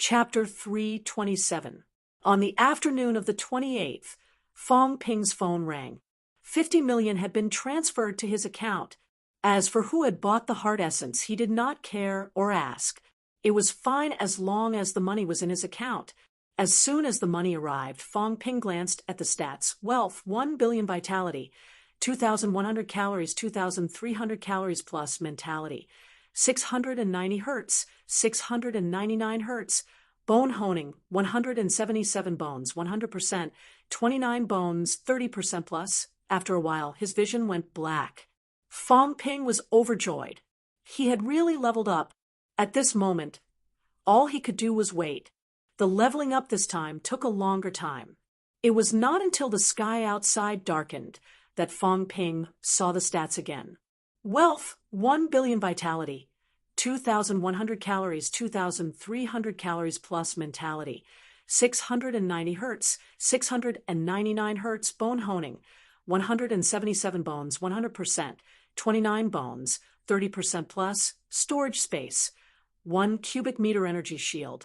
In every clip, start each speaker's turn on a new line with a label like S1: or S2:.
S1: Chapter 327. On the afternoon of the 28th, Fong Ping's phone rang. 50 million had been transferred to his account. As for who had bought the heart essence, he did not care or ask. It was fine as long as the money was in his account. As soon as the money arrived, Fong Ping glanced at the stats. Wealth, 1 billion vitality, 2,100 calories, 2,300 calories plus mentality, 690 hertz, 699 hertz, bone honing, 177 bones, 100%, 29 bones, 30% plus. After a while, his vision went black. Fong Ping was overjoyed. He had really leveled up. At this moment, all he could do was wait. The leveling up this time took a longer time. It was not until the sky outside darkened that Fong Ping saw the stats again. Wealth, 1 billion vitality, 2,100 calories, 2,300 calories plus mentality, 690 hertz, 699 hertz, bone honing, 177 bones, 100%, 29 bones, 30% plus, storage space, 1 cubic meter energy shield,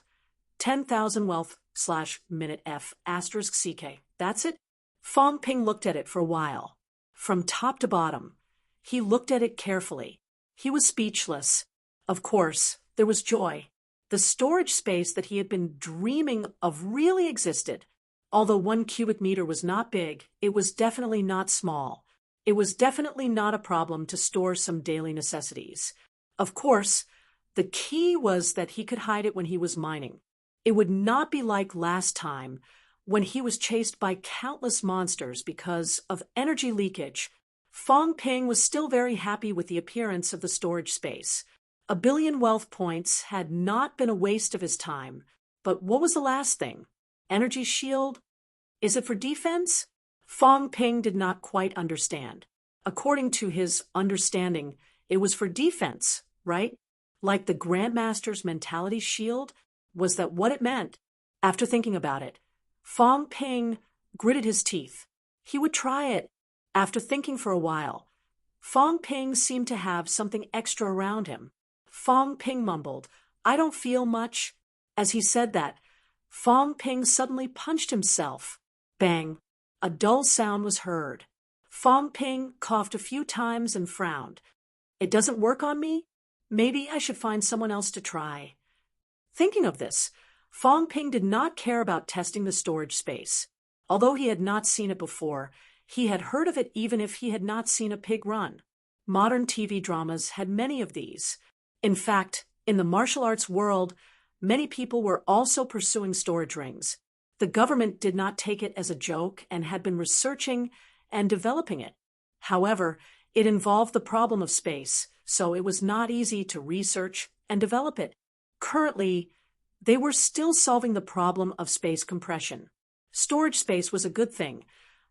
S1: 10,000 wealth/minute F *CK. That's it? Fong Ping looked at it for a while. From top to bottom, he looked at it carefully. He was speechless. Of course, there was joy. The storage space that he had been dreaming of really existed. Although 1 cubic meter was not big, it was definitely not small. It was definitely not a problem to store some daily necessities. Of course, the key was that he could hide it when he was mining. It would not be like last time, when he was chased by countless monsters because of energy leakage. Fong Ping was still very happy with the appearance of the storage space. 1 billion wealth points had not been a waste of his time. But what was the last thing? Energy shield? Is it for defense? Fong Ping did not quite understand. According to his understanding, it was for defense, right? Like the Grandmaster's mentality shield? Was that what it meant? After thinking about it, Fong Ping gritted his teeth. He would try it. After thinking for a while, Fong Ping seemed to have something extra around him. Fong Ping mumbled, "I don't feel much." As he said that, Fong Ping suddenly punched himself. Bang! A dull sound was heard. Fong Ping coughed a few times and frowned. It doesn't work on me? Maybe I should find someone else to try. Thinking of this, Fong Ping did not care about testing the storage space. Although he had not seen it before, he had heard of it even if he had not seen a pig run. Modern TV dramas had many of these. In fact, in the martial arts world, many people were also pursuing storage rings. The government did not take it as a joke and had been researching and developing it. However, it involved the problem of space, so it was not easy to research and develop it. Currently, they were still solving the problem of space compression. Storage space was a good thing,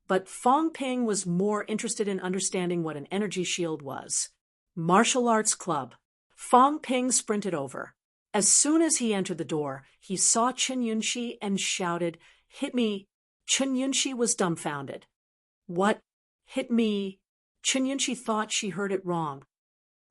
S1: but Fong Ping was more interested in understanding what an energy shield was. Martial Arts Club. Fong Ping sprinted over. As soon as he entered the door, he saw Chen Yunxi and shouted, "Hit me!" Chen Yunxi was dumbfounded. "What? Hit me?" Chen Yunxi thought she heard it wrong.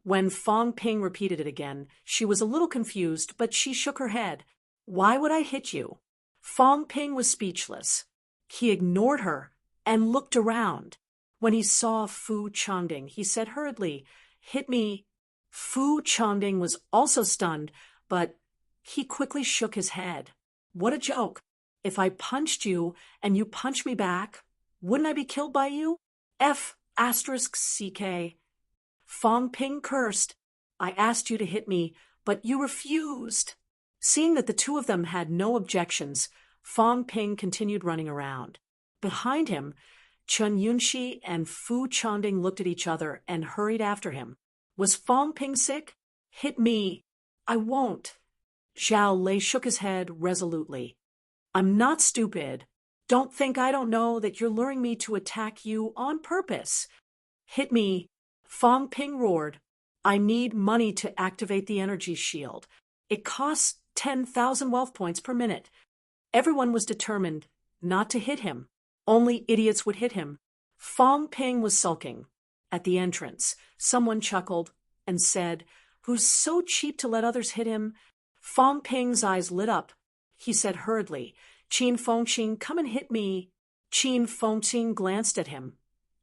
S1: When Fong Ping repeated it again, she was a little confused, but she shook her head. "Why would I hit you?" Fong Ping was speechless. He ignored her and looked around. When he saw Fu Changding, he said hurriedly, "Hit me." Fu Changding was also stunned, but he quickly shook his head. "What a joke. If I punched you and you punched me back, wouldn't I be killed by you? F *CK. Fong Ping cursed. "I asked you to hit me, but you refused." Seeing that the two of them had no objections, Fong Ping continued running around. Behind him, Chen Yunxi and Fu Changding looked at each other and hurried after him. Was Fong Ping sick? "Hit me." "I won't." Zhao Lei shook his head resolutely. "I'm not stupid. Don't think I don't know that you're luring me to attack you on purpose." "Hit me." Fong Ping roared. "I need money to activate the energy shield. It costs 10,000 wealth points per minute." Everyone was determined not to hit him. Only idiots would hit him. Fong Ping was sulking. At the entrance, someone chuckled and said, "Who's so cheap to let others hit him?" Fong Ping's eyes lit up. he said hurriedly. Qin Fengqing, come and hit me. Qin Fengqing glanced at him,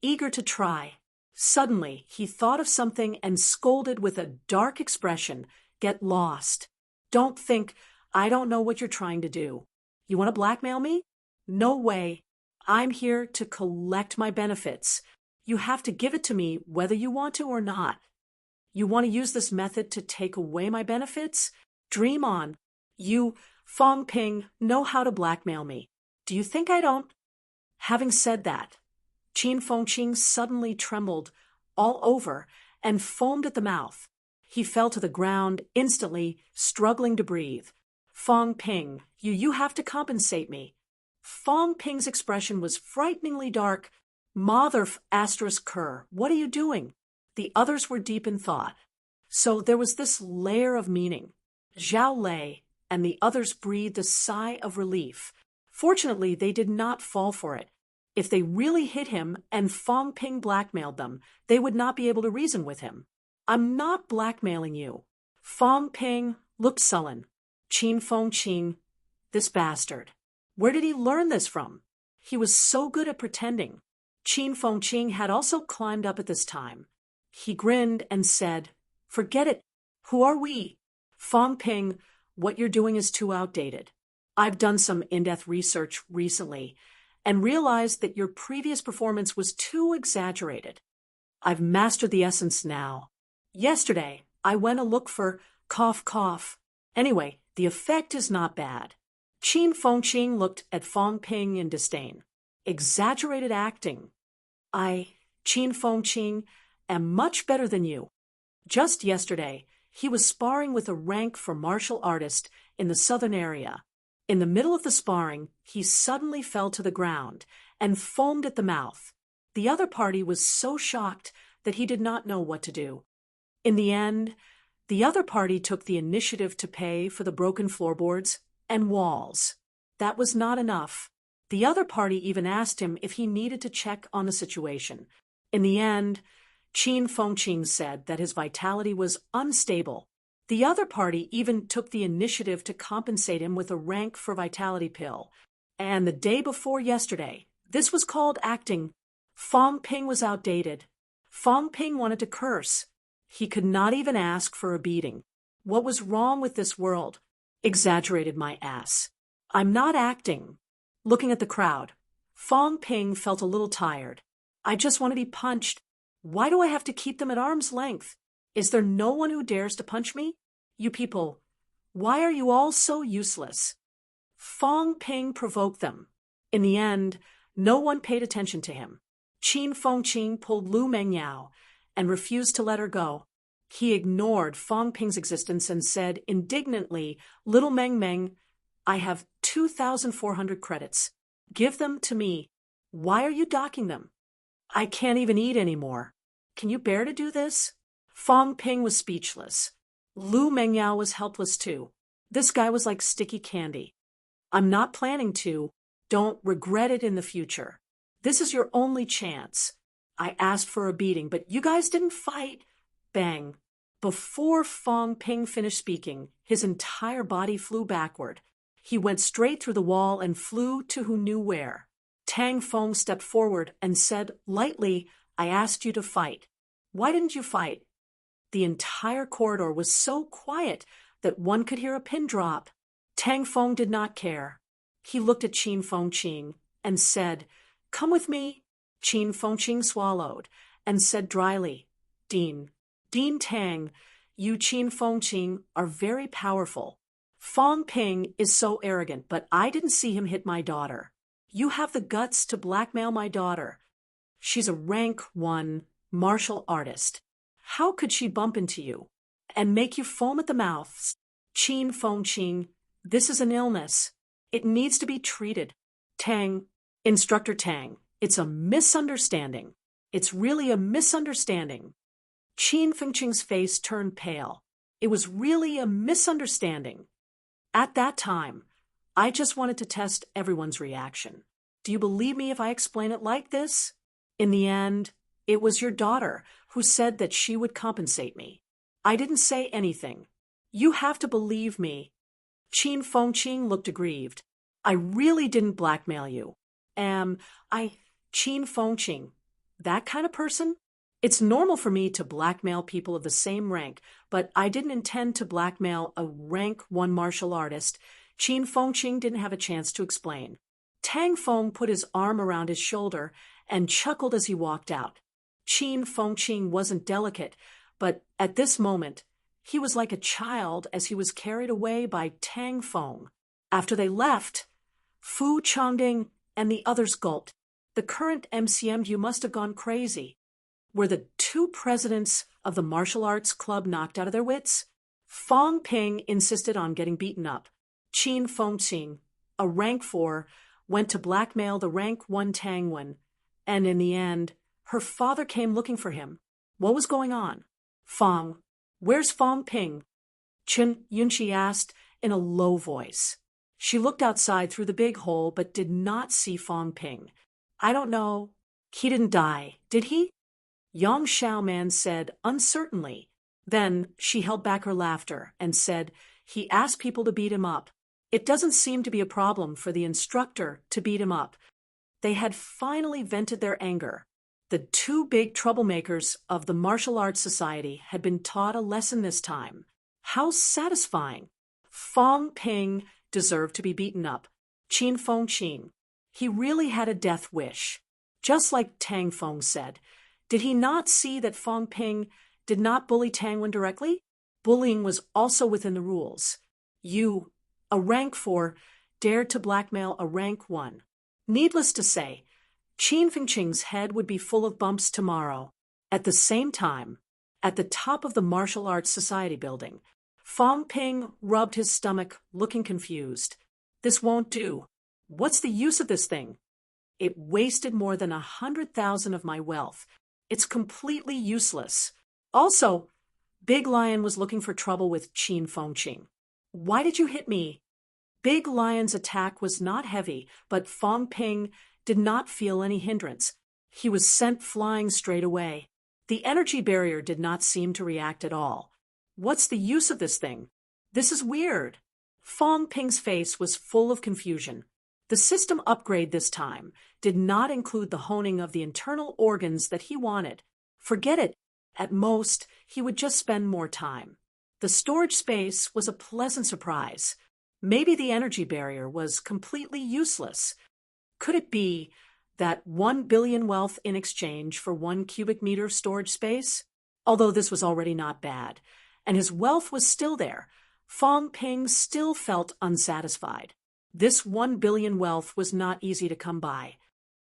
S1: eager to try. Suddenly, he thought of something and scolded with a dark expression, "Get lost. Don't think I don't know what you're trying to do. You want to blackmail me? No way. I'm here to collect my benefits. You have to give it to me whether you want to or not. You want to use this method to take away my benefits? Dream on. You, Fong Ping, know how to blackmail me. Do you think I don't?" Having said that, Qin Fengqing suddenly trembled all over and foamed at the mouth. He fell to the ground instantly, struggling to breathe. "Fong Ping, you have to compensate me." Fong Ping's expression was frighteningly dark. "Mother asterisk cur, what are you doing?" The others were deep in thought. So there was this layer of meaning. Zhao Lei and the others breathed a sigh of relief. Fortunately, they did not fall for it. If they really hit him and Fong Ping blackmailed them, they would not be able to reason with him. "I'm not blackmailing you." Fong Ping looked sullen. Qin Fengqing, this bastard. Where did he learn this from? He was so good at pretending. Qin Fengqing had also climbed up at this time. He grinned and said, "Forget it. Who are we?" "Fong Ping, what you're doing is too outdated. I've done some in-depth research recently and realized that your previous performance was too exaggerated. I've mastered the essence now. Yesterday, I went to look for cough cough. Anyway, the effect is not bad." Qin Fengqing looked at Fong Ping in disdain. "Exaggerated acting. Qin Fengqing, am much better than you. Just yesterday, he was sparring with a rank for martial artist in the southern area. In the middle of the sparring, he suddenly fell to the ground and foamed at the mouth. The other party was so shocked that he did not know what to do. In the end, the other party took the initiative to pay for the broken floorboards and walls. That was not enough. The other party even asked him if he needed to check on the situation. In the end, Qin Fengqing said that his vitality was unstable. The other party even took the initiative to compensate him with a rank for vitality pill. And the day before yesterday, this was called acting. Fong Ping was outdated. Fong Ping wanted to curse. He could not even ask for a beating. What was wrong with this world? Exaggerated my ass. I'm not acting. Looking at the crowd, Fong Ping felt a little tired. I just want to be punched. Why do I have to keep them at arm's length? Is there no one who dares to punch me? You people, why are you all so useless? Fong Ping provoked them. In the end, no one paid attention to him. Qin Fengqing pulled Lu Mengyao and refused to let her go. He ignored Fong Ping's existence and said indignantly, "Little Meng Meng, I have 2,400 credits. Give them to me. Why are you docking them? I can't even eat anymore. Can you bear to do this?" Fong Ping was speechless. Lu Mengyao was helpless too. This guy was like sticky candy. "I'm not planning to. Don't regret it in the future. This is your only chance. I asked for a beating, but you guys didn't fight." Bang. Before Fong Ping finished speaking, his entire body flew backward. He went straight through the wall and flew to who knew where. Tang Feng stepped forward and said lightly, "I asked you to fight. Why didn't you fight?" The entire corridor was so quiet that one could hear a pin drop. Tang Feng did not care. He looked at Qin Fengqing and said, "Come with me." Qin Fengqing swallowed and said dryly, Dean Tang, you Qin Fengqing are very powerful. Fong Ping is so arrogant, but I didn't see him hit my daughter. You have the guts to blackmail my daughter. She's a rank 1 martial artist. How could she bump into you and make you foam at the mouth? Qin Fengqing, this is an illness. It needs to be treated. Tang, Instructor Tang, it's a misunderstanding. It's really a misunderstanding. Qin Fengqing's face turned pale. It was really a misunderstanding. At that time, I just wanted to test everyone's reaction. Do you believe me if I explain it like this? In the end, it was your daughter who said that she would compensate me. I didn't say anything. You have to believe me. Qin Fengqing looked aggrieved. I really didn't blackmail you. I, Qin Fengqing, that kind of person? It's normal for me to blackmail people of the same rank, but I didn't intend to blackmail a rank 1 martial artist. Qin Fengqing didn't have a chance to explain. Tang Feng put his arm around his shoulder and chuckled as he walked out. Qin Fengqing wasn't delicate, but at this moment, he was like a child as he was carried away by Tang Feng. After they left, Fu Changding and the others gulped. The current MCMU must have gone crazy. Were the 2 presidents of the martial arts club knocked out of their wits? Fang Ping insisted on getting beaten up. Qin Fengqing, a rank 4, went to blackmail the rank 1 Tang Wen, and in the end, her father came looking for him. What was going on? Fang, where's Fang Ping? Chen Yunqi asked in a low voice. She looked outside through the big hole but did not see Fang Ping. I don't know. He didn't die, did he? Yang Xiaoman said uncertainly. Then she held back her laughter and said, he asked people to beat him up. It doesn't seem to be a problem for the instructor to beat him up. They had finally vented their anger. The 2 big troublemakers of the martial arts society had been taught a lesson this time. How satisfying! Fang Ping deserved to be beaten up. Qin Fengqing, he really had a death wish. Just like Tang Feng said, did he not see that Fang Ping did not bully Tang Wen directly? Bullying was also within the rules. You, a rank 4, dared to blackmail a rank 1. Needless to say, Qin Fengqing's head would be full of bumps tomorrow. At the same time, at the top of the Martial Arts Society building, Fang Ping rubbed his stomach, looking confused. This won't do. What's the use of this thing? It wasted more than 100,000 of my wealth. It's completely useless. Also, Big Lion was looking for trouble with Qin Fengqing. Why did you hit me? Big Lion's attack was not heavy, but Fang Ping did not feel any hindrance. He was sent flying straight away. The energy barrier did not seem to react at all. What's the use of this thing? This is weird. Fang Ping's face was full of confusion. The system upgrade this time did not include the honing of the internal organs that he wanted. Forget it. At most, he would just spend more time. The storage space was a pleasant surprise. Maybe the energy barrier was completely useless. Could it be that 1 billion wealth in exchange for 1 cubic meter of storage space? Although this was already not bad, and his wealth was still there, Fang Ping still felt unsatisfied. This 1 billion wealth was not easy to come by.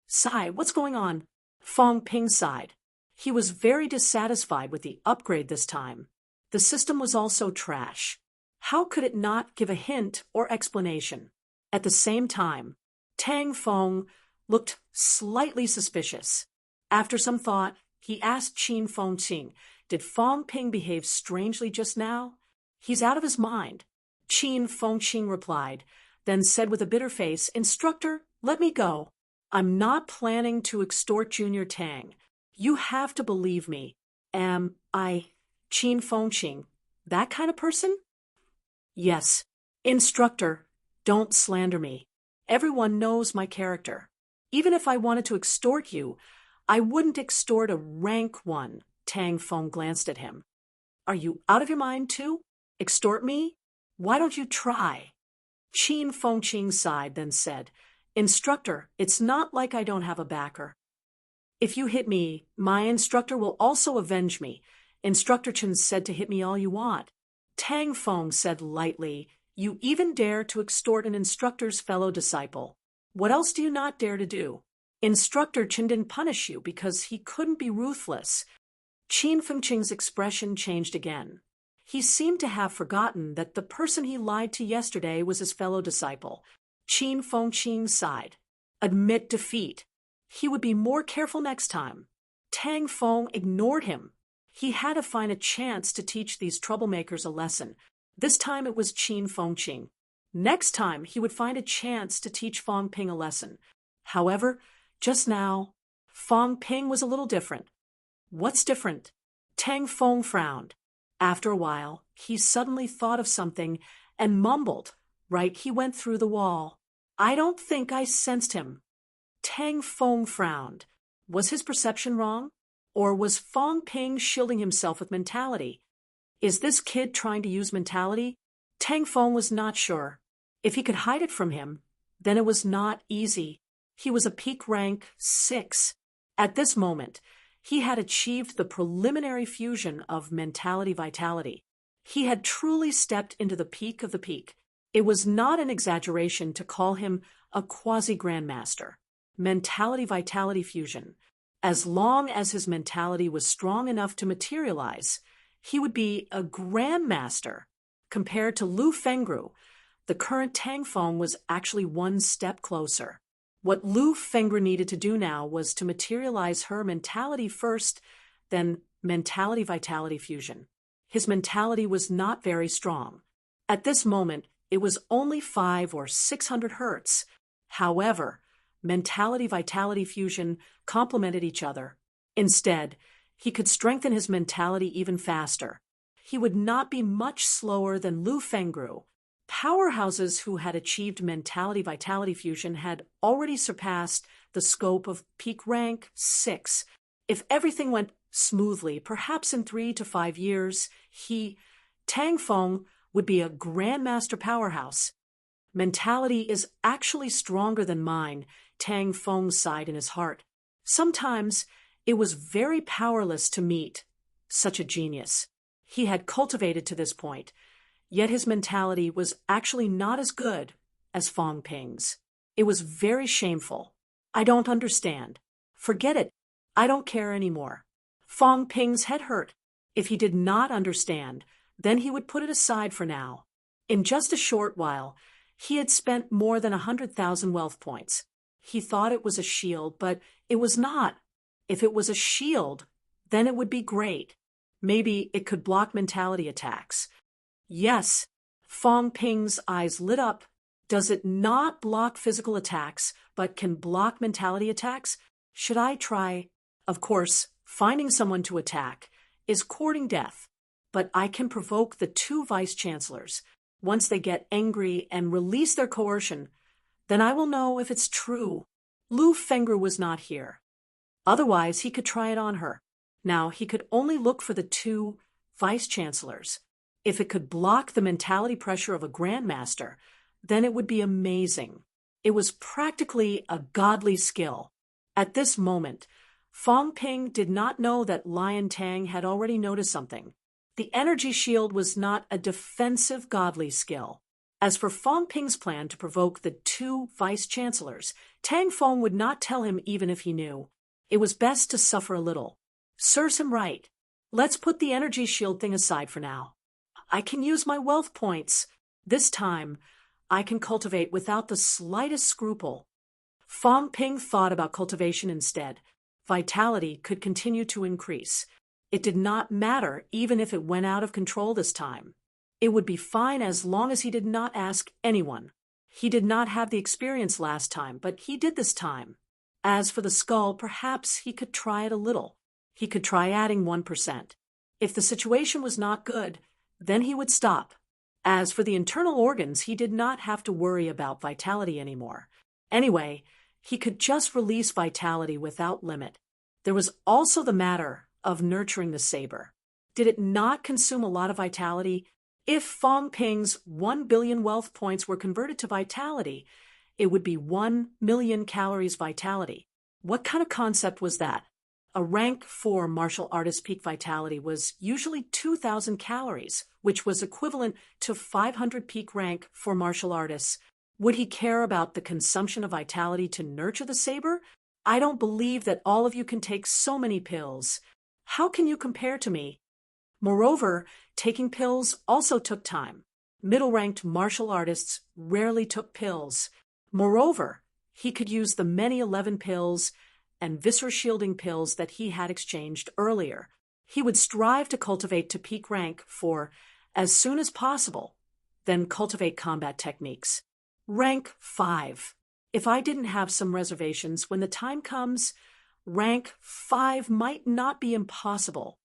S1: Sigh, what's going on? Fang Ping sighed. He was very dissatisfied with the upgrade this time. The system was also trash. How could it not give a hint or explanation? At the same time, Tang Feng looked slightly suspicious. After some thought, he asked Qin Fengqing, did Fang Ping behave strangely just now? He's out of his mind. Qin Fengqing replied, then said with a bitter face, Instructor, let me go. I'm not planning to extort Junior Tang. You have to believe me. Am I, Qin Fengqing, that kind of person? Yes. Instructor, don't slander me. Everyone knows my character. Even if I wanted to extort you, I wouldn't extort a rank 1. Tang Feng glanced at him. Are you out of your mind too? Extort me? Why don't you try? Qin Fengqing sighed, then said, Instructor, it's not like I don't have a backer. If you hit me, my instructor will also avenge me. Instructor Chen said to hit me all you want. Tang Feng said lightly, You even dare to extort an instructor's fellow disciple. What else do you not dare to do? Instructor Chen didn't punish you because he couldn't be ruthless. Qin Fengqing's expression changed again. He seemed to have forgotten that the person he lied to yesterday was his fellow disciple. Qin Fengqing sighed. Admit defeat. He would be more careful next time. Tang Feng ignored him. He had to find a chance to teach these troublemakers a lesson. This time it was Qin Fengqing. Next time he would find a chance to teach Fang Ping a lesson. However, just now, Fang Ping was a little different. What's different? Tang Feng frowned. After a while, he suddenly thought of something and mumbled, Right, he went through the wall. I don't think I sensed him. Tang Feng frowned. Was his perception wrong? Or was Fong Ping shielding himself with mentality? Is this kid trying to use mentality? Tang Feng was not sure. If he could hide it from him, then it was not easy. He was a peak rank 6. At this moment, he had achieved the preliminary fusion of mentality-vitality. He had truly stepped into the peak of the peak. It was not an exaggeration to call him a quasi-grandmaster. Mentality-vitality fusion. As long as his mentality was strong enough to materialize, he would be a grandmaster. Compared to Lu Fengru, the current Tang Feng was actually one step closer. What Lu Fengru needed to do now was to materialize her mentality first, then mentality-vitality fusion. His mentality was not very strong. At this moment, it was only 500 or 600 hertz. However, mentality-vitality fusion complemented each other. Instead, he could strengthen his mentality even faster. He would not be much slower than Lu Fengru. Powerhouses who had achieved mentality-vitality fusion had already surpassed the scope of peak rank 6. If everything went smoothly, perhaps in 3 to 5 years, Tang Feng, would be a grandmaster powerhouse. Mentality is actually stronger than mine, Tang Feng sighed in his heart. Sometimes it was very powerless to meet such a genius. He had cultivated to this point, yet his mentality was actually not as good as Fong Ping's. It was very shameful. I don't understand. Forget it. I don't care anymore. Fong Ping's head hurt. If he did not understand, then he would put it aside for now. In just a short while, he had spent more than 100,000 wealth points. He thought it was a shield, but it was not. If it was a shield, then it would be great. Maybe it could block mentality attacks. Yes, Fong Ping's eyes lit up. Does it not block physical attacks, but can block mentality attacks? Should I try? Of course, finding someone to attack is courting death, but I can provoke the 2 vice-chancellors. Once they get angry and release their coercion, then I will know if it's true. Lu Fengru was not here. Otherwise, he could try it on her. Now, he could only look for the 2 vice-chancellors. If it could block the mentality pressure of a grandmaster, then it would be amazing. It was practically a godly skill. At this moment, Fong Ping did not know that Lion Tang had already noticed something. The energy shield was not a defensive godly skill. As for Fong Ping's plan to provoke the 2 vice-chancellors, Tang Feng would not tell him even if he knew. It was best to suffer a little. Serves him right. Let's put the energy shield thing aside for now. I can use my wealth points. This time, I can cultivate without the slightest scruple. Fong Ping thought about cultivation instead. Vitality could continue to increase. It did not matter even if it went out of control this time. It would be fine as long as he did not ask anyone. He did not have the experience last time, but he did this time. As for the skull, perhaps he could try it a little. He could try adding 1%. If the situation was not good, then he would stop. As for the internal organs, he did not have to worry about vitality anymore. Anyway, he could just release vitality without limit. There was also the matter of nurturing the saber. Did it not consume a lot of vitality? If Fong Ping's 1 billion wealth points were converted to vitality, it would be 1 million calories vitality. What kind of concept was that? A rank 4 martial artist peak vitality was usually 2,000 calories, which was equivalent to 500 peak rank for martial artists. Would he care about the consumption of vitality to nurture the saber? I don't believe that all of you can take so many pills. How can you compare to me? Moreover, taking pills also took time. Middle-ranked martial artists rarely took pills. Moreover, he could use the many 11 pills and viscer-shielding pills that he had exchanged earlier. He would strive to cultivate to peak rank for as soon as possible, then cultivate combat techniques. Rank 5. If I didn't have some reservations, when the time comes, rank 5 might not be impossible.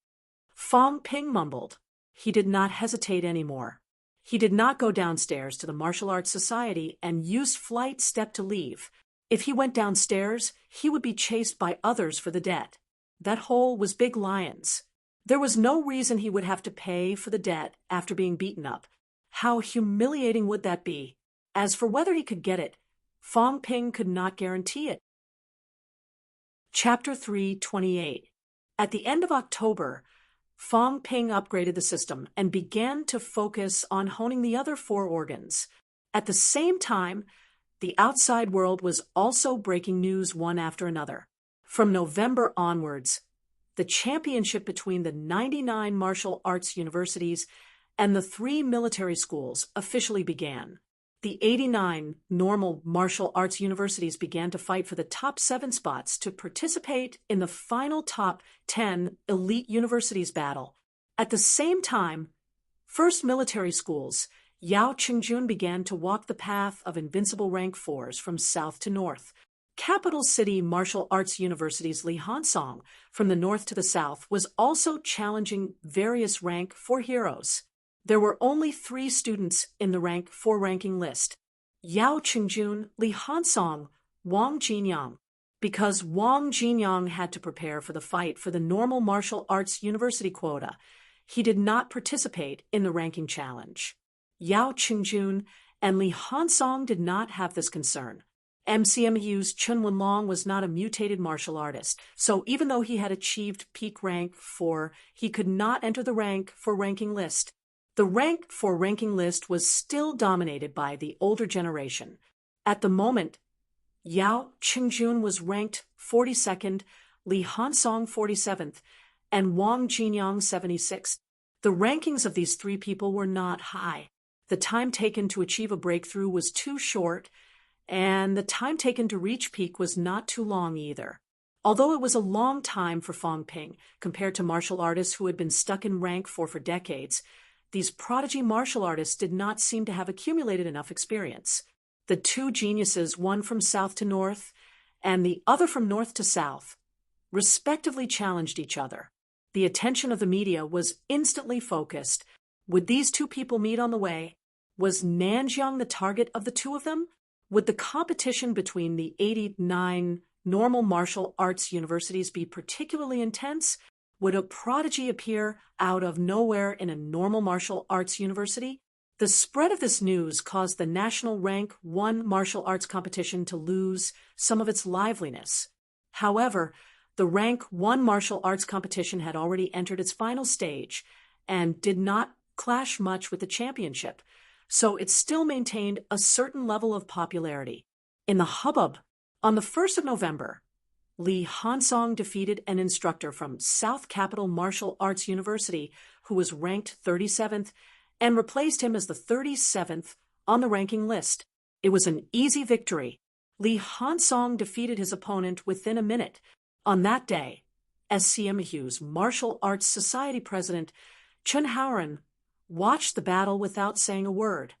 S1: Fong Ping mumbled. He did not hesitate anymore. He did not go downstairs to the Martial Arts Society and use flight step to leave. If he went downstairs, he would be chased by others for the debt. That hole was Big Lion's. There was no reason he would have to pay for the debt after being beaten up. How humiliating would that be? As for whether he could get it, Fong Ping could not guarantee it. Chapter 328. At the end of October, Fong Ping upgraded the system and began to focus on honing the other 4 organs. At the same time, the outside world was also breaking news one after another. From November onwards, the championship between the 99 martial arts universities and the 3 military schools officially began. The 89 normal martial arts universities began to fight for the top 7 spots to participate in the final top 10 elite universities battle. At the same time, first military schools, Yao Qingjun began to walk the path of invincible rank 4s from south to north. Capital city martial arts universities Li Hansong, from the north to the south, was also challenging various rank 4 heroes. There were only 3 students in the rank 4 ranking list: Yao Qingjun, Li Hansong, Wang Jinyang. Because Wang Jinyang had to prepare for the fight for the normal martial arts university quota, he did not participate in the ranking challenge. Yao Qingjun and Li Hansong did not have this concern. MCMU's Chun Wenlong was not a mutated martial artist, so even though he had achieved peak rank 4, he could not enter the rank 4 ranking list. The rank 4 ranking list was still dominated by the older generation. At the moment, Yao Qingjun was ranked 42nd, Li Hansong 47th, and Wang Jinyang 76th. The rankings of these 3 people were not high. The time taken to achieve a breakthrough was too short, and the time taken to reach peak was not too long either. Although it was a long time for Fong Ping, compared to martial artists who had been stuck in rank 4 for decades, these prodigy martial artists did not seem to have accumulated enough experience. The 2 geniuses, one from south to north and the other from north to south, respectively challenged each other. The attention of the media was instantly focused. Would these 2 people meet on the way? Was Nanjiang the target of the 2 of them? Would the competition between the 89 normal martial arts universities be particularly intense? Would a prodigy appear out of nowhere in a normal martial arts university? The spread of this news caused the national rank 1 martial arts competition to lose some of its liveliness. However, the rank 1 martial arts competition had already entered its final stage and did not clash much with the championship, so it still maintained a certain level of popularity. In the hubbub, on the 1st of November, Li Hansong defeated an instructor from South Capital Martial Arts University who was ranked 37th and replaced him as the 37th on the ranking list. It was an easy victory. Li Hansong defeated his opponent within a minute. On that day, SCMU's Martial Arts Society president, Chen Haoren, watched the battle without saying a word.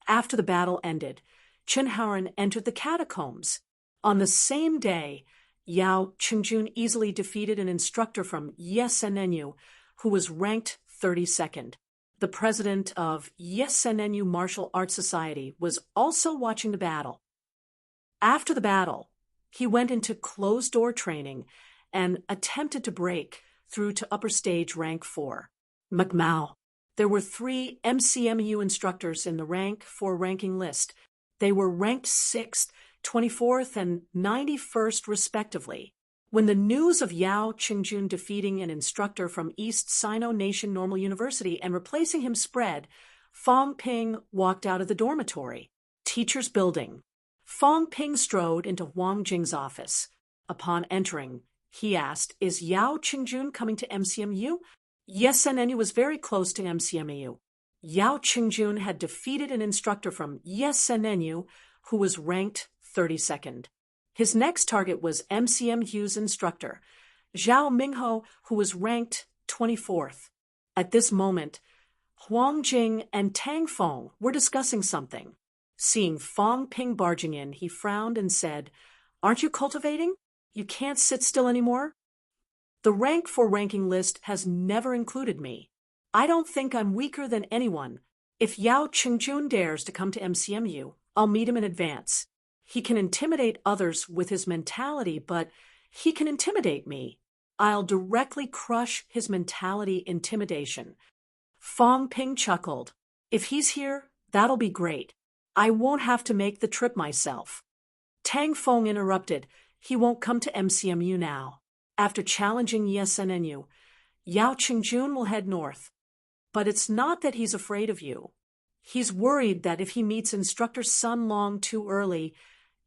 S1: After the battle ended, Chen Haoren entered the catacombs. On the same day, Yao Qingjun easily defeated an instructor from SNNU who was ranked 32nd. The president of SNNU Martial Arts Society was also watching the battle. After the battle, he went into closed-door training and attempted to break through to upper stage rank 4. McMao. There were 3 MCMU instructors in the rank 4 ranking list. They were ranked 6th, 24th, and 91st respectively. When the news of Yao Qingjun defeating an instructor from East Sino Nation Normal University and replacing him spread, Fong Ping walked out of the dormitory. Teacher's building. Fong Ping strode into Wang Jing's office. Upon entering, he asked, "Is Yao Qingjun coming to MCMU?" SNNU was very close to MCMU. Yao Qingjun had defeated an instructor from SNNU who was ranked 32nd. His next target was MCMU's instructor, Zhao Mingho, who was ranked 24th. At this moment, Huang Jing and Tang Feng were discussing something. Seeing Fong Ping barging in, he frowned and said, "Aren't you cultivating? You can't sit still anymore?" "The rank 4 ranking list has never included me. I don't think I'm weaker than anyone. If Yao Qingjun dares to come to MCMU, I'll meet him in advance. He can intimidate others with his mentality, but he can intimidate me. I'll directly crush his mentality intimidation. Fong Ping chuckled. If he's here, that'll be great. I won't have to make the trip myself. Tang Fong interrupted. He won't come to MCMU now. After challenging YesNNU, Yao Qingjun will head north. But it's not that he's afraid of you. He's worried that if he meets Instructor Sun Long too early,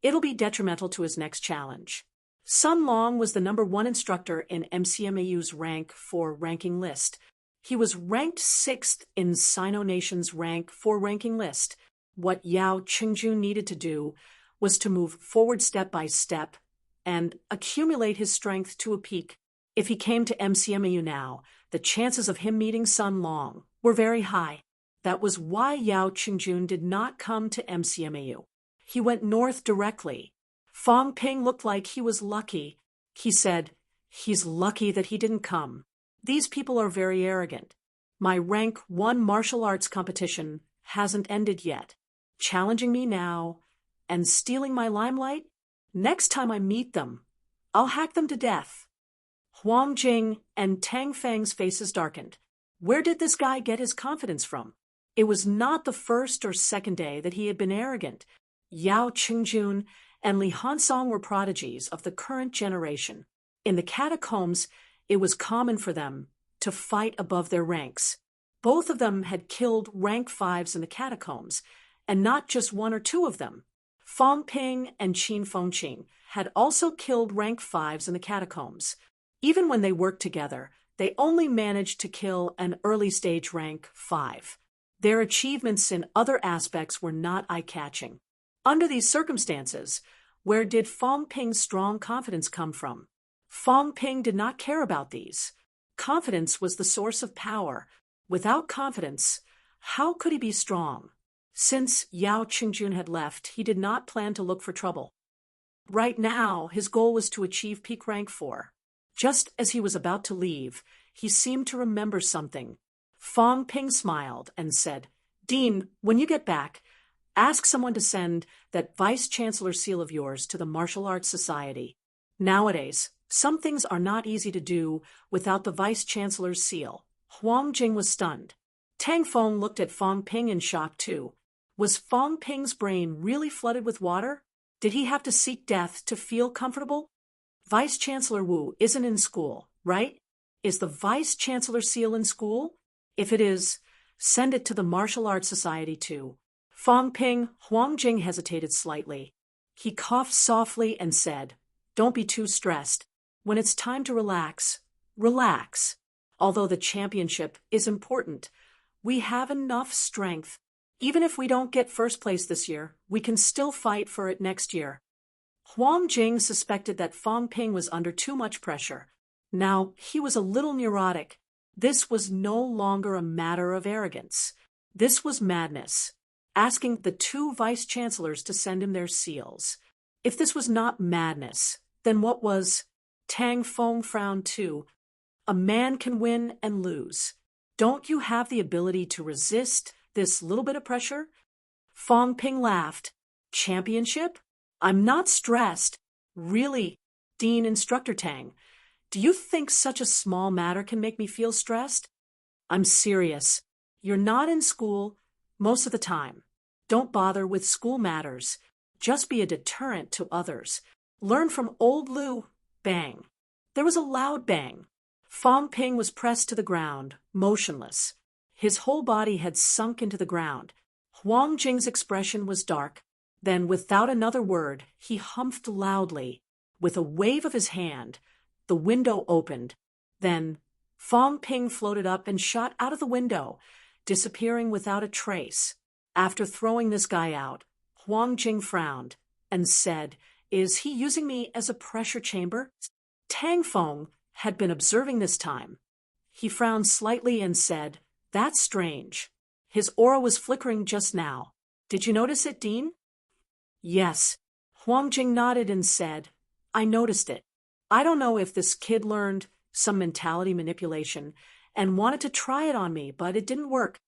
S1: it'll be detrimental to his next challenge. Sun Long was the #1 instructor in MCMAU's rank 4 ranking list. He was ranked 6th in Sino Nation's rank 4 ranking list. What Yao Qingjun needed to do was to move forward step by step and accumulate his strength to a peak. If he came to MCMAU now, the chances of him meeting Sun Long were very high. That was why Yao Qingjun did not come to MCMAU. He went north directly. Fong Ping looked like he was lucky. He said, "He's lucky that he didn't come. These people are very arrogant. My rank 1 martial arts competition hasn't ended yet. Challenging me now and stealing my limelight? Next time I meet them, I'll hack them to death." Huang Jing and Tang Feng's faces darkened. Where did this guy get his confidence from? It was not the first or second day that he had been arrogant. Yao Qingjun and Li Hansong were prodigies of the current generation. In the catacombs, it was common for them to fight above their ranks. Both of them had killed rank 5s in the catacombs, and not just 1 or 2 of them. Fong Ping and Qin Fengqing had also killed rank 5s in the catacombs. Even when they worked together, they only managed to kill an early-stage rank 5. Their achievements in other aspects were not eye-catching. Under these circumstances, where did Fong Ping's strong confidence come from? Fong Ping did not care about these. Confidence was the source of power. Without confidence, how could he be strong? Since Yao Qingjun had left, he did not plan to look for trouble. Right now, his goal was to achieve peak rank 4. Just as he was about to leave, he seemed to remember something. Fong Ping smiled and said, "Dean, when you get back, ask someone to send that Vice-Chancellor seal of yours to the Martial Arts Society. Nowadays, some things are not easy to do without the Vice-Chancellor's seal." Huang Jing was stunned. Tang Feng looked at Fong Ping in shock too. Was Fong Ping's brain really flooded with water? Did he have to seek death to feel comfortable? Vice-Chancellor Wu isn't in school, right? Is the Vice-Chancellor seal in school? If it is, send it to the Martial Arts Society too. Fong Ping, Huang Jing hesitated slightly. He coughed softly and said, "Don't be too stressed. When it's time to relax, relax. Although the championship is important, we have enough strength. Even if we don't get first place this year, we can still fight for it next year." Huang Jing suspected that Fong Ping was under too much pressure. Now, he was a little neurotic. This was no longer a matter of arrogance. This was madness, asking the 2 vice-chancellors to send him their seals. If this was not madness, then what was? Tang Feng frowned too. A man can win and lose. Don't you have the ability to resist this little bit of pressure? Fong Ping laughed. Championship? I'm not stressed. Really, Dean Instructor Tang, do you think such a small matter can make me feel stressed? I'm serious. You're not in school most of the time. Don't bother with school matters. Just be a deterrent to others. Learn from old Lu. Bang. There was a loud bang. Fong Ping was pressed to the ground, motionless. His whole body had sunk into the ground. Huang Jing's expression was dark. Then, without another word, he humphed loudly. With a wave of his hand, the window opened. Then, Fong Ping floated up and shot out of the window, disappearing without a trace. After throwing this guy out, Huang Jing frowned and said, "Is he using me as a pressure chamber?" Tang Feng had been observing this time. He frowned slightly and said, "That's strange. His aura was flickering just now. Did you notice it, Dean?" "Yes." Huang Jing nodded and said, "I noticed it. I don't know if this kid learned some mentality manipulation and wanted to try it on me, but it didn't work."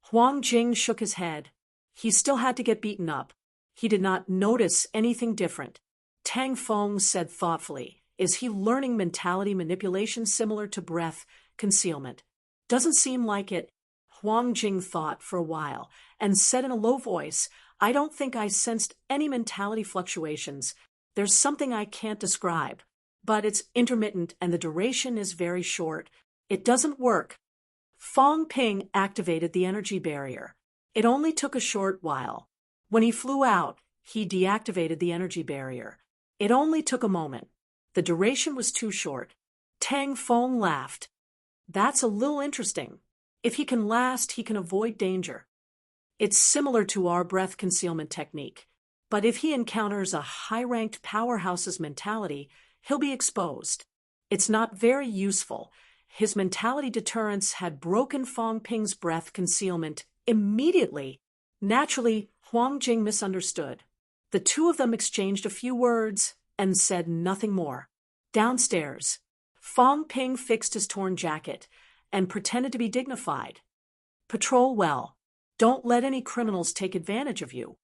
S1: Huang Jing shook his head. He still had to get beaten up. He did not notice anything different. Tang Feng said thoughtfully, "Is he learning mentality manipulation similar to breath concealment?" "Doesn't seem like it." Huang Jing thought for a while and said in a low voice, "I don't think I sensed any mentality fluctuations. There's something I can't describe, but it's intermittent and the duration is very short. It doesn't work." Fong Ping activated the energy barrier. It only took a short while. When he flew out, he deactivated the energy barrier. It only took a moment. The duration was too short. Tang Feng laughed. "That's a little interesting. If he can last, he can avoid danger. It's similar to our breath concealment technique. But if he encounters a high-ranked powerhouse's mentality, he'll be exposed. It's not very useful." His mentality deterrence had broken Fong Ping's breath concealment immediately. Naturally, Huang Jing misunderstood. The two of them exchanged a few words and said nothing more. Downstairs, Fong Ping fixed his torn jacket and pretended to be dignified. "Patrol well. Don't let any criminals take advantage of you."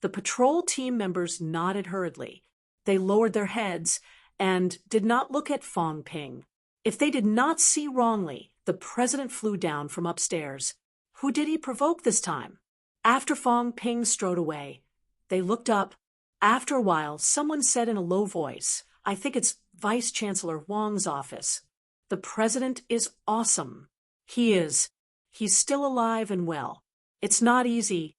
S1: The patrol team members nodded hurriedly. They lowered their heads and did not look at Fong Ping. If they did not see wrongly, the president flew down from upstairs. Who did he provoke this time? After Fong Ping strode away, they looked up. After a while, someone said in a low voice, "I think it's Vice Chancellor Wang's office." "The president is awesome." "He is. He's still alive and well. It's not easy."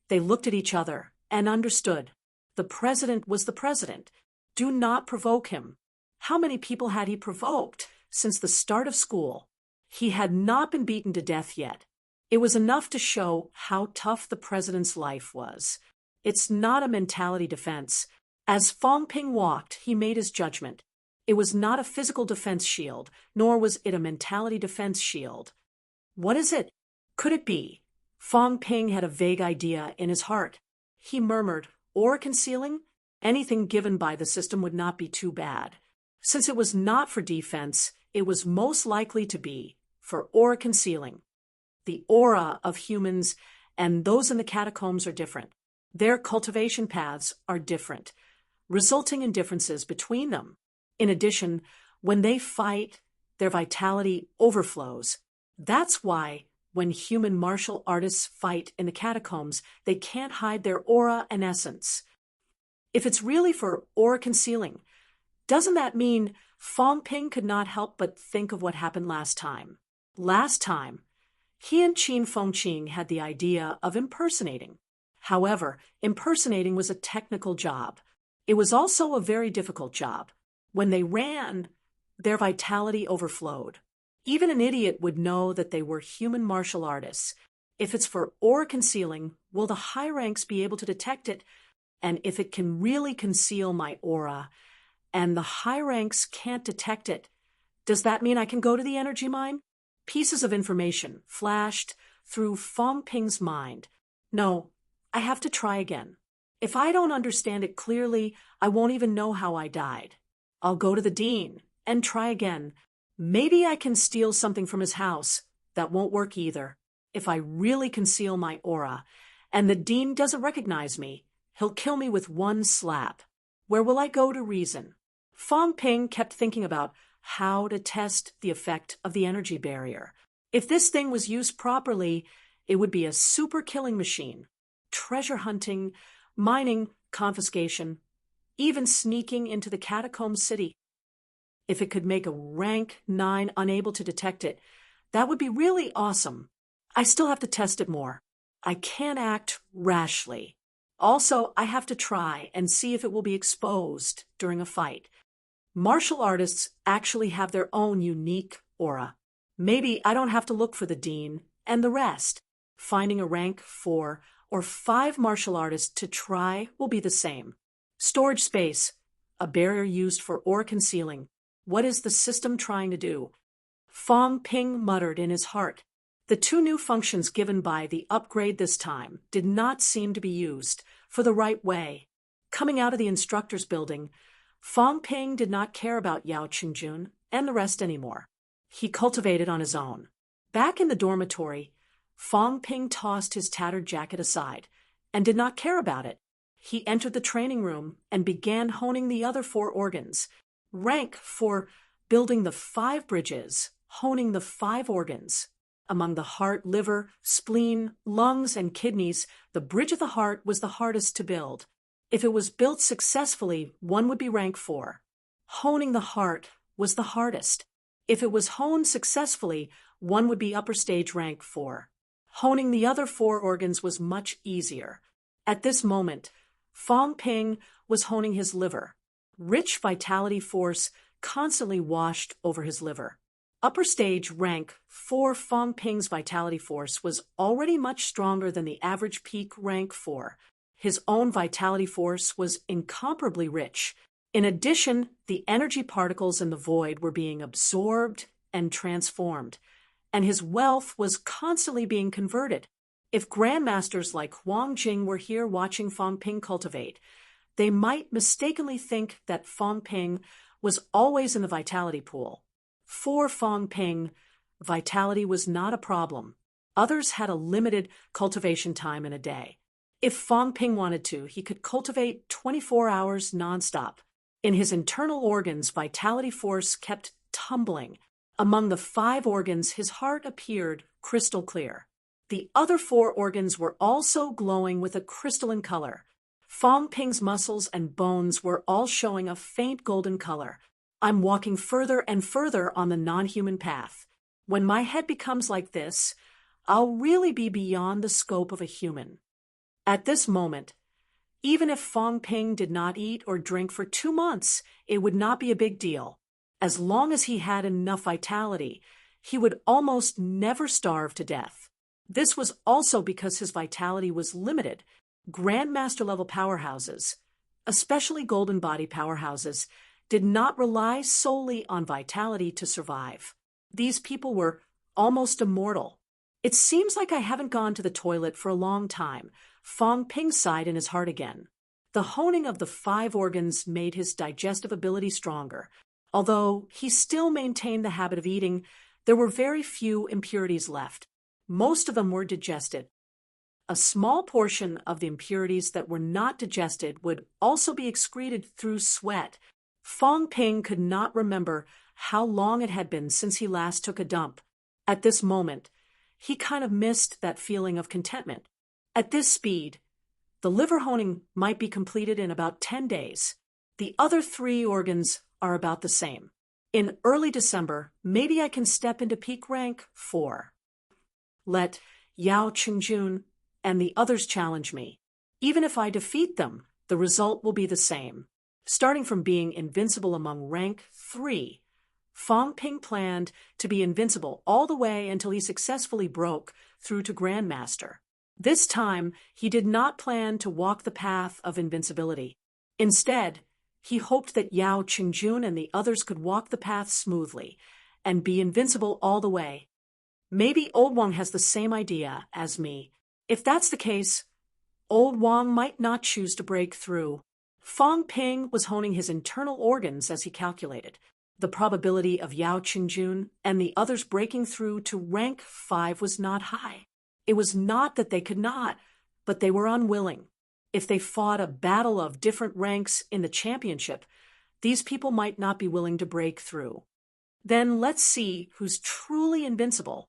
S1: They looked at each other and understood. The president was the president. Do not provoke him. How many people had he provoked since the start of school? He had not been beaten to death yet. It was enough to show how tough the president's life was. It's not a mentality defense. As Fong Ping walked, he made his judgment. It was not a physical defense shield, nor was it a mentality defense shield. What is it? Could it be? Fong Ping had a vague idea in his heart. He murmured, "Or concealing?" Anything given by the system would not be too bad. Since it was not for defense, it was most likely to be for aura concealing. The aura of humans and those in the catacombs are different. Their cultivation paths are different, resulting in differences between them. In addition, when they fight, their vitality overflows. That's why when human martial artists fight in the catacombs, they can't hide their aura and essence. If it's really for aura concealing, doesn't that mean Fong Ping could not help but think of what happened last time? Last time, he and Qin Fengqing had the idea of impersonating. However, impersonating was a technical job. It was also a very difficult job. When they ran, their vitality overflowed. Even an idiot would know that they were human martial artists. If it's for aura concealing, will the high ranks be able to detect it? And if it can really conceal my aura, and the high ranks can't detect it, does that mean I can go to the energy mine? Pieces of information flashed through Fong Ping's mind. No, I have to try again. If I don't understand it clearly, I won't even know how I died. I'll go to the dean and try again. Maybe I can steal something from his house. That won't work either. If I really conceal my aura, and the dean doesn't recognize me, he'll kill me with one slap. Where will I go to reason? Fong Ping kept thinking about how to test the effect of the energy barrier. If this thing was used properly, it would be a super killing machine. Treasure hunting, mining, confiscation, even sneaking into the catacomb city. If it could make a rank 9 unable to detect it, that would be really awesome. I still have to test it more. I can't act rashly. Also, I have to try and see if it will be exposed during a fight. Martial artists actually have their own unique aura. Maybe I don't have to look for the dean and the rest. Finding a rank 4 or 5 martial artists to try will be the same. Storage space, a barrier used for aura concealing. What is the system trying to do? Fong Ping muttered in his heart. The 2 new functions given by the upgrade this time did not seem to be used for the right way. Coming out of the instructor's building, Fong Ping did not care about Yao Qingjun and the rest anymore. He cultivated on his own. Back in the dormitory, Fong Ping tossed his tattered jacket aside and did not care about it. He entered the training room and began honing the other 4 organs. Rank for building the 5 bridges, honing the 5 organs. Among the heart, liver, spleen, lungs, and kidneys, the bridge of the heart was the hardest to build. If it was built successfully, one would be rank 4. Honing the heart was the hardest. If it was honed successfully, one would be upper stage rank 4. Honing the other 4 organs was much easier. At this moment, Fong Ping was honing his liver. Rich vitality force constantly washed over his liver. Upper stage rank 4 Fong Ping's vitality force was already much stronger than the average peak rank 4. His own vitality force was incomparably rich. In addition, the energy particles in the void were being absorbed and transformed, and his wealth was constantly being converted. If grandmasters like Huang Jing were here watching Fong Ping cultivate, they might mistakenly think that Fong Ping was always in the vitality pool. For Fong Ping, vitality was not a problem. Others had a limited cultivation time in a day. If Fong Ping wanted to, he could cultivate 24 hours nonstop. In his internal organs, vitality force kept tumbling. Among the 5 organs, his heart appeared crystal clear. The other 4 organs were also glowing with a crystalline color. Fong Ping's muscles and bones were all showing a faint golden color. I'm walking further and further on the non-human path. When my head becomes like this, I'll really be beyond the scope of a human. At this moment, even if Fong Ping did not eat or drink for 2 months, it would not be a big deal. As long as he had enough vitality, he would almost never starve to death. This was also because his vitality was limited. Grandmaster-level powerhouses, especially golden body powerhouses, did not rely solely on vitality to survive. These people were almost immortal. It seems like I haven't gone to the toilet for a long time. Fong Ping sighed in his heart again. The honing of the 5 organs made his digestive ability stronger. Although he still maintained the habit of eating, there were very few impurities left. Most of them were digested. A small portion of the impurities that were not digested would also be excreted through sweat. Fong Ping could not remember how long it had been since he last took a dump. At this moment, he kind of missed that feeling of contentment. At this speed, the liver honing might be completed in about 10 days. The other 3 organs are about the same. In early December, maybe I can step into peak rank 4. Let Yao Qingjun and the others challenge me. Even if I defeat them, the result will be the same. Starting from being invincible among rank 3, Fong Ping planned to be invincible all the way until he successfully broke through to Grandmaster. This time, he did not plan to walk the path of invincibility. Instead, he hoped that Yao Qingjun and the others could walk the path smoothly and be invincible all the way. Maybe Old Wang has the same idea as me. If that's the case, Old Wang might not choose to break through. Fong Ping was honing his internal organs as he calculated. The probability of Yao Qingjun and the others breaking through to rank 5 was not high. It was not that they could not, but they were unwilling. If they fought a battle of different ranks in the championship, these people might not be willing to break through. Then let's see who's truly invincible.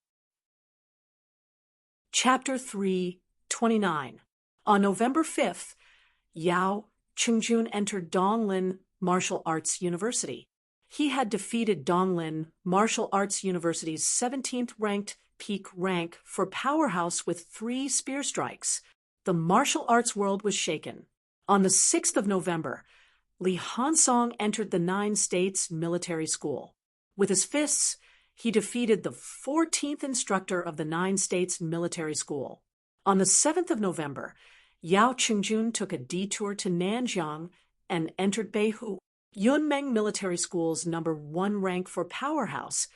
S1: Chapter 3:29. On November 5th, Yao Qingjun entered Donglin Martial Arts University. He had defeated Donglin Martial Arts University's 17th ranked peak rank for powerhouse with 3 spear strikes. The martial arts world was shaken. On the 6th of November, Li Hansong entered the 9 States Military School. With his fists, he defeated the 14th instructor of the 9 States Military School. On the 7th of November, Yao Qingjun took a detour to Nanjiang and entered Beihu, Yunmeng Military School's #1 rank for powerhouse.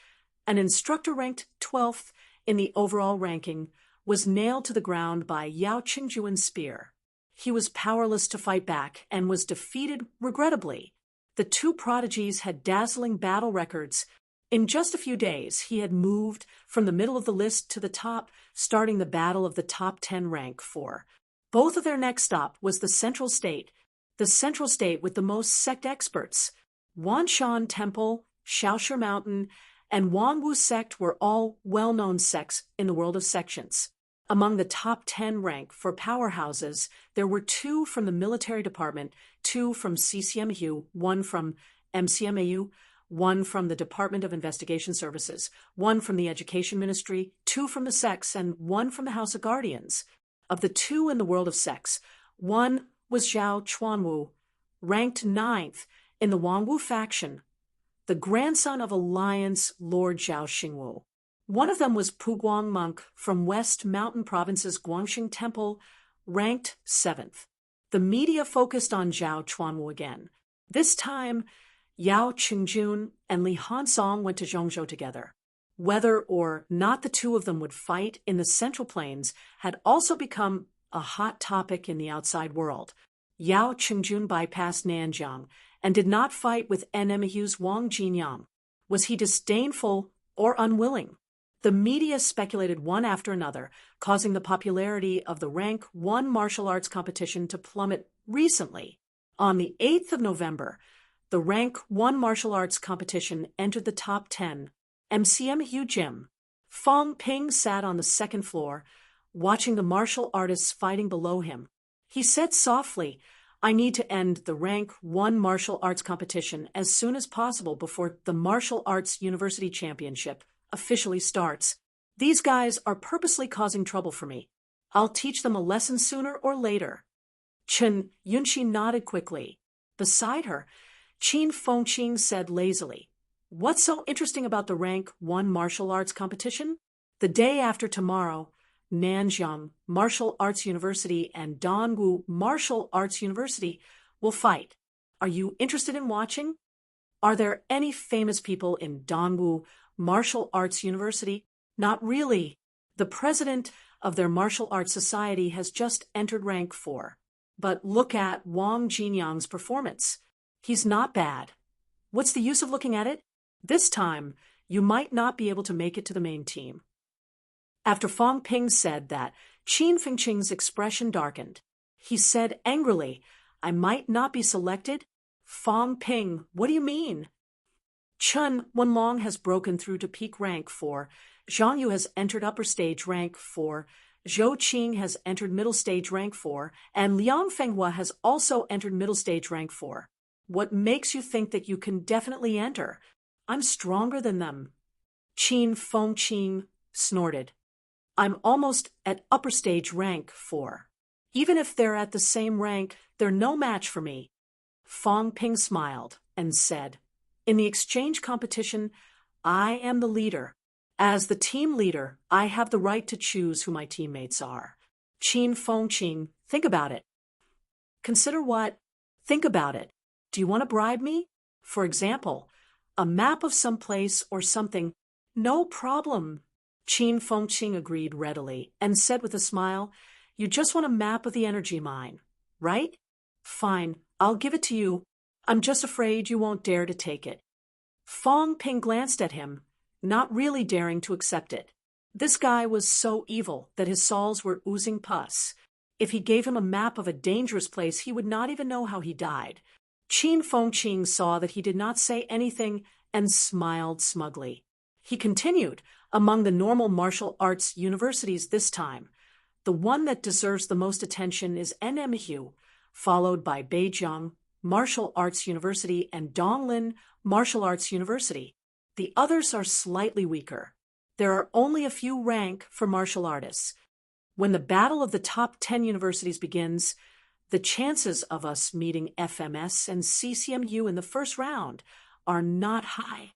S1: An instructor ranked 12th in the overall ranking was nailed to the ground by Yao Qingjun's spear. He was powerless to fight back and was defeated regrettably. The 2 prodigies had dazzling battle records, In just a few days, he had moved from the middle of the list to the top, starting the battle of the top 10 rank 4. Both of their next stop was the central state with the most sect experts. Wanshan Temple, Shaoshi Mountain, and Wangwu sect were all well-known sects in the world of sections. Among the top 10 rank for powerhouses, there were 2 from the military department, 2 from CCMU, 1 from MCMAU, 1 from the Department of Investigation Services, 1 from the Education Ministry, 2 from the sects, and 1 from the House of Guardians. Of the 2 in the world of sects, 1 was Zhao Chuanwu, ranked 9th in the Wangwu faction, the grandson of Alliance Lord Zhao Xingwu. One of them was Puguang monk from West Mountain Province's Guangxing Temple, ranked 7th. The media focused on Zhao Chuanwu again. This time, Yao Qingjun and Li Hansong went to Zhongzhou together. Whether or not the 2 of them would fight in the Central Plains had also become a hot topic in the outside world. Yao Qingjun bypassed Nanjiang and did not fight with NMU's Wang Jinyang. Was he disdainful or unwilling? The media speculated one after another, causing the popularity of the Rank 1 martial arts competition to plummet recently. On the 8th of November, the Rank 1 martial arts competition entered the top 10. MCMU Gym. Fong Ping sat on the second floor, watching the martial artists fighting below him. He said softly, "I need to end the Rank 1 martial arts competition as soon as possible before the Martial Arts University Championship officially starts. These guys are purposely causing trouble for me. I'll teach them a lesson sooner or later." Chen Yunxi nodded quickly. Beside her, Qin Fengqing said lazily, "What's so interesting about the Rank 1 martial arts competition? The day after tomorrow, Nanjiang Martial Arts University and Dongwu Martial Arts University will fight. Are you interested in watching? Are there any famous people in Dongwu Martial Arts University? Not really. The president of their martial arts society has just entered rank 4. But look at Wang Jinyang's performance. He's not bad. What's the use of looking at it? This time, you might not be able to make it to the main team." After Fong Ping said that, Qin Fengqing's expression darkened. He said angrily, "I might not be selected? Fong Ping, what do you mean?" Chen Wenlong has broken through to peak rank 4. Zhang Yu has entered upper stage rank 4. Zhou Qing has entered middle stage rank 4. And Liang Fenghua has also entered middle stage rank 4. What makes you think that you can definitely enter? I'm stronger than them. Qin Fengqing snorted. "I'm almost at upper stage rank 4. Even if they're at the same rank, they're no match for me." Fong Ping smiled and said, "In the exchange competition, I am the leader. As the team leader, I have the right to choose who my teammates are." Qin Fengqing, think about it. Consider what? Think about it. Do you want to bribe me? For example, a map of some place or something. No problem. Qin Fengqing agreed readily and said with a smile, "You just want a map of the energy mine, right? Fine, I'll give it to you. I'm just afraid you won't dare to take it." Fong Ping glanced at him, not really daring to accept it. This guy was so evil that his soles were oozing pus. If he gave him a map of a dangerous place, he would not even know how he died. Qin Fengqing saw that he did not say anything and smiled smugly. He continued, "Among the normal martial arts universities this time, the one that deserves the most attention is NMU, followed by Beijing Martial Arts University and Donglin Martial Arts University. The others are slightly weaker. There are only a few rank for martial artists. When the battle of the top 10 universities begins, the chances of us meeting FMS and CCMU in the first round are not high.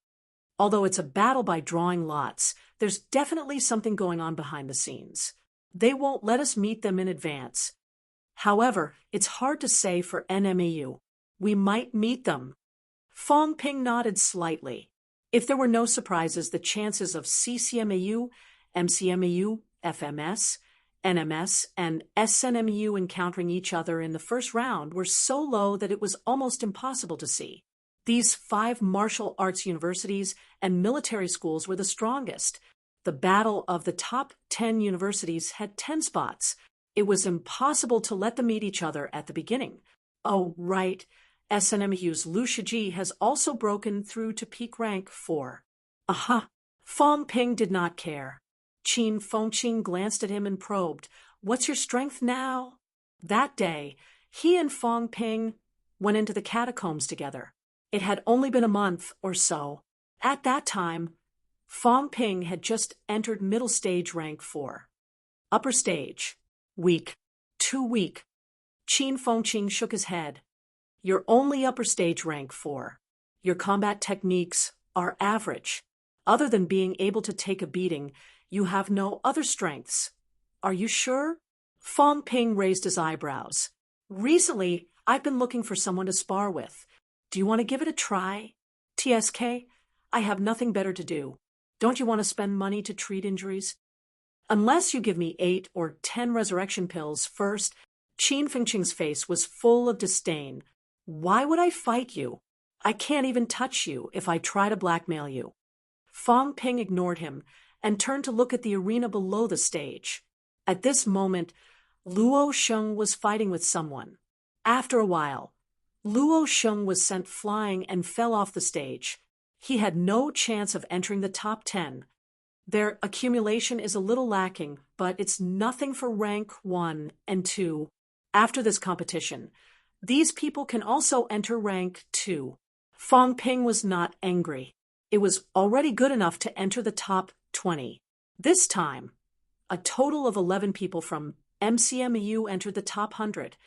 S1: Although it's a battle by drawing lots, there's definitely something going on behind the scenes. They won't let us meet them in advance. However, it's hard to say for NMAU. We might meet them." Fong Ping nodded slightly. If there were no surprises, the chances of CCMAU, MCMAU, FMS, NMS, and SNMU encountering each other in the first round were so low that it was almost impossible to see. These 5 martial arts universities and military schools were the strongest. The battle of the top 10 universities had 10 spots. It was impossible to let them meet each other at the beginning. Oh, right. SNMU's Liu Shiji has also broken through to peak rank 4. Aha! Fong Ping did not care. Qin Fengqing glanced at him and probed, "What's your strength now?" That day, he and Fong Ping went into the catacombs together. It had only been a month or so. At that time, Fong Ping had just entered middle stage rank 4. Upper stage. Weak. Too weak. Qin Fengqing shook his head. You're only upper stage rank 4. Your combat techniques are average. Other than being able to take a beating, you have no other strengths. Are you sure? Fong Ping raised his eyebrows. Recently, I've been looking for someone to spar with. Do you want to give it a try? TSK, I have nothing better to do. Don't you want to spend money to treat injuries? Unless you give me 8 or 10 resurrection pills first. Qin Fengqing's face was full of disdain. Why would I fight you? I can't even touch you if I try to blackmail you. Fong Ping ignored him and turned to look at the arena below the stage. At this moment, Luo Sheng was fighting with someone. After a while, Luo Sheng was sent flying and fell off the stage. He had no chance of entering the top 10. Their accumulation is a little lacking, but it's nothing for rank 1 and 2. After this competition, these people can also enter rank 2. Fong Ping was not angry. It was already good enough to enter the top 20. This time, a total of 11 people from MCMU entered the top 100,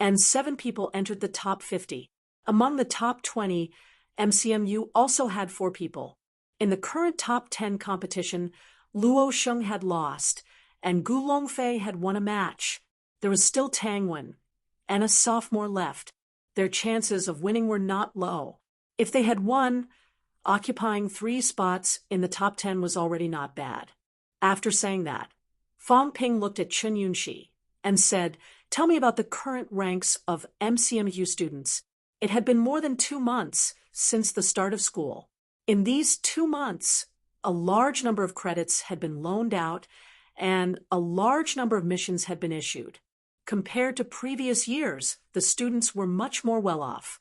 S1: and 7 people entered the top 50. Among the top 20, MCMU also had 4 people. In the current top 10 competition, Luo Sheng had lost, and Gu Longfei had won a match. There was still Tang Wen and a sophomore left. Their chances of winning were not low. If they had won, occupying 3 spots in the top 10 was already not bad. After saying that, Fong Ping looked at Chen Yunxi and said, "Tell me about the current ranks of MCMU students." It had been more than 2 months since the start of school. In these 2 months, a large number of credits had been loaned out and a large number of missions had been issued. Compared to previous years, the students were much more well off.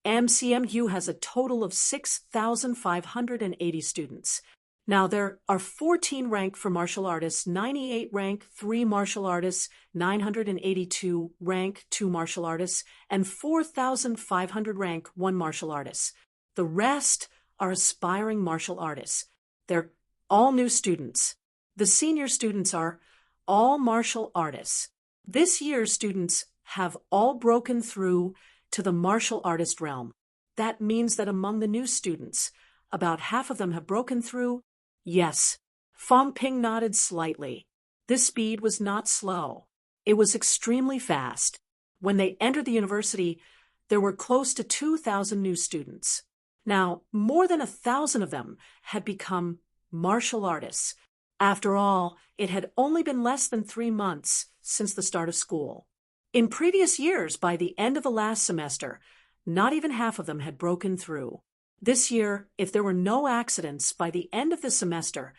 S1: MCMU has a total of 6,580 students. Now, there are 14 rank for martial artists, 98 rank 3 martial artists, 982 rank 2 martial artists, and 4,500 rank 1 martial artists. The rest are aspiring martial artists. They're all new students. The senior students are all martial artists. This year's students have all broken through to the martial artist realm. That means that among the new students, about half of them have broken through. Yes. Fong Ping nodded slightly. This speed was not slow. It was extremely fast. When they entered the university, there were close to 2,000 new students. Now, more than 1,000 of them had become martial artists. After all, it had only been less than 3 months since the start of school. In previous years, by the end of the last semester, not even half of them had broken through. This year, if there were no accidents by the end of the semester,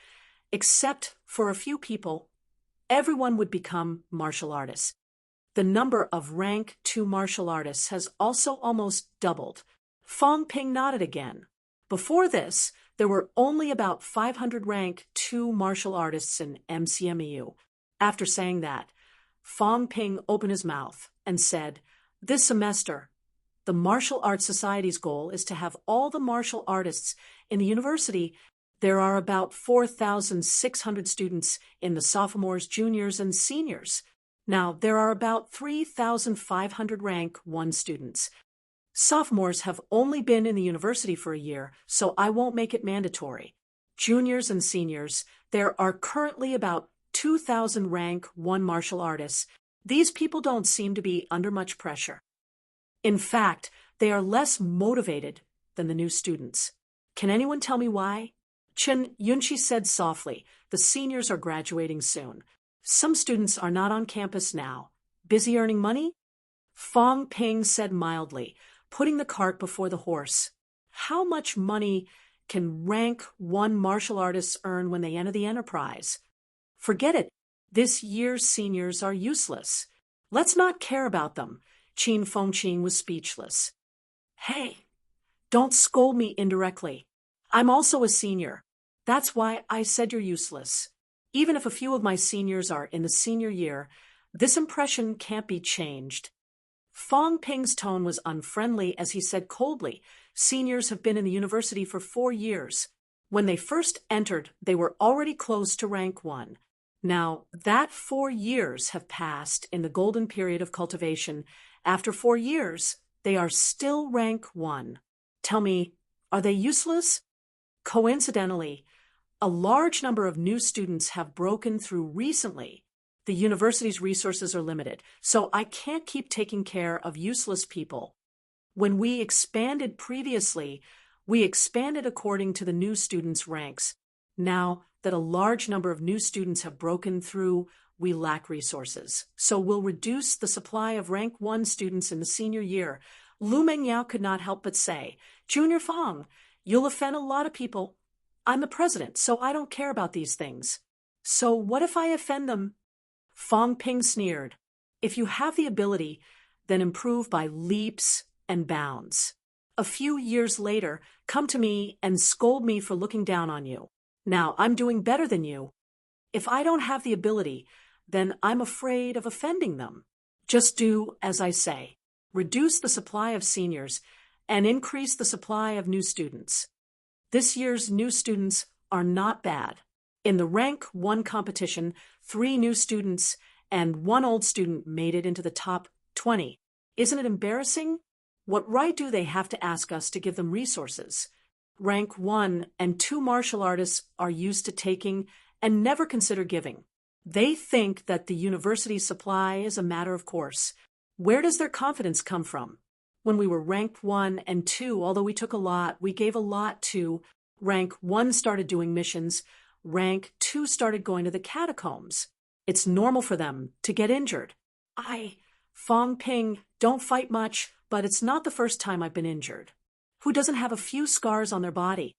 S1: except for a few people, everyone would become martial artists. The number of rank 2 martial artists has also almost doubled. Fong Ping nodded again. Before this, there were only about 500 rank 2 martial artists in MCMEU. After saying that, Fong Ping opened his mouth and said, "This semester, the Martial Arts Society's goal is to have all the martial artists in the university. There are about 4,600 students in the sophomores, juniors, and seniors. Now, there are about 3,500 rank 1 students. Sophomores have only been in the university for a year, so I won't make it mandatory. Juniors and seniors, there are currently about 2,000 rank 1 martial artists. These people don't seem to be under much pressure. In fact, they are less motivated than the new students. Can anyone tell me why?" Chen Yunxi said softly, "The seniors are graduating soon. Some students are not on campus now. Busy earning money?" Fong Ping said mildly, putting the cart before the horse. How much money can rank 1 martial artists earn when they enter the enterprise? Forget it. This year's seniors are useless. Let's not care about them. Qin Fengqing was speechless. Hey, don't scold me indirectly. I'm also a senior. That's why I said you're useless. Even if a few of my seniors are in the senior year, this impression can't be changed. Fong Ping's tone was unfriendly as he said coldly, seniors have been in the university for 4 years. When they first entered, they were already close to rank 1. Now, that 4 years have passed in the golden period of cultivation. After 4 years, they are still rank 1. Tell me, are they useless? Coincidentally, a large number of new students have broken through recently. The university's resources are limited, so I can't keep taking care of useless people. When we expanded previously, we expanded according to the new students' ranks. Now that a large number of new students have broken through, we lack resources. So we'll reduce the supply of rank 1 students in the senior year. Lu Mengyao could not help but say, Junior Fong, you'll offend a lot of people. I'm the president, so I don't care about these things. So what if I offend them? Fong Ping sneered. If you have the ability, then improve by leaps and bounds. A few years later, come to me and scold me for looking down on you. Now, I'm doing better than you. If I don't have the ability, then I'm afraid of offending them. Just do as I say. Reduce the supply of seniors and increase the supply of new students. This year's new students are not bad. In the rank 1 competition, 3 new students and 1 old student made it into the top 20. Isn't it embarrassing? What right do they have to ask us to give them resources? Rank 1 and 2 martial artists are used to taking and never consider giving. They think that the university's supply is a matter of course. Where does their confidence come from? When we were rank 1 and 2, although we took a lot, we gave a lot to. Rank 1 started doing missions. Rank 2 started going to the catacombs. It's normal for them to get injured. Fong Ping, don't fight much, but it's not the first time I've been injured. Who doesn't have a few scars on their body?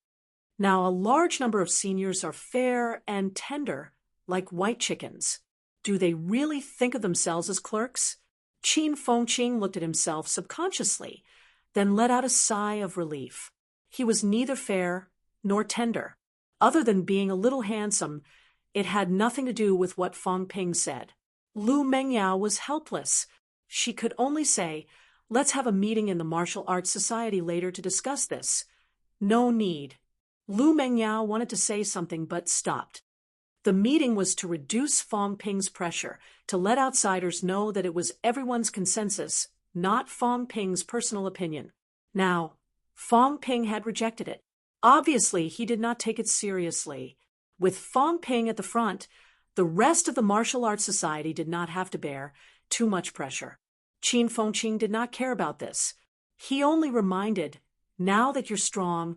S1: Now, a large number of seniors are fair and tender, like white chickens. Do they really think of themselves as clerks? Qin Fengqing looked at himself subconsciously, then let out a sigh of relief. He was neither fair nor tender. Other than being a little handsome, it had nothing to do with what Fong Ping said. Lu Mengyao was helpless. She could only say, let's have a meeting in the Martial Arts Society later to discuss this. No need. Lu Mengyao wanted to say something but stopped. The meeting was to reduce Fong Ping's pressure, to let outsiders know that it was everyone's consensus, not Fong Ping's personal opinion. Now, Fong Ping had rejected it. Obviously, he did not take it seriously. With Fong Ping at the front, the rest of the Martial Arts Society did not have to bear too much pressure. Qin Fengqing did not care about this. He only reminded, now that you're strong,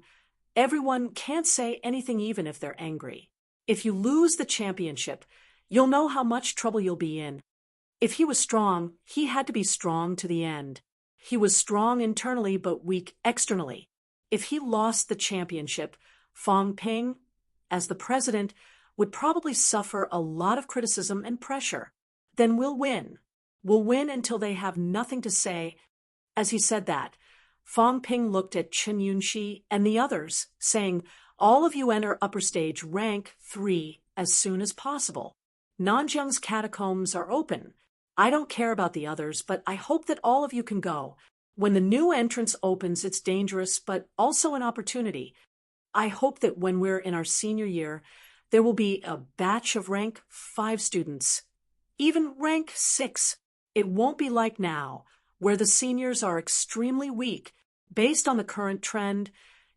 S1: everyone can't say anything even if they're angry. If you lose the championship, you'll know how much trouble you'll be in. If he was strong, he had to be strong to the end. He was strong internally but weak externally. If he lost the championship, Fong Ping, as the president, would probably suffer a lot of criticism and pressure. Then we'll win. We'll win until they have nothing to say. As he said that, Fong Ping looked at Chen Yunxi and the others, saying, all of you enter upper stage rank 3 as soon as possible. Nanjiang's catacombs are open. I don't care about the others, but I hope that all of you can go. When the new entrance opens, it's dangerous, but also an opportunity. I hope that when we're in our senior year, there will be a batch of rank 5 students, even rank 6. It won't be like now, where the seniors are extremely weak. Based on the current trend,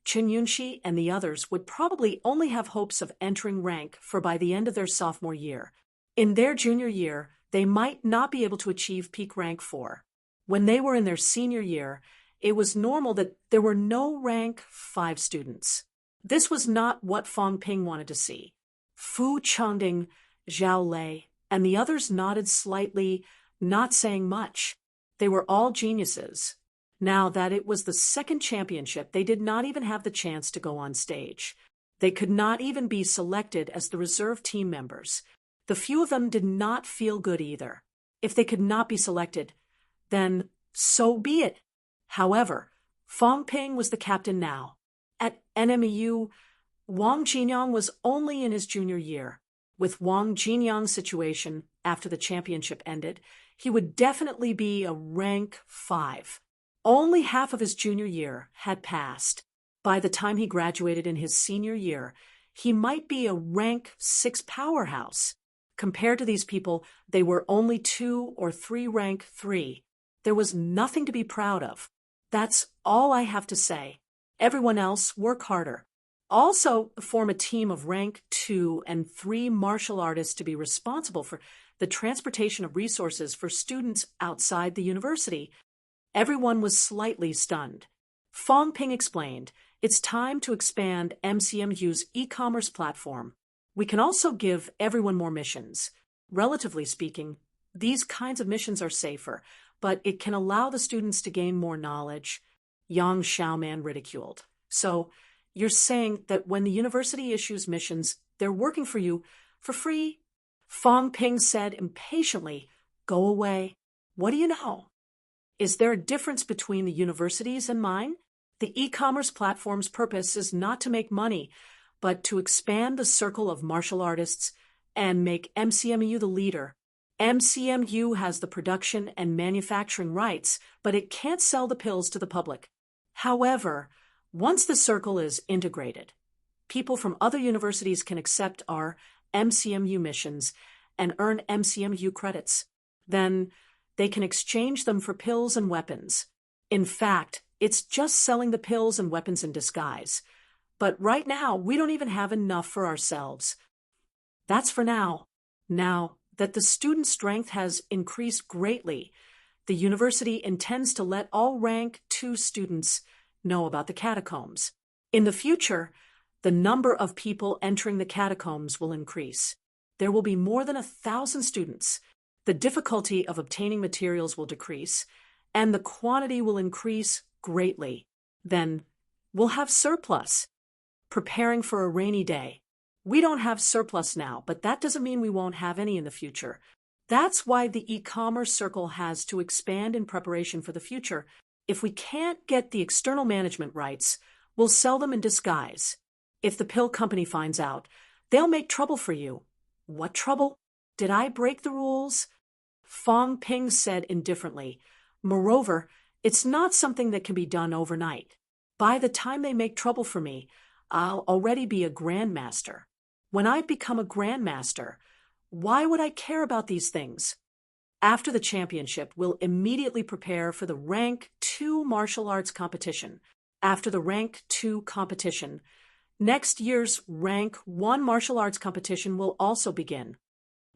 S1: Chen Yunxi and the others would probably only have hopes of entering rank for by the end of their sophomore year. In their junior year, they might not be able to achieve peak rank 4. When they were in their senior year, it was normal that there were no rank 5 students. This was not what Fong Ping wanted to see. Fu Changding, Zhao Lei, and the others nodded slightly, not saying much. They were all geniuses. Now that it was the second championship, they did not even have the chance to go on stage. They could not even be selected as the reserve team members. The few of them did not feel good either. If they could not be selected, then so be it. However, Fong Ping was the captain now. At NMEU, Wang Jinyang was only in his junior year. With Wang Jinyang's situation after the championship ended, he would definitely be a rank 5. Only half of his junior year had passed. By the time he graduated in his senior year, he might be a rank 6 powerhouse. Compared to these people, they were only 2 or 3 rank 3. There was nothing to be proud of. That's all I have to say. Everyone else, work harder. Also, form a team of rank 2 and 3 martial artists to be responsible for the transportation of resources for students outside the university. Everyone was slightly stunned. Fong Ping explained, "It's time to expand MCMU's e-commerce platform. We can also give everyone more missions. Relatively speaking, these kinds of missions are safer, but it can allow the students to gain more knowledge." Yang Xiaoman ridiculed. "So, you're saying that when the university issues missions, they're working for you for free?" Fong Ping said impatiently, "Go away. What do you know? Is there a difference between the universities and mine? The e-commerce platform's purpose is not to make money, but to expand the circle of martial artists and make MCMU the leader. MCMU has the production and manufacturing rights, but it can't sell the pills to the public. However, once the circle is integrated, people from other universities can accept our MCMU missions and earn MCMU credits. Then they can exchange them for pills and weapons. In fact, it's just selling the pills and weapons in disguise. But right now, we don't even have enough for ourselves. That's for now. Now that the student strength has increased greatly, the university intends to let all rank 2 students know about the catacombs. In the future, the number of people entering the catacombs will increase. There will be more than 1,000 students. The difficulty of obtaining materials will decrease, and the quantity will increase greatly. Then we'll have surplus. Preparing for a rainy day. We don't have surplus now, but that doesn't mean we won't have any in the future. That's why the e-commerce circle has to expand in preparation for the future. If we can't get the external management rights, we'll sell them in disguise. If the pill company finds out, they'll make trouble for you." "What trouble? Did I break the rules?" Fong Ping said indifferently. "Moreover, it's not something that can be done overnight. By the time they make trouble for me, I'll already be a grandmaster. When I become a grandmaster, why would I care about these things?" After the championship, we'll immediately prepare for the rank 2 martial arts competition. After the rank 2 competition, next year's rank 1 martial arts competition will also begin.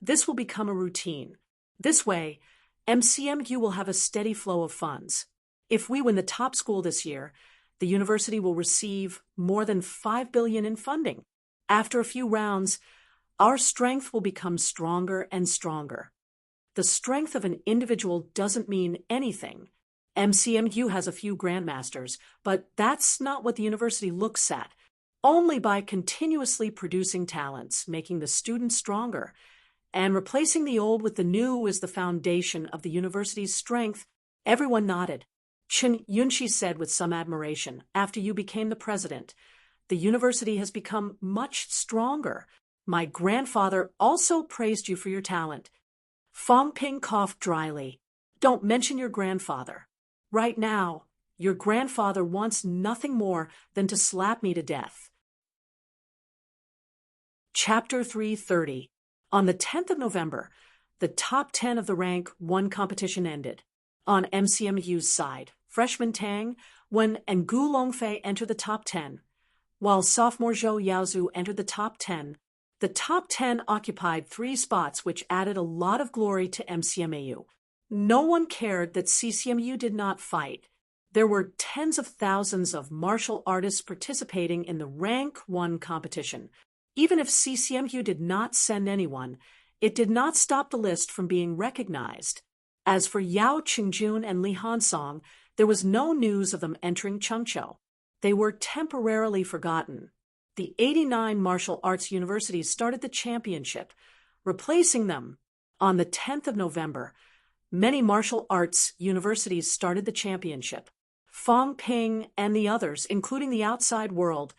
S1: This will become a routine. This way, MCMU will have a steady flow of funds. If we win the top school this year, the university will receive more than $5 billion in funding. After a few rounds, our strength will become stronger and stronger. The strength of an individual doesn't mean anything. MCMU has a few grandmasters, but that's not what the university looks at. Only by continuously producing talents, making the students stronger, and replacing the old with the new is the foundation of the university's strength. Everyone nodded. Chen Yunxi said with some admiration, "After you became the president, the university has become much stronger. My grandfather also praised you for your talent." Fong Ping coughed dryly. "Don't mention your grandfather. Right now, your grandfather wants nothing more than to slap me to death." Chapter 330. On the 10th of November, the top 10 of the rank 1 competition ended. On MCMU's side, freshman Tang, Wen, and Gu Longfei entered the top 10, while sophomore Zhou Yaozu entered the top 10. The top 10 occupied 3 spots, which added a lot of glory to MCMU. No one cared that CCMU did not fight. There were tens of thousands of martial artists participating in the rank 1 competition. Even if CCMU did not send anyone, it did not stop the list from being recognized. As for Yao Qingjun and Li Hansong, There was no news of them entering Chengzhou. They were temporarily forgotten. The 89 martial arts universities started the championship, replacing them. On the 10th of November, many martial arts universities started the championship. Fang Ping and the others, including the outside world,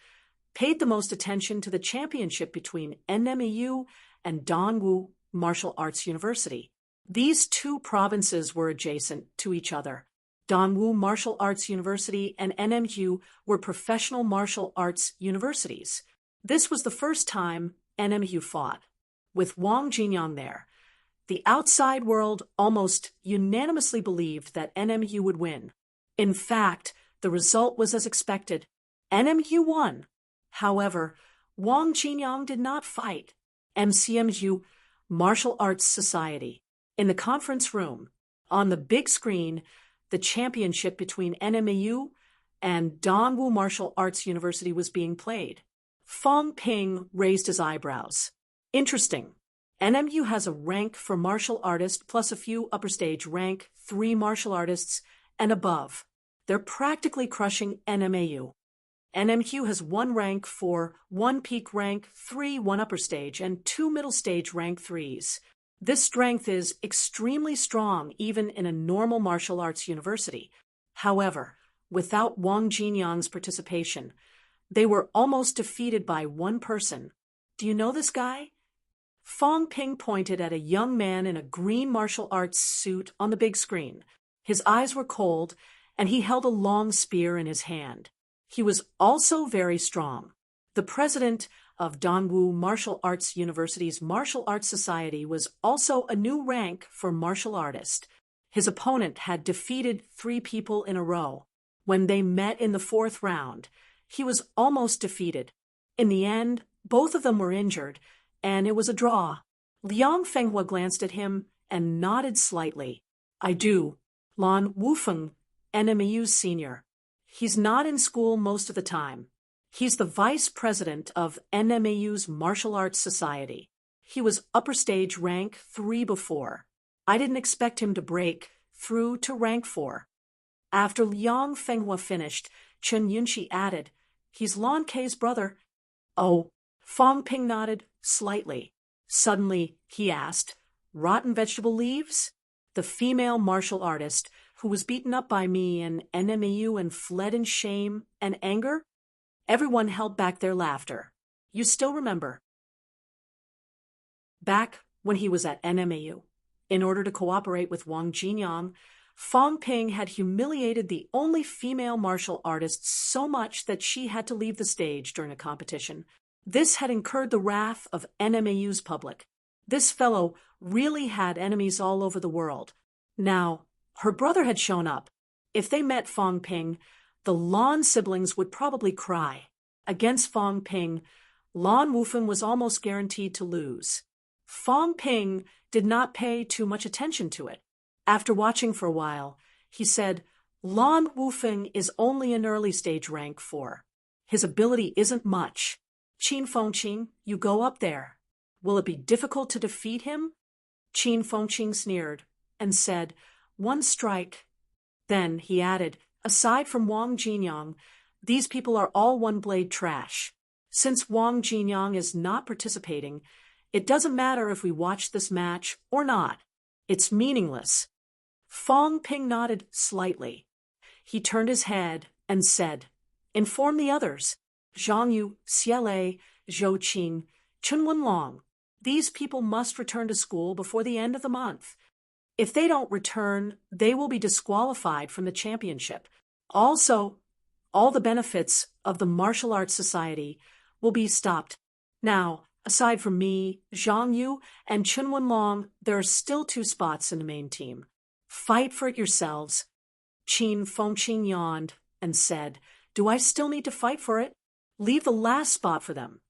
S1: paid the most attention to the championship between NMEU and Dongwu Martial Arts University. These two provinces were adjacent to each other. Dongwu Martial Arts University and NMU were professional martial arts universities. This was the first time NMU fought. With Wang Jinyang there, the outside world almost unanimously believed that NMU would win. In fact, the result was as expected. NMU won. However, Wang Jinyang did not fight. MCMU, Martial Arts Society. In the conference room, on the big screen, the championship between NMAU and Dongwu Martial Arts University was being played. Fang Ping raised his eyebrows. Interesting. NMU has a rank for martial artist plus a few upper stage rank 3 martial artists and above. They're practically crushing NMAU. NMU has 1 rank for 1 peak rank 3 1 upper stage and 2 middle stage rank 3s. This strength is extremely strong even in a normal martial arts university. However, without Wang Jinyang's participation, they were almost defeated by 1 person. Do you know this guy? Fang Ping pointed at a young man in a green martial arts suit on the big screen. His eyes were cold, and he held a long spear in his hand. He was also very strong. The president of Dongwu Martial Arts University's Martial Arts Society was also a new rank for martial artist. His opponent had defeated 3 people in a row. When they met in the 4th round, he was almost defeated. In the end, both of them were injured, and it was a draw. Liang Fenghua glanced at him and nodded slightly. I do. Lan Wufeng, NMU's senior. He's not in school most of the time. He's the vice president of NMAU's Martial Arts Society. He was upper stage rank 3 before. I didn't expect him to break through to rank 4. After Liang Fenghua finished, Chen Yunqi added, he's Lan Kei's brother. Oh, Fang Ping nodded slightly. Suddenly, he asked, rotten vegetable leaves? The female martial artist who was beaten up by me in NMAU and fled in shame and anger? Everyone held back their laughter. You still remember. Back when he was at NMAU, in order to cooperate with Wang Jinyang, Fang Ping had humiliated the only female martial artist so much that she had to leave the stage during a competition. This had incurred the wrath of NMAU's public. This fellow really had enemies all over the world. Now, her brother had shown up. If they met Fang Ping, the Lan siblings would probably cry. Against Fang Ping, Lan Wufeng was almost guaranteed to lose. Fang Ping did not pay too much attention to it. After watching for a while, he said, Lan Wufeng is only an early stage rank 4. His ability isn't much. Qin Fengqing, you go up there. Will it be difficult to defeat him? Qin Fengqing sneered and said, 1 strike. Then he added, aside from Wang Jinyang, these people are all one-blade trash. Since Wang Jinyang is not participating, it doesn't matter if we watch this match or not. It's meaningless. Fang Ping nodded slightly. He turned his head and said, inform the others. Zhang Yu, Xiele, Zhou Qing, Chen Wenlong. These people must return to school before the end of the month. If they don't return, they will be disqualified from the championship. Also, all the benefits of the Martial Arts Society will be stopped. Now, aside from me, Zhang Yu, and Chen Wenlong, there are still 2 spots in the main team. Fight for it yourselves. Qin Fengqing yawned and said, do I still need to fight for it? Leave the last spot for them.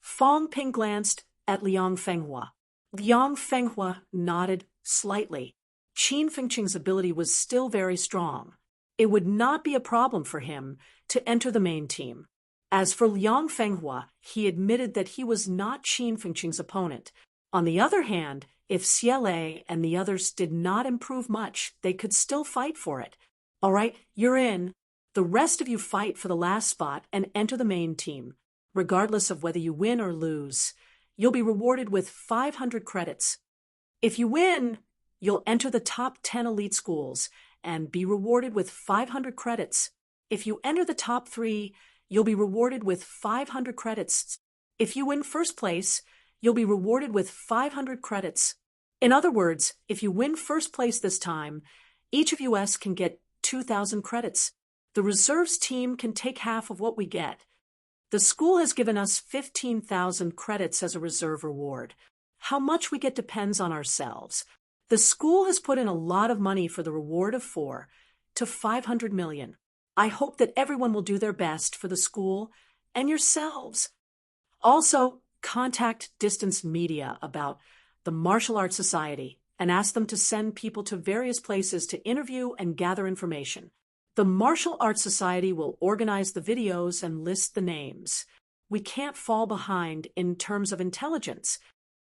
S1: Fang Ping glanced at Liang Fenghua. Liang Fenghua nodded slightly. Qin Fengqing's ability was still very strong. It would not be a problem for him to enter the main team. As for Liang Fenghua, he admitted that he was not Qin Fengqing's opponent. On the other hand, if Xiele and the others did not improve much, they could still fight for it. All right, you're in. The rest of you fight for the last spot and enter the main team. Regardless of whether you win or lose, you'll be rewarded with 500 credits. If you win, you'll enter the top 10 elite schools and be rewarded with 500 credits. If you enter the top 3, you'll be rewarded with 500 credits. If you win first place, you'll be rewarded with 500 credits. In other words, if you win first place this time, each of us can get 2,000 credits. The reserves team can take half of what we get. The school has given us 15,000 credits as a reserve reward. How much we get depends on ourselves. The school has put in a lot of money for the reward of 4 to 500 million. I hope that everyone will do their best for the school and yourselves. Also, contact Distance Media about the Martial Arts Society and ask them to send people to various places to interview and gather information. The Martial Arts Society will organize the videos and list the names. We can't fall behind in terms of intelligence.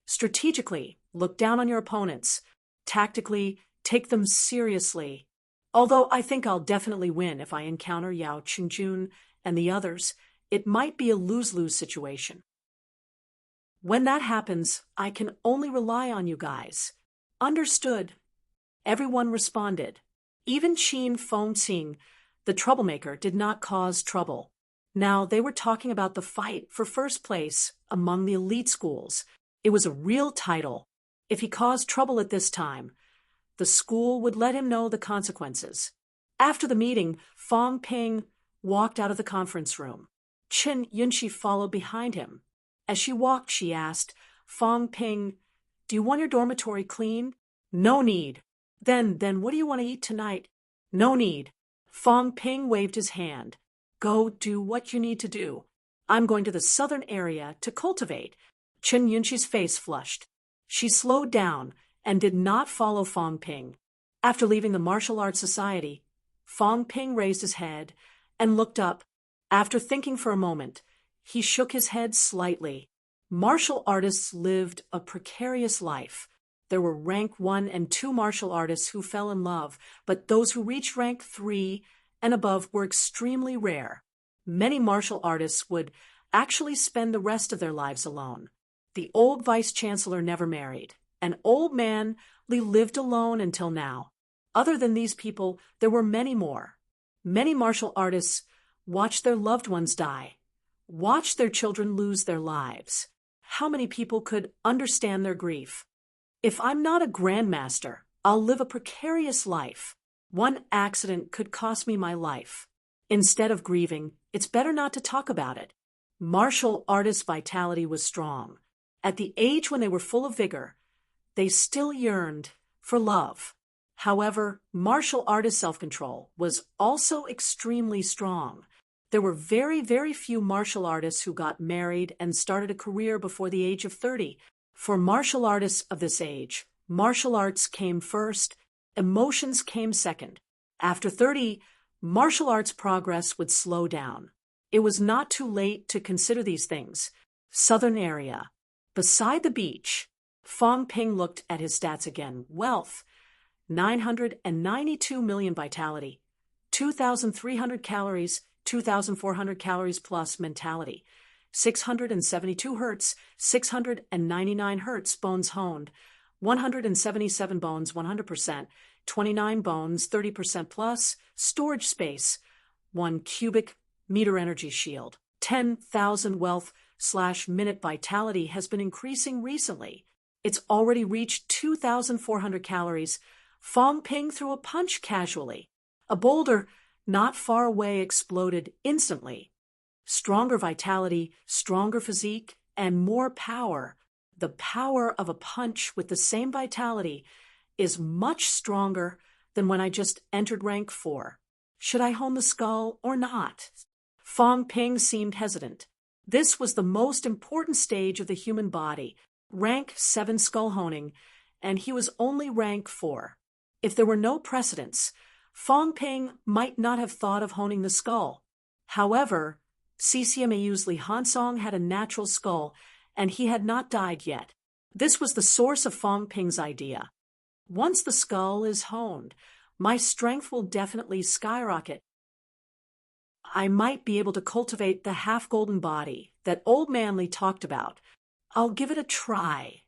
S1: Strategically, look down on your opponents. Tactically, take them seriously. Although I think I'll definitely win if I encounter Yao Qingjun and the others, it might be a lose-lose situation. When that happens, I can only rely on you guys. Understood. Everyone responded. Even Qin Fengqing, the troublemaker, did not cause trouble. Now they were talking about the fight for first place among the elite schools. It was a real title. If he caused trouble at this time, the school would let him know the consequences. After the meeting, Fong Ping walked out of the conference room. Chen Yunxi followed behind him. As she walked, she asked, Fong Ping, do you want your dormitory cleaned? No need. Then what do you want to eat tonight? No need. Fong Ping waved his hand. Go do what you need to do. I'm going to the southern area to cultivate. Chen Yunxi's face flushed. She slowed down and did not follow Fong Ping. After leaving the Martial Arts Society, Fong Ping raised his head and looked up. After thinking for a moment, he shook his head slightly. Martial artists lived a precarious life. There were rank 1 and 2 martial artists who fell in love, but those who reached rank 3 and above were extremely rare. Many martial artists would actually spend the rest of their lives alone. The old vice-chancellor never married. An old man lived alone until now. Other than these people, there were many more. Many martial artists watched their loved ones die, watched their children lose their lives. How many people could understand their grief? If I'm not a grandmaster, I'll live a precarious life. One accident could cost me my life. Instead of grieving, it's better not to talk about it. Martial artists' vitality was strong. At the age when they were full of vigor, they still yearned for love. However, martial artist self-control was also extremely strong. There were very, very few martial artists who got married and started a career before the age of 30. For martial artists of this age, martial arts came first, emotions came second. After 30, martial arts progress would slow down. It was not too late to consider these things. Southern area. Beside the beach, Fong Ping looked at his stats again. Wealth, 992 million vitality, 2,300 calories, 2,400 calories plus mentality, 672 hertz, 699 hertz bones honed, 177 bones 100%, 29 bones 30% plus, storage space, 1 cubic meter energy shield, 10,000 wealth/minute vitality has been increasing recently. It's already reached 2,400 calories. Fong Ping threw a punch casually. A boulder not far away exploded instantly. Stronger vitality, stronger physique, and more power. The power of a punch with the same vitality is much stronger than when I just entered rank 4. Should I hone the skull or not? Fong Ping seemed hesitant. This was the most important stage of the human body, rank 7 skull honing, and he was only rank 4. If there were no precedents, Fong Ping might not have thought of honing the skull. However, CCMAU's Li Hansong had a natural skull, and he had not died yet. This was the source of Fong Ping's idea. Once the skull is honed, My strength will definitely skyrocket. I might be able to cultivate the half-golden body that old Manly talked about. I'll give it a try.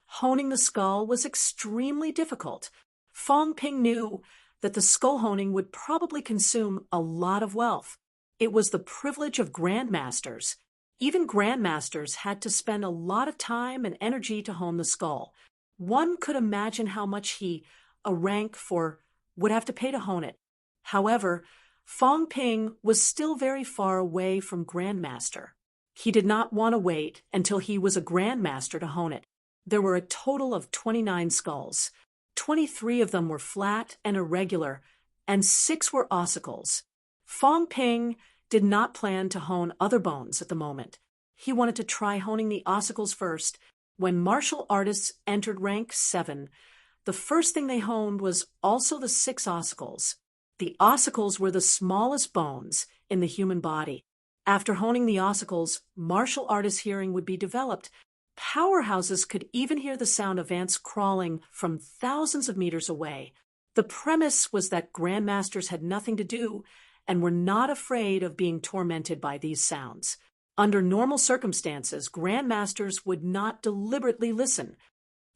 S1: Honing the skull was extremely difficult. Fong Ping knew that the skull honing would probably consume a lot of wealth. It was the privilege of grandmasters. Even grandmasters had to spend a lot of time and energy to hone the skull. One could imagine how much a rank for, would have to pay to hone it. However, Fong Ping was still very far away from grandmaster. He did not want to wait until he was a grandmaster to hone it. There were a total of 29 skulls. 23 of them were flat and irregular, and 6 were ossicles. Fong Ping did not plan to hone other bones at the moment. He wanted to try honing the ossicles first. When martial artists entered rank 7, the first thing they honed was also the 6 ossicles. The ossicles were the smallest bones in the human body. After honing the ossicles, martial artists' hearing would be developed. Powerhouses could even hear the sound of ants crawling from thousands of meters away. The premise was that grandmasters had nothing to do and were not afraid of being tormented by these sounds. Under normal circumstances, grandmasters would not deliberately listen.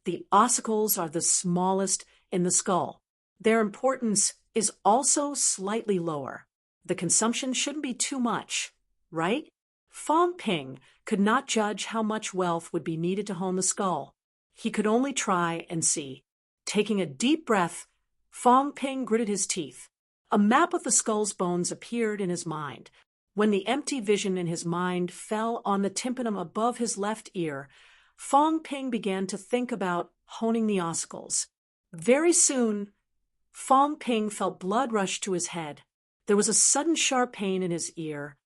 S1: The ossicles are the smallest in the skull. Their importance is also slightly lower. The consumption shouldn't be too much, right? Fong Ping could not judge how much wealth would be needed to hone the skull. He could only try and see. Taking a deep breath, Fong Ping gritted his teeth. A map of the skull's bones appeared in his mind. When the empty vision in his mind fell on the tympanum above his left ear, Fong Ping began to think about honing the ossicles. Very soon, Fong Ping felt blood rush to his head. There was a sudden sharp pain in his ear.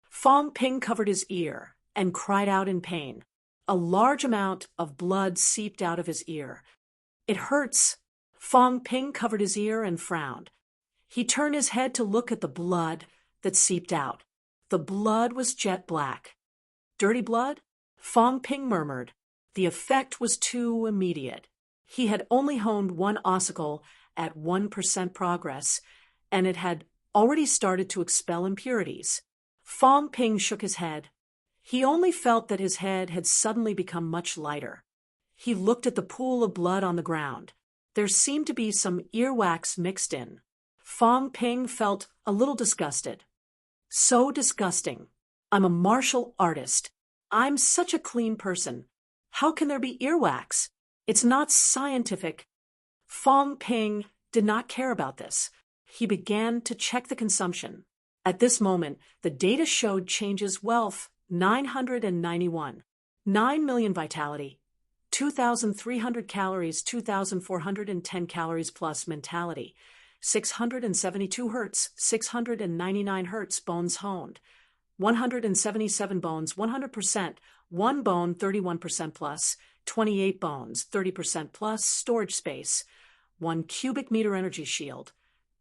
S1: Fong Ping covered his ear and cried out in pain. A large amount of blood seeped out of his ear. It hurts. Fong Ping covered his ear and frowned. He turned his head to look at the blood that seeped out. The blood was jet black. Dirty blood? Fong Ping murmured. The effect was too immediate. He had only honed 1 ossicle at 1% progress, and it had already started to expel impurities. Fong Ping shook his head. He only felt that his head had suddenly become much lighter. He looked at the pool of blood on the ground. There seemed to be some earwax mixed in. Fong Ping felt a little disgusted. So disgusting. I'm a martial artist. I'm such a clean person. How can there be earwax? It's not scientific. Fong Ping did not care about this. He began to check the consumption. At this moment, the data showed changes wealth 991, 9 million vitality, 2,300 calories, 2,410 calories plus mentality, 672 hertz, 699 hertz bones honed, 177 bones, 100%, 1 bone, 31% plus, 28 bones, 30% plus, storage space, 1 cubic meter energy shield,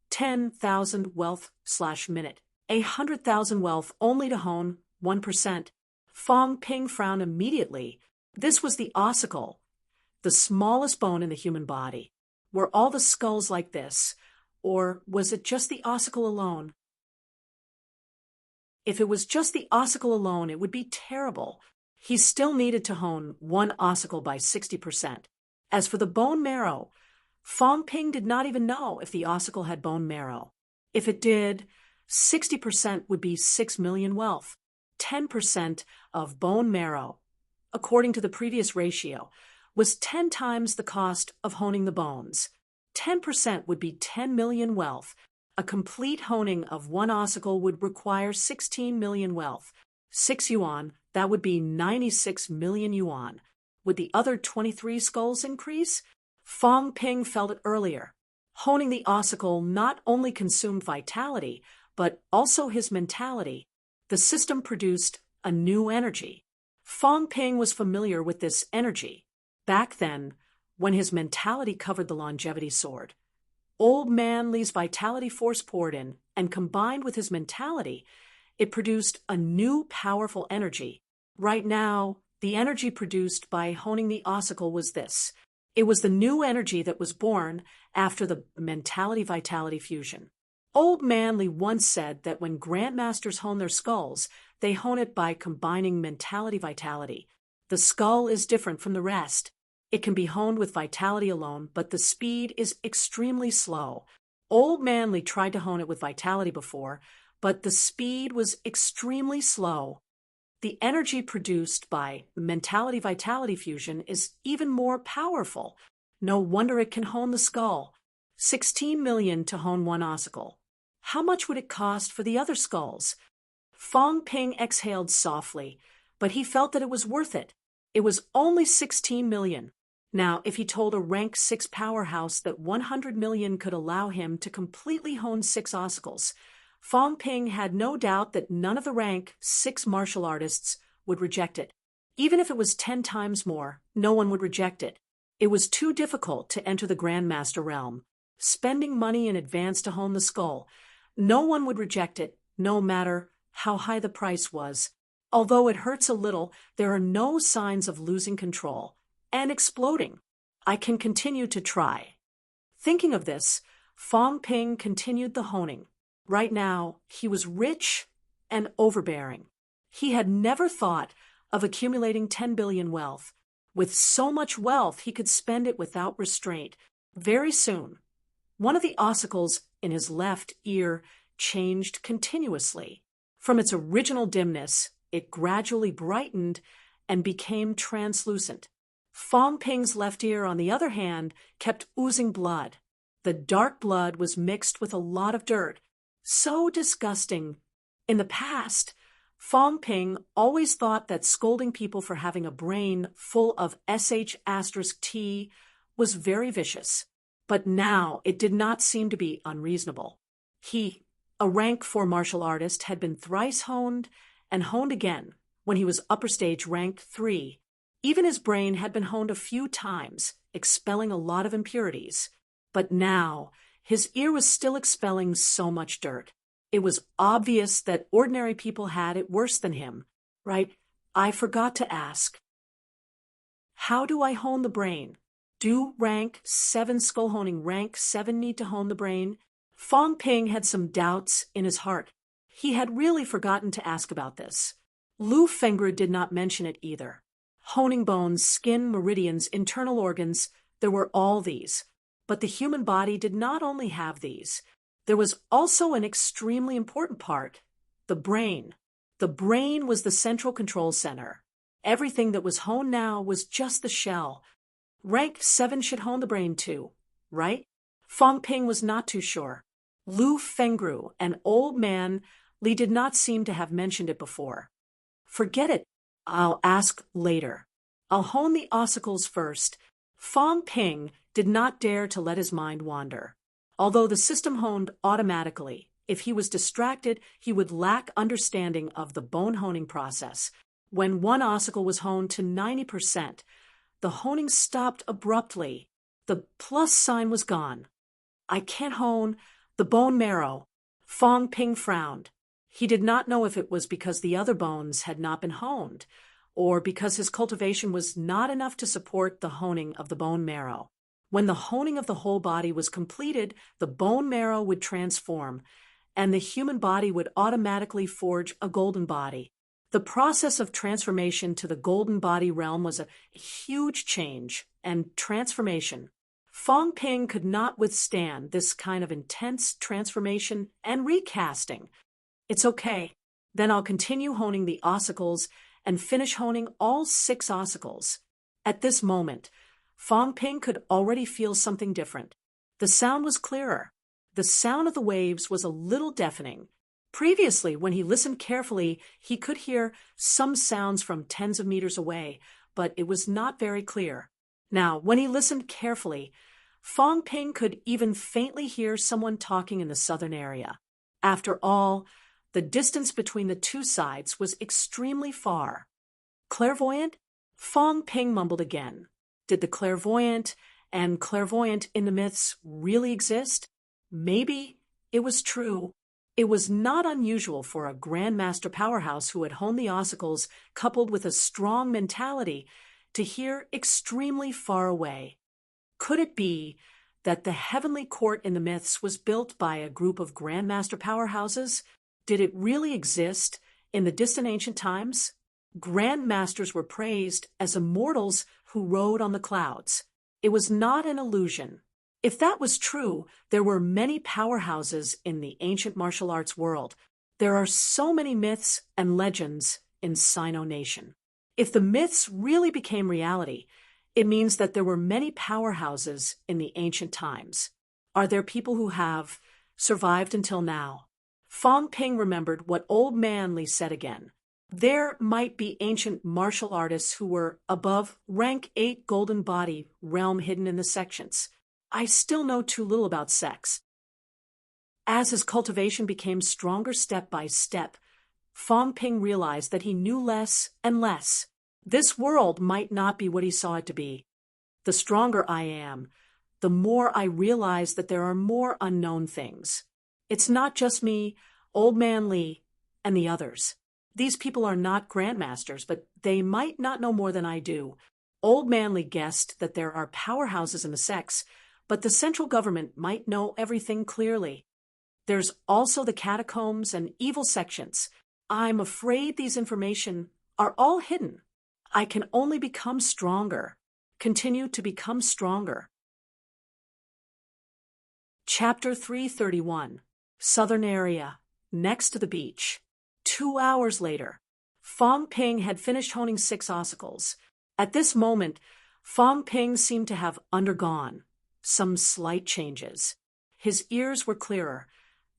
S1: 10,000 wealth/minute, 100,000 wealth only to hone 1%. Fong Ping frowned immediately. This was the ossicle, the smallest bone in the human body. Were all the skulls like this, or was it just the ossicle alone? If it was just the ossicle alone, it would be terrible. He still needed to hone 1 ossicle by 60%. As for the bone marrow, Fong Ping did not even know if the ossicle had bone marrow. If it did, 60% would be 6 million wealth. 10% of bone marrow, according to the previous ratio, was 10 times the cost of honing the bones. 10% would be 10 million wealth. A complete honing of 1 ossicle would require 16 million wealth. 6 yuan, that would be 96 million yuan. Would the other 23 skulls increase? Fong Ping felt it earlier. Honing the ossicle not only consumed vitality, but also his mentality. The system produced a new energy. Fong Ping was familiar with this energy. Back then, when his mentality covered the longevity sword, Old Manly's vitality force poured in, and combined with his mentality, it produced a new powerful energy. Right now, the energy produced by honing the ossicle was this. It was the new energy that was born after the mentality-vitality fusion. Old Manly once said that when grandmasters hone their skulls, they hone it by combining mentality-vitality. The skull is different from the rest. It can be honed with vitality alone, but the speed is extremely slow. Old Manly tried to hone it with vitality before, but the speed was extremely slow. The energy produced by mentality-vitality fusion is even more powerful. No wonder it can hone the skull. 16 million to hone one ossicle. How much would it cost for the other skulls? Fong Ping exhaled softly, but he felt that it was worth it. It was only 16 million. Now, if he told a rank 6 powerhouse that 100 million could allow him to completely hone 6 ossicles, Fong Ping had no doubt that none of the rank 6 martial artists would reject it. Even if it was 10 times more, no one would reject it. It was too difficult to enter the Grandmaster realm. Spending money in advance to hone the skull, no one would reject it, no matter how high the price was. Although it hurts a little, there are no signs of losing control and exploding. I can continue to try. Thinking of this, Fong Ping continued the honing. Right now, he was rich and overbearing. He had never thought of accumulating 10 billion wealth. With so much wealth, he could spend it without restraint. Very soon, one of the ossicles in his left ear changed continuously. From its original dimness, it gradually brightened and became translucent. Fong Ping's left ear, on the other hand, kept oozing blood. The dark blood was mixed with a lot of dirt. So disgusting. In the past, Fong Ping always thought that scolding people for having a brain full of sh*t was very vicious. But now it did not seem to be unreasonable. He, a rank 4 martial artist, had been thrice honed and honed again when he was upper stage rank 3. Even his brain had been honed a few times, expelling a lot of impurities. But now, his ear was still expelling so much dirt. It was obvious that ordinary people had it worse than him, right? I forgot to ask. How do I hone the brain? Do rank 7 skull honing rank 7 need to hone the brain? Fong Ping had some doubts in his heart. He had really forgotten to ask about this. Lu Fengru did not mention it either. Honing bones, skin, meridians, internal organs, there were all these. But the human body did not only have these. There was also an extremely important part, the brain. The brain was the central control center. Everything that was honed now was just the shell. Rank 7 should hone the brain too, right? Fong Ping was not too sure. Lu Fengru, an old man, Li did not seem to have mentioned it before. Forget it. I'll ask later. I'll hone the ossicles first. Fong Ping did not dare to let his mind wander. Although the system honed automatically, if he was distracted, he would lack understanding of the bone honing process. When one ossicle was honed to 90%, the honing stopped abruptly. The plus sign was gone. I can't hone the bone marrow. Fong Ping frowned. He did not know if it was because the other bones had not been honed, or because his cultivation was not enough to support the honing of the bone marrow. When the honing of the whole body was completed, the bone marrow would transform, and the human body would automatically forge a golden body. The process of transformation to the golden body realm was a huge change and transformation. Fong Ping could not withstand this kind of intense transformation and recasting. It's okay. Then I'll continue honing the ossicles and finish honing all 6 ossicles. At this moment, Fong Ping could already feel something different. The sound was clearer. The sound of the waves was a little deafening. Previously, when he listened carefully, he could hear some sounds from tens of meters away, but it was not very clear. Now, when he listened carefully, Fong Ping could even faintly hear someone talking in the southern area. After all, the distance between the two sides was extremely far. Clairvoyant? Fong Ping mumbled again. Did the clairvoyant and clairvoyant in the myths really exist? Maybe it was true. It was not unusual for a grandmaster powerhouse who had honed the ossicles coupled with a strong mentality to hear extremely far away. Could it be that the heavenly court in the myths was built by a group of grandmaster powerhouses? Did it really exist in the distant ancient times? Grandmasters were praised as immortals who rode on the clouds. It was not an illusion. If that was true, there were many powerhouses in the ancient martial arts world. There are so many myths and legends in Sino Nation. If the myths really became reality, it means that there were many powerhouses in the ancient times. Are there people who have survived until now? Fong Ping remembered what Old Man Li said again. There might be ancient martial artists who were above rank 8 golden body realm hidden in the sections. I still know too little about sex. As his cultivation became stronger step by step, Fong Ping realized that he knew less and less. This world might not be what he saw it to be. The stronger I am, the more I realize that there are more unknown things. It's not just me, Old Man Li, and the others. These people are not grandmasters, but they might not know more than I do. Old Man Li guessed that there are powerhouses in the sects, but the central government might know everything clearly. There's also the catacombs and evil sections. I'm afraid these information are all hidden. I can only become stronger. Continue to become stronger. Chapter 331. Southern Area. Next to the beach. 2 hours later. Fong Ping had finished honing 6 ossicles. At this moment, Fong Ping seemed to have undergone some slight changes. His ears were clearer,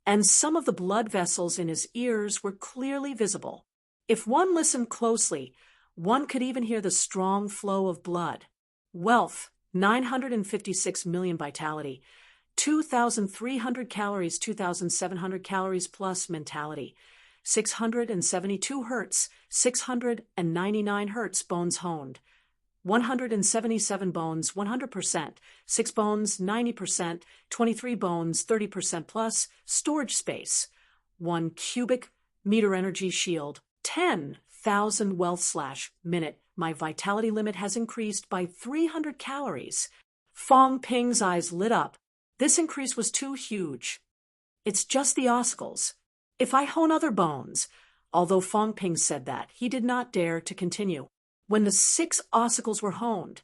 S1: and some of the blood vessels in his ears were clearly visible. If one listened closely, one could even hear the strong flow of blood. Wealth, 956 million vitality, 2,300 calories, 2,700 calories plus mentality, 672 hertz, 699 hertz bones honed, 177 bones, 100%, 6 bones, 90%, 23 bones, 30% plus, storage space, 1 cubic meter energy shield, 10,000 wealth/minute. My vitality limit has increased by 300 calories. Fong Ping's eyes lit up. This increase was too huge. It's just the ossicles. If I hone other bones, although Fong Ping said that, he did not dare to continue. When the 6 ossicles were honed,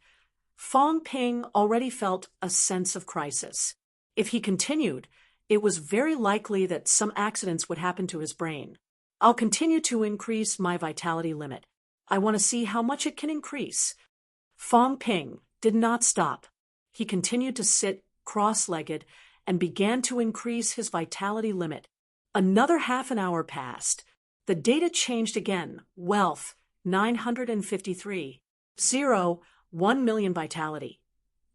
S1: Fong Ping already felt a sense of crisis. If he continued, it was very likely that some accidents would happen to his brain. I'll continue to increase my vitality limit. I want to see how much it can increase. Fong Ping did not stop. He continued to sit cross-legged and began to increase his vitality limit. Another half an hour passed. The data changed again. Wealth, 953. 0, 1 million vitality.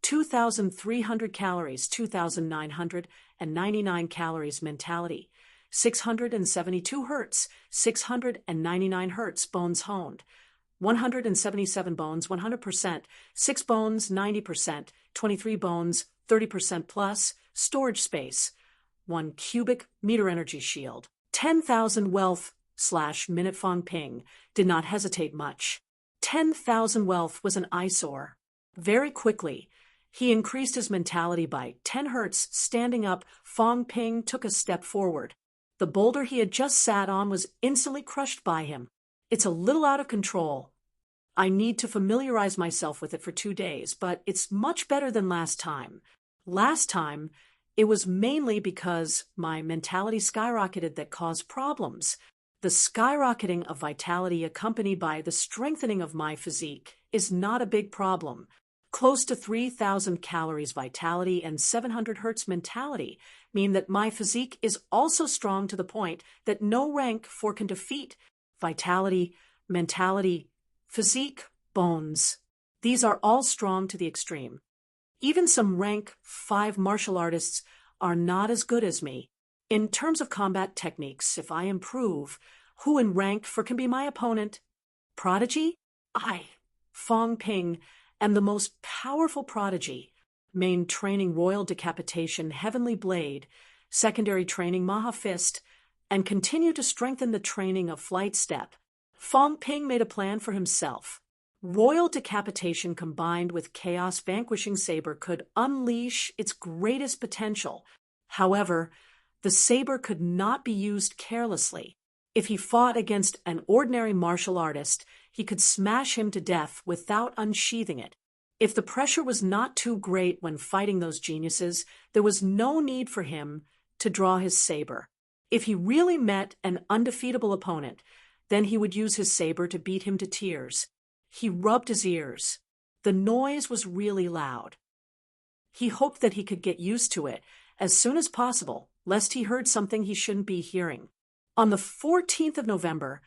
S1: 2,300 calories, 2,999 calories mentality. 672 hertz, 699 hertz bones honed. 177 bones, 100%, 6 bones, 90%, 23 bones, 30% plus, storage space, 1 cubic meter energy shield, 10,000 wealth/minute. Fong Ping did not hesitate much. 10,000 wealth was an eyesore. Very quickly, he increased his mentality by 10 hertz. Standing up, Fong Ping took a step forward. The boulder he had just sat on was instantly crushed by him. It's a little out of control. I need to familiarize myself with it for 2 days, but it's much better than last time. Last time, it was mainly because my mentality skyrocketed that caused problems. The skyrocketing of vitality accompanied by the strengthening of my physique is not a big problem. Close to 3,000 calories vitality and 700 hertz mentality mean that my physique is also strong to the point that no rank 4 can defeat. Vitality, mentality, physique, bones. These are all strong to the extreme. Even some rank 5 martial artists are not as good as me. In terms of combat techniques, if I improve, who in rank 4 can be my opponent? Prodigy? I, Fong Ping, am the most powerful prodigy. Main training Royal Decapitation, Heavenly Blade, secondary training Maha Fist, and continue to strengthen the training of Flight Step. Fong Ping made a plan for himself. Royal decapitation combined with chaos vanquishing saber could unleash its greatest potential. However, the saber could not be used carelessly. If he fought against an ordinary martial artist, he could smash him to death without unsheathing it. If the pressure was not too great when fighting those geniuses, there was no need for him to draw his saber. If he really met an undefeatable opponent, then he would use his saber to beat him to tears. He rubbed his ears. The noise was really loud. He hoped that he could get used to it as soon as possible, lest he heard something he shouldn't be hearing. On the 14th of November,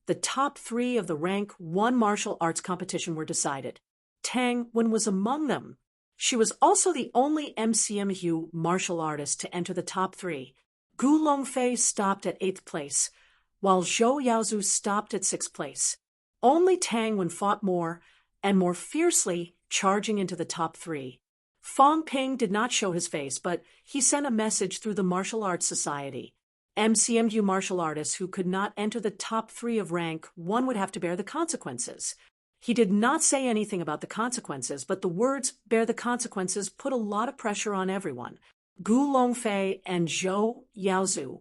S1: the top 3 of the Rank 1 martial arts competition were decided. Tang Wen was among them. She was also the only MCMU martial artist to enter the top 3. Gu Longfei stopped at 8th place, while Zhou Yaozu stopped at 6th place. Only Tang Wen fought more and more fiercely, charging into the top 3. Fong Ping did not show his face, but he sent a message through the Martial Arts Society. MCMU martial artists who could not enter the top 3 of Rank 1 would have to bear the consequences. He did not say anything about the consequences, but the words "bear the consequences" put a lot of pressure on everyone. Gu Longfei and Zhou Yaozu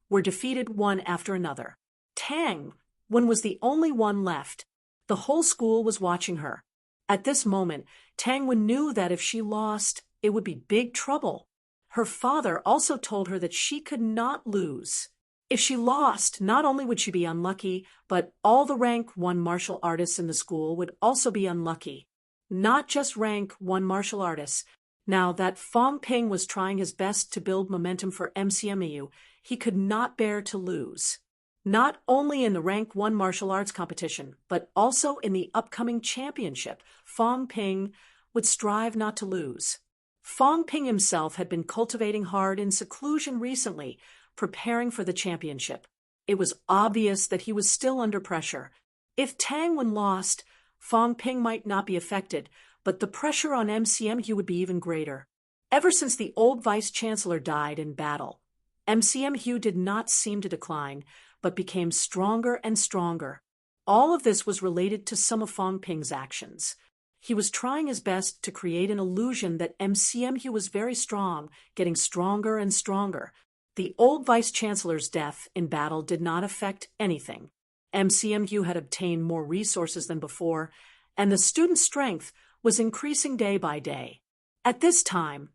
S1: were defeated one after another. Tang Wen was the only one left. The whole school was watching her. At this moment, Tang Wen knew that if she lost, it would be big trouble. Her father also told her that she could not lose. If she lost, not only would she be unlucky, but all the Rank 1 martial artists in the school would also be unlucky. Not just Rank 1 martial artists. Now that Fong Ping was trying his best to build momentum for MCMU, he could not bear to lose. Not only in the Rank 1 martial arts competition, but also in the upcoming championship, Fong Ping would strive not to lose. Fong Ping himself had been cultivating hard in seclusion recently, preparing for the championship. It was obvious that he was still under pressure. If Tang Wen lost, Fong Ping might not be affected, but the pressure on MCMU would be even greater. Ever since the old vice-chancellor died in battle, MCMU did not seem to decline, but became stronger and stronger. All of this was related to some of Fong Ping's actions. He was trying his best to create an illusion that MCMU was very strong, getting stronger and stronger. The old vice-chancellor's death in battle did not affect anything. MCMU had obtained more resources than before, and the student strength was increasing day by day. At this time,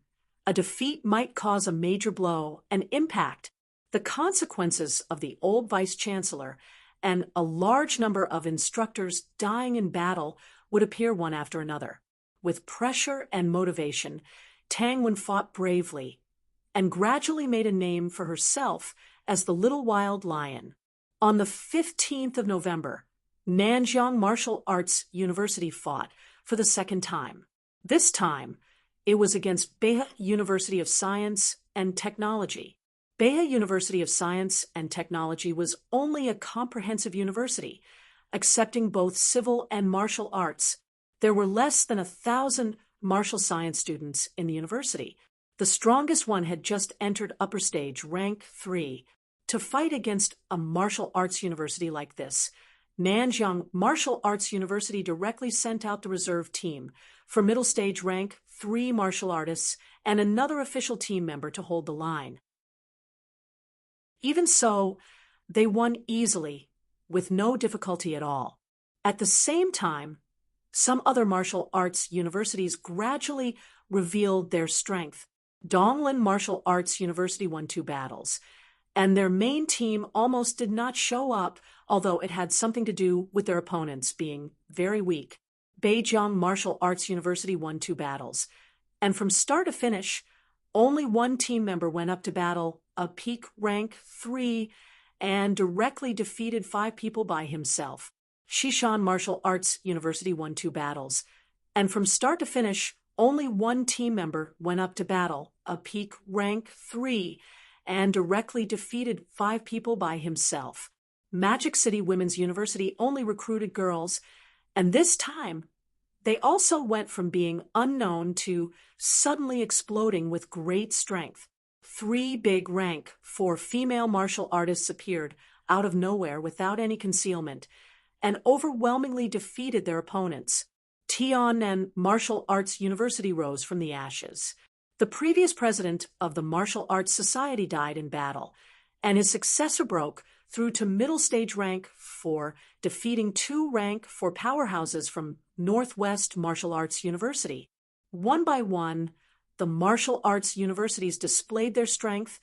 S1: a defeat might cause a major blow and impact the consequences of the old vice-chancellor, and a large number of instructors dying in battle would appear one after another. With pressure and motivation, Tang Wen fought bravely and gradually made a name for herself as the Little Wild Lion. On the 15th of November, Nanjiang Martial Arts University fought for the second time. This time, it was against Beihai University of Science and Technology. Beihai University of Science and Technology was only a comprehensive university, accepting both civil and martial arts. There were less than 1,000 martial science students in the university. The strongest one had just entered upper stage, rank 3. To fight against a martial arts university like this, Nanjiang Martial Arts University directly sent out the reserve team for middle stage rank 3 martial artists and another official team member to hold the line. Even so, they won easily, with no difficulty at all. At the same time, some other martial arts universities gradually revealed their strength. Donglin Martial Arts University won 2 battles, and their main team almost did not show up, although it had something to do with their opponents being very weak. Beijiang Martial Arts University won 2 battles, and from start to finish, only one team member went up to battle, a peak rank 3, and directly defeated 5 people by himself. Xishan Martial Arts University won 2 battles, and from start to finish, only one team member went up to battle, a peak rank 3, and directly defeated 5 people by himself. Magic City Women's University only recruited girls, and this time, they also went from being unknown to suddenly exploding with great strength. 3 big rank 4 female martial artists appeared out of nowhere without any concealment, and overwhelmingly defeated their opponents. Tiananmen Martial Arts University rose from the ashes. The previous president of the Martial Arts Society died in battle, and his successor broke through to middle stage rank 4, defeating 2 rank 4 powerhouses from Northwest Martial Arts University. One by one, the martial arts universities displayed their strength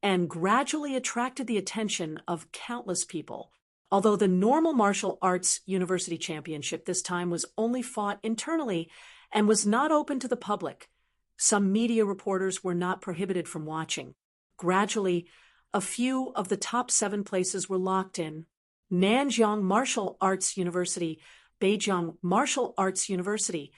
S1: and gradually attracted the attention of countless people. Although the normal martial arts university championship this time was only fought internally and was not open to the public, some media reporters were not prohibited from watching. Gradually, a few of the top 7 places were locked in: Nanjiang Martial Arts University, Beijing Martial Arts University,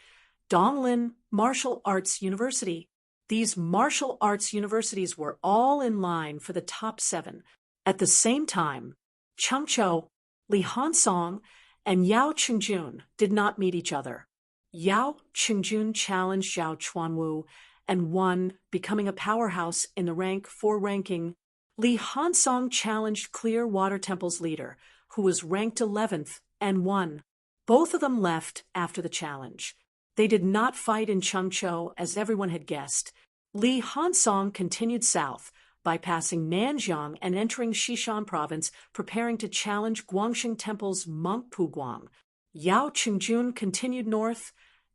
S1: Donglin Martial Arts University. These martial arts universities were all in line for the top 7. At the same time, Chengzhou, Li Hansong, and Yao Qingjun did not meet each other. Yao Qingjun challenged Zhao Chuanwu and won, becoming a powerhouse in the rank 4 ranking. Li Hansong challenged Clear Water Temple's leader, who was ranked 11th, and won. Both of them left after the challenge. They did not fight in Chengzhou as everyone had guessed. Li Hansong continued south, bypassing Nanjiang and entering Xishan province, preparing to challenge Guangxing Temple's monk Guang. Yao Qingjun continued north,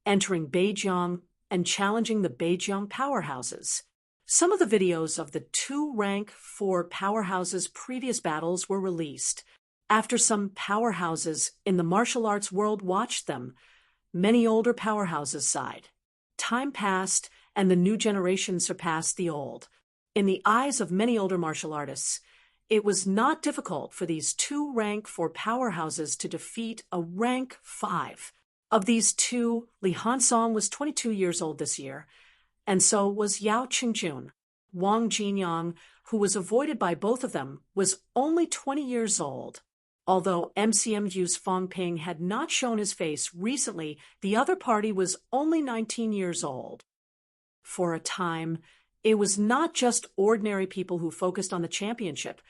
S1: entering Beijing and challenging the Beijing powerhouses. Some of the videos of the 2 rank 4 powerhouses' previous battles were released. After some powerhouses in the martial arts world watched them, many older powerhouses sighed. Time passed, and the new generation surpassed the old. In the eyes of many older martial artists, it was not difficult for these 2 rank 4 powerhouses to defeat a rank 5. Of these 2, Li Hansong was 22 years old this year, and so was Yao Qingjun. Wang Jinyang, who was avoided by both of them, was only 20 years old. Although MCMU's Fang Ping had not shown his face recently, the other party was only 19 years old. For a time, it was not just ordinary people who focused on the championship,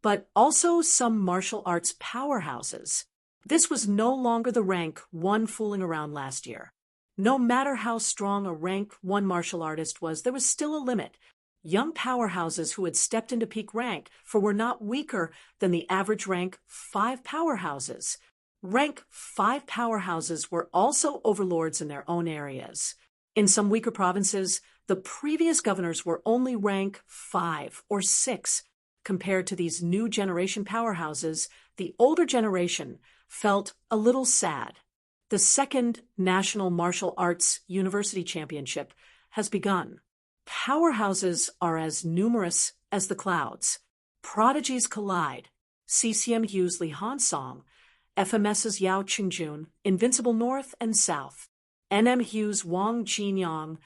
S1: but also some martial arts powerhouses. This was no longer the rank 1 fooling around last year. No matter how strong a rank 1 martial artist was, there was still a limit. Young powerhouses who had stepped into peak rank were not weaker than the average rank 5 powerhouses. Rank 5 powerhouses were also overlords in their own areas. In some weaker provinces, the previous governors were only rank 5 or 6. Compared to these new generation powerhouses, the older generation felt a little sad. The 2nd National Martial Arts University Championship has begun. Powerhouses are as numerous as the clouds. Prodigies collide. CCMU's Li Hansong, FMS's Yao Qingjun, Invincible North and South. NMU's Wang Jinyang,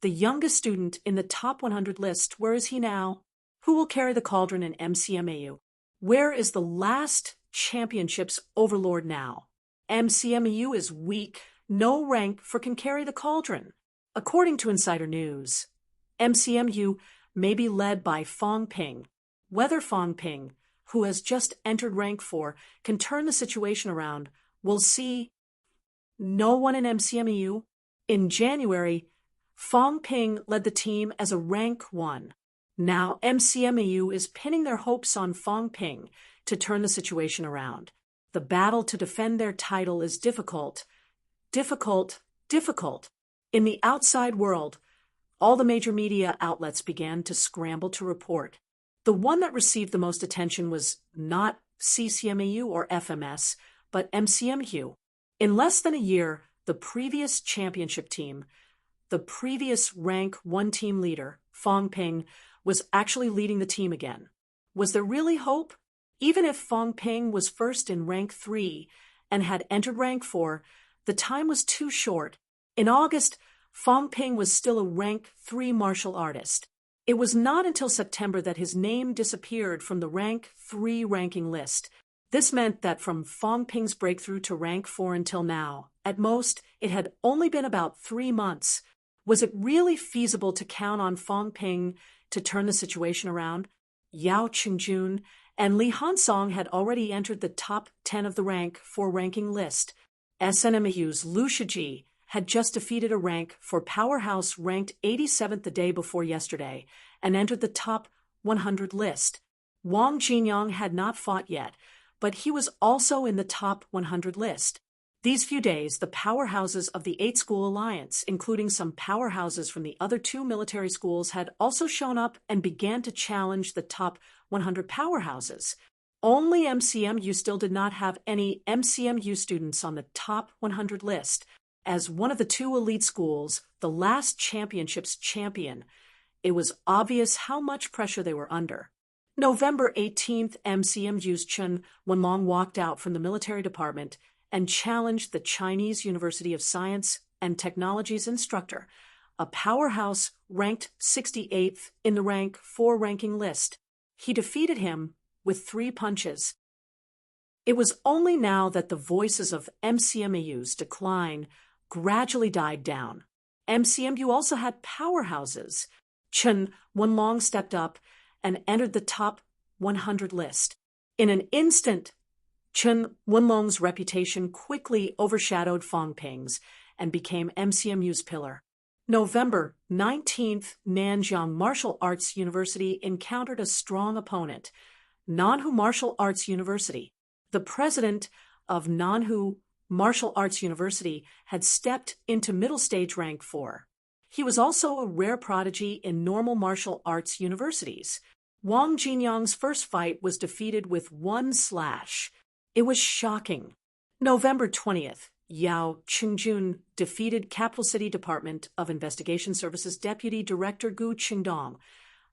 S1: the youngest student in the top 100 list. Where is he now? Who will carry the cauldron in MCMAU? Where is the last championship's overlord now? MCMAU is weak. No rank can carry the cauldron. According to Insider News, MCMU may be led by Fang Ping. Whether Fang Ping, who has just entered rank 4, can turn the situation around, we'll see. No one in MCMU. In January, Fang Ping led the team as a rank 1. Now MCMU is pinning their hopes on Fang Ping to turn the situation around. The battle to defend their title is difficult. In the outside world, all the major media outlets began to scramble to report. The one that received the most attention was not CCMAU or FMS, but MCMU. In less than a year, the previous championship team, the previous rank 1 team leader, Fang Ping, was actually leading the team again. Was there really hope? Even if Fang Ping was first in rank 3 and had entered rank 4, the time was too short. In August, Fang Ping was still a rank 3 martial artist. It was not until September that his name disappeared from the rank 3 ranking list. This meant that from Fang Ping's breakthrough to rank 4 until now, at most, it had only been about 3 months. Was it really feasible to count on Fang Ping to turn the situation around? Yao Qingjun and Li Hansong had already entered the top 10 of the rank 4 ranking list. SNMU's Liu Shiji had just defeated a rank 4 powerhouse ranked 87th the day before yesterday and entered the top 100 list. Wang Jinyang had not fought yet, but he was also in the top 100 list. These few days, the powerhouses of the 8-school alliance, including some powerhouses from the other 2 military schools, had also shown up and began to challenge the top 100 powerhouses. Only MCMU still did not have any MCMU students on the top 100 list. As one of the 2 elite schools, the last championship's champion, it was obvious how much pressure they were under. November 18th, MCMU's Chen Wenlong walked out from the military department and challenged the Chinese University of Science and Technology's instructor, a powerhouse ranked 68th in the rank 4 ranking list. He defeated him with 3 punches. It was only now that the voices of MCMU's decline gradually died down. MCMU also had powerhouses. Chen Wenlong stepped up and entered the top 100 list. In an instant, Chen Wenlong's reputation quickly overshadowed Fang Ping's and became MCMU's pillar. November 19th, Nanjiang Martial Arts University encountered a strong opponent, Nanhu Martial Arts University. The president of Nanhu Martial Arts University had stepped into middle stage rank 4. He was also a rare prodigy in normal martial arts universities. Wang Jinyang's first fight was defeated with 1 slash. It was shocking. November 20th, Yao Qingjun defeated Capital City Department of Investigation Services Deputy Director Gu Qingdong,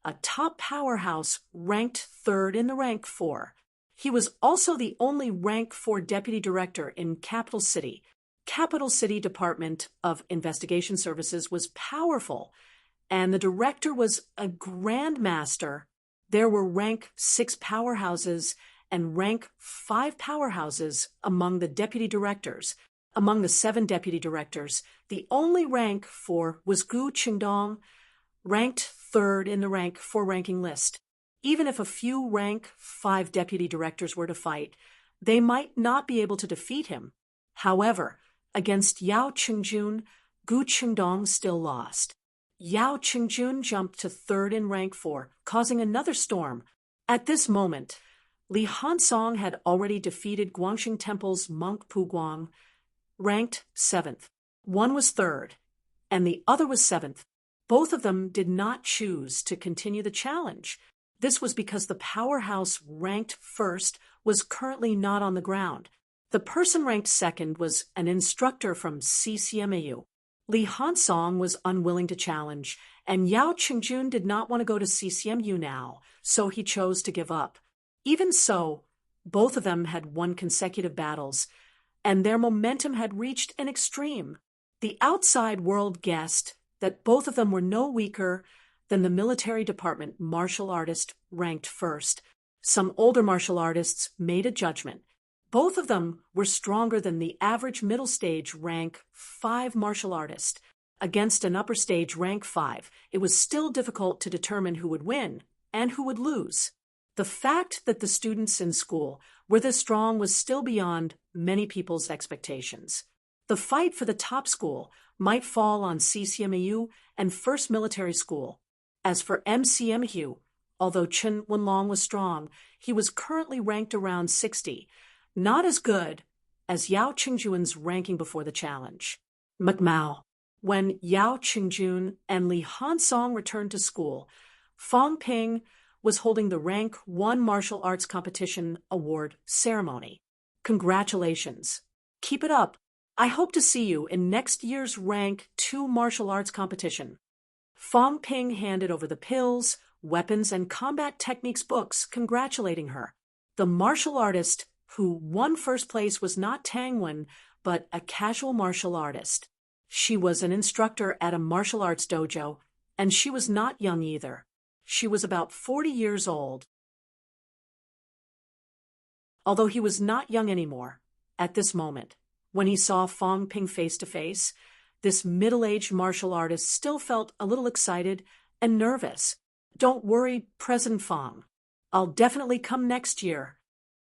S1: a top powerhouse ranked 3rd in the rank 4. He was also the only rank 4 deputy director in Capital City. Capital City Department of Investigation Services was powerful, and the director was a grandmaster. There were rank 6 powerhouses and rank 5 powerhouses among the deputy directors. Among the 7 deputy directors, the only rank 4 was Gu Qingdong, ranked 3rd in the rank 4 ranking list. Even if a few rank 5 deputy directors were to fight, they might not be able to defeat him. However, against Yao Qingjun, Gu Qingdong still lost. Yao Qingjun jumped to 3rd in rank 4, causing another storm. At this moment, Li Hansong had already defeated Guangxing Temple's monk Pu Guang, ranked 7th. One was 3rd, and the other was 7th. Both of them did not choose to continue the challenge. This was because the powerhouse ranked 1st was currently not on the ground. The person ranked 2nd was an instructor from CCMAU. Li Hansong was unwilling to challenge, and Yao Qingjun did not want to go to CCMU now, so he chose to give up. Even so, both of them had won consecutive battles, and their momentum had reached an extreme. The outside world guessed that both of them were no weaker than the military department martial artist ranked 1st. Some older martial artists made a judgment. Both of them were stronger than the average middle stage rank 5 martial artist. Against an upper stage rank 5, it was still difficult to determine who would win and who would lose. The fact that the students in school were this strong was still beyond many people's expectations. The fight for the top school might fall on CCMAU and First Military School. As for MCMU, although Chen Wenlong was strong, he was currently ranked around 60, not as good as Yao Qingjun's ranking before the challenge. McMao. When Yao Qingjun and Li Hansong returned to school, Fang Ping was holding the Rank 1 Martial Arts Competition Award ceremony. Congratulations. Keep it up. I hope to see you in next year's Rank 2 Martial Arts Competition. Fang Ping handed over the pills, weapons, and combat techniques books, congratulating her. The martial artist who won first place was not Tang Wen, but a casual martial artist. She was an instructor at a martial arts dojo, and she was not young either. She was about 40 years old. Although he was not young anymore, at this moment, when he saw Fang Ping face to face, this middle-aged martial artist still felt a little excited and nervous. Don't worry, President Fang. I'll definitely come next year.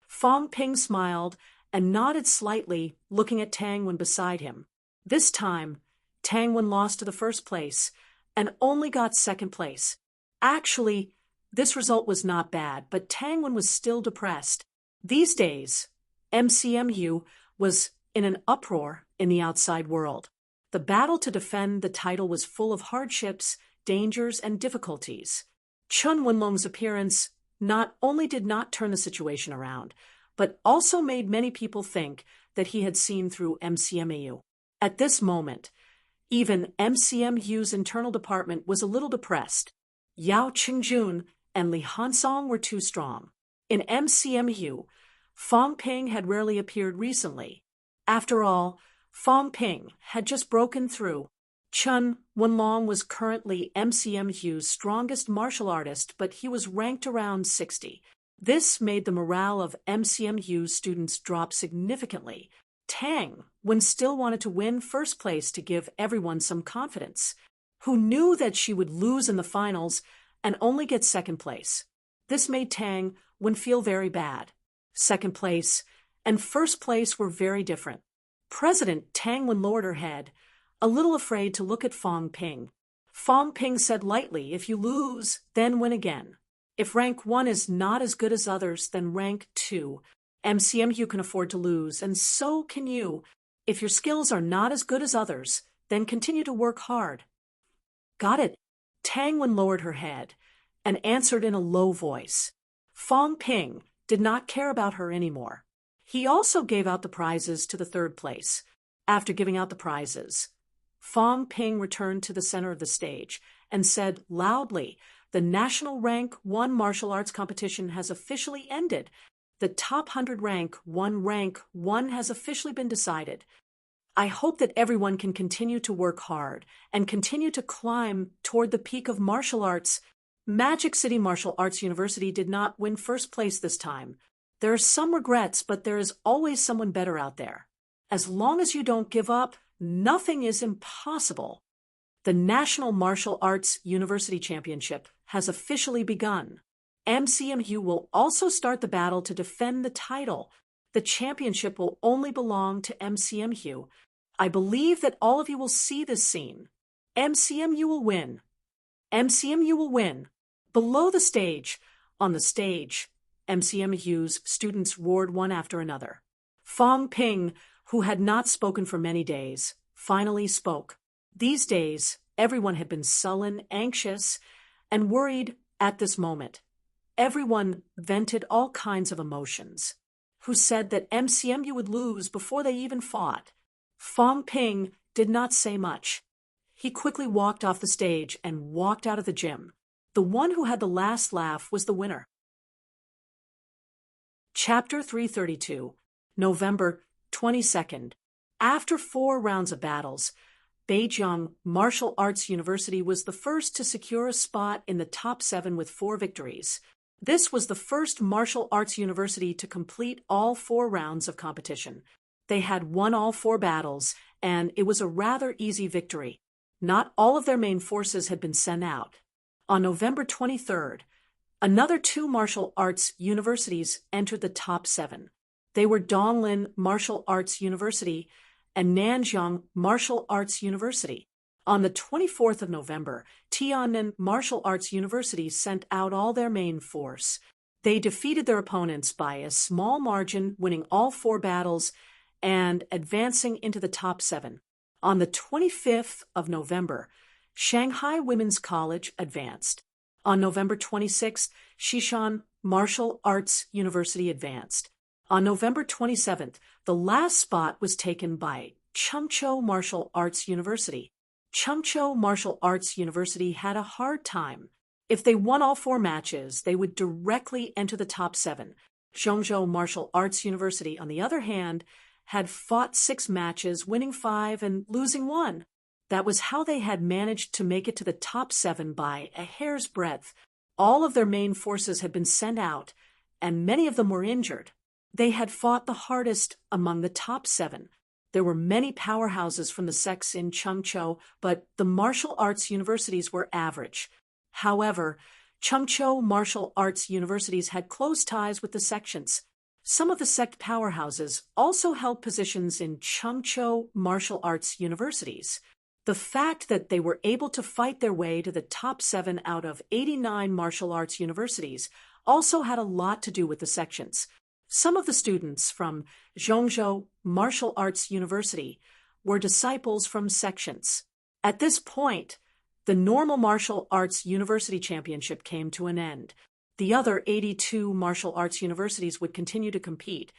S1: Fong Ping smiled and nodded slightly, looking at Tang Wen beside him. This time, Tang Wen lost to the first place and only got second place. Actually, this result was not bad, but Tang Wen was still depressed. These days, MCMU was in an uproar in the outside world. The battle to defend the title was full of hardships, dangers, and difficulties. Chun Wenlong's appearance not only did not turn the situation around, but also made many people think that he had seen through MCMU. At this moment, even MCMU's internal department was a little depressed. Yao Qingjun and Li Hansong were too strong. In MCMU, Fong Ping had rarely appeared recently. After all, Fong Ping had just broken through. Chun Wenlong was currently MCMU's strongest martial artist, but he was ranked around 60. This made the morale of MCMU's students drop significantly. Tang Wen still wanted to win first place to give everyone some confidence, who knew that she would lose in the finals and only get second place. This made Tang Wen feel very bad. Second place and first place were very different. President Tang Wen lowered her head, a little afraid to look at Fong Ping. Fong Ping said lightly, "If you lose, then win again. If rank 1 is not as good as others, then rank 2. MCMU can afford to lose, and so can you. If your skills are not as good as others, then continue to work hard." Got it. Tang Wen lowered her head and answered in a low voice. Fong Ping did not care about her anymore. He also gave out the prizes to the third place. After giving out the prizes, Fong Ping returned to the center of the stage and said loudly, "The National Rank 1 martial arts competition has officially ended. The top 100 rank 1 has officially been decided. I hope that everyone can continue to work hard and continue to climb toward the peak of martial arts." Magic City Martial Arts University did not win first place this time. There are some regrets, but there is always someone better out there. As long as you don't give up, nothing is impossible. The National Martial Arts University Championship has officially begun. MCMU will also start the battle to defend the title. The championship will only belong to MCMU. I believe that all of you will see this scene. MCMU will win. MCMU will win. Below the stage, on the stage, MCMU's students roared one after another. Fong Ping, who had not spoken for many days, finally spoke. These days, everyone had been sullen, anxious, and worried at this moment. Everyone vented all kinds of emotions. Who said that MCMU would lose before they even fought? Fong Ping did not say much. He quickly walked off the stage and walked out of the gym. The one who had the last laugh was the winner. Chapter 332, November 22nd. After 4 rounds of battles, Beijing Martial Arts University was the first to secure a spot in the top 7 with 4 victories. This was the first martial arts university to complete all 4 rounds of competition. They had won all 4 battles, and it was a rather easy victory. Not all of their main forces had been sent out. On November 23rd, another 2 martial arts universities entered the top 7. They were Donglin Martial Arts University and Nanjiang Martial Arts University. On the 24th of November, Tiananmen Martial Arts University sent out all their main force. They defeated their opponents by a small margin, winning all 4 battles and advancing into the top 7. On the 25th of November, Shanghai Women's College advanced. On November 26th, Xishan Martial Arts University advanced. On November 27th, the last spot was taken by Chengzhou Martial Arts University. Chengzhou Martial Arts University had a hard time. If they won all 4 matches, they would directly enter the top 7. Zhongzhou Martial Arts University, on the other hand, had fought 6 matches, winning 5 and losing 1. That was how they had managed to make it to the top 7 by a hair's breadth. All of their main forces had been sent out, and many of them were injured. They had fought the hardest among the top 7. There were many powerhouses from the sects in Chengzhou, but the martial arts universities were average. However, Chungcheou martial arts universities had close ties with the sections. Some of the sect powerhouses also held positions in Chungcheou martial arts universities. The fact that they were able to fight their way to the top 7 out of 89 martial arts universities also had a lot to do with the sections. Some of the students from Zhongzhou Martial Arts University were disciples from sections. At this point, the normal martial arts university championship came to an end. The other 82 martial arts universities would continue to compete,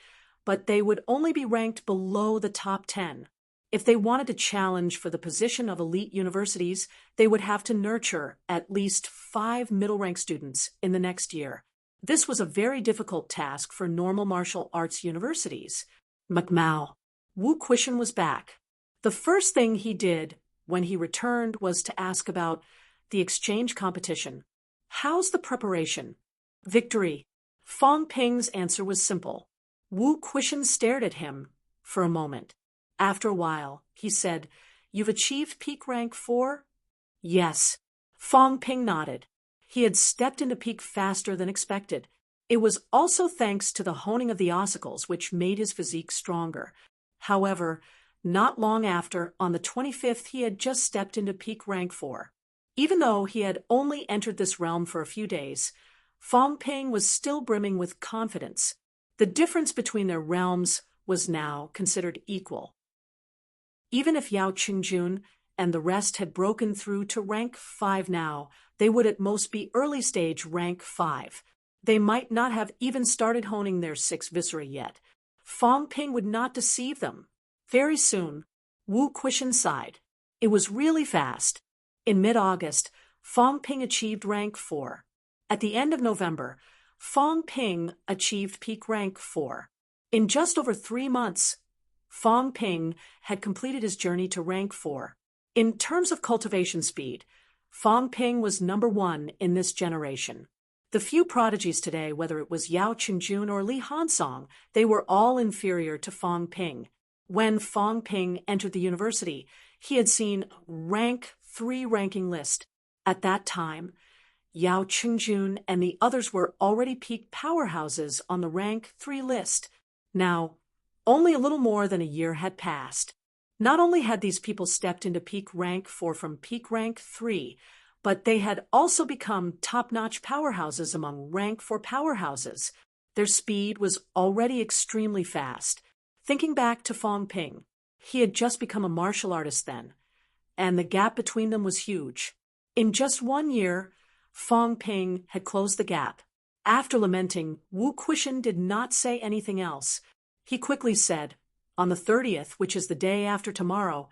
S1: but they would only be ranked below the top 10. If they wanted to challenge for the position of elite universities, they would have to nurture at least 5 middle-rank students in the next year. This was a very difficult task for normal martial arts universities. McMao. Wu Quishan was back. The first thing he did when he returned was to ask about the exchange competition. How's the preparation? Victory. Fong Ping's answer was simple. Wu Quishan stared at him for a moment. After a while, he said, "You've achieved peak rank 4? Yes. Fong Ping nodded. He had stepped into peak faster than expected. It was also thanks to the honing of the ossicles, which made his physique stronger. However, not long after, on the 25th, he had just stepped into peak rank 4. Even though he had only entered this realm for a few days, Fong Ping was still brimming with confidence. The difference between their realms was now considered equal. Even if Yao Qingjun and the rest had broken through to rank 5 now, they would at most be early stage rank 5. They might not have even started honing their 6 viscera yet. Fong Ping would not deceive them. Very soon, Wu Quishan sighed. It was really fast. In mid-August, Fong Ping achieved rank 4. At the end of November, Fong Ping achieved peak rank 4. In just over 3 months, Fong Ping had completed his journey to rank 4. In terms of cultivation speed, Fong Ping was number 1 in this generation. The few prodigies today, whether it was Yao Qingjun or Li Hansong, they were all inferior to Fong Ping. When Fong Ping entered the university, he had seen rank 3 ranking list. At that time, Yao Qingjun and the others were already peak powerhouses on the rank 3 list. Now, only a little more than a year had passed. Not only had these people stepped into peak rank 4 from peak rank 3, but they had also become top-notch powerhouses among rank 4 powerhouses. Their speed was already extremely fast. Thinking back to Fong Ping, he had just become a martial artist then, and the gap between them was huge. In just 1 year, Fong Ping had closed the gap. After lamenting, Wu Quishan did not say anything else. He quickly said, "On the 30th, which is the day after tomorrow,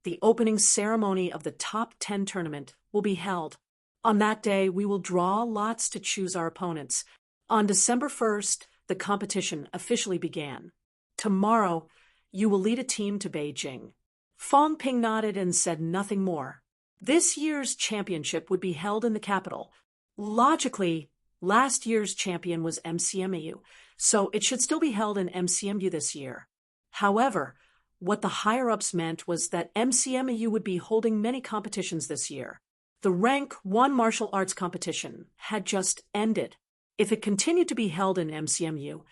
S1: the opening ceremony of the top 10 tournament will be held. On that day, we will draw lots to choose our opponents. On December 1st, the competition officially began. Tomorrow, you will lead a team to Beijing." Fong Ping nodded and said nothing more. This year's championship would be held in the capital. Logically, last year's champion was MCMU, so it should still be held in MCMU this year. However, what the higher-ups meant was that MCMU would be holding many competitions this year. The Rank 1 martial arts competition had just ended. If it continued to be held in MCMU,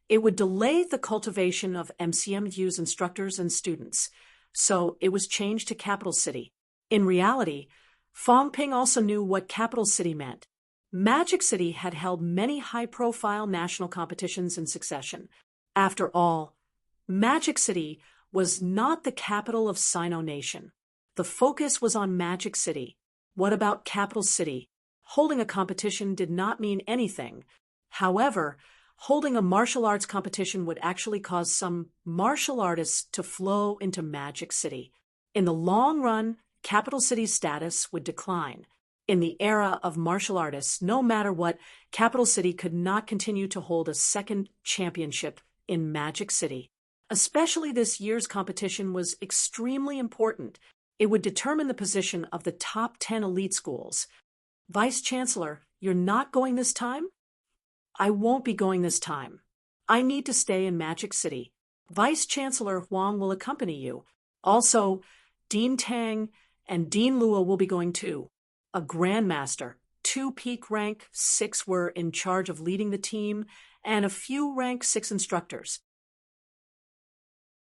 S1: it would delay the cultivation of MCMU's instructors and students, so it was changed to Capital City. In reality, Fong Ping also knew what Capital City meant. Magic City had held many high-profile national competitions in succession. After all, Magic City was not the capital of Sino Nation. The focus was on Magic City. What about Capital City? Holding a competition did not mean anything. However, holding a martial arts competition would actually cause some martial artists to flow into Magic City. In the long run, Capital City's status would decline. In the era of martial artists, no matter what, Capital City could not continue to hold a second championship in Magic City. Especially this year's competition was extremely important. It would determine the position of the top 10 elite schools. "Vice Chancellor, you're not going this time?" "I won't be going this time. I need to stay in Magic City. Vice Chancellor Huang will accompany you. Also, Dean Tang and Dean Luo will be going too. A grandmaster, 2 peak rank 6 were in charge of leading the team, and a few rank 6 instructors.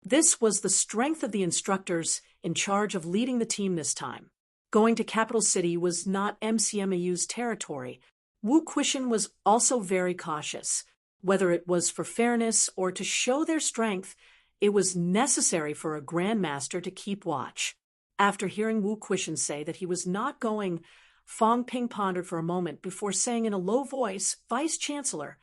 S1: This was the strength of the instructors in charge of leading the team this time. Going to Capital City was not MCMAU's territory. Wu Quishan was also very cautious. Whether it was for fairness or to show their strength, it was necessary for a grandmaster to keep watch. After hearing Wu Quishan say that he was not going, Fong Ping pondered for a moment before saying in a low voice, "Vice Chancellor,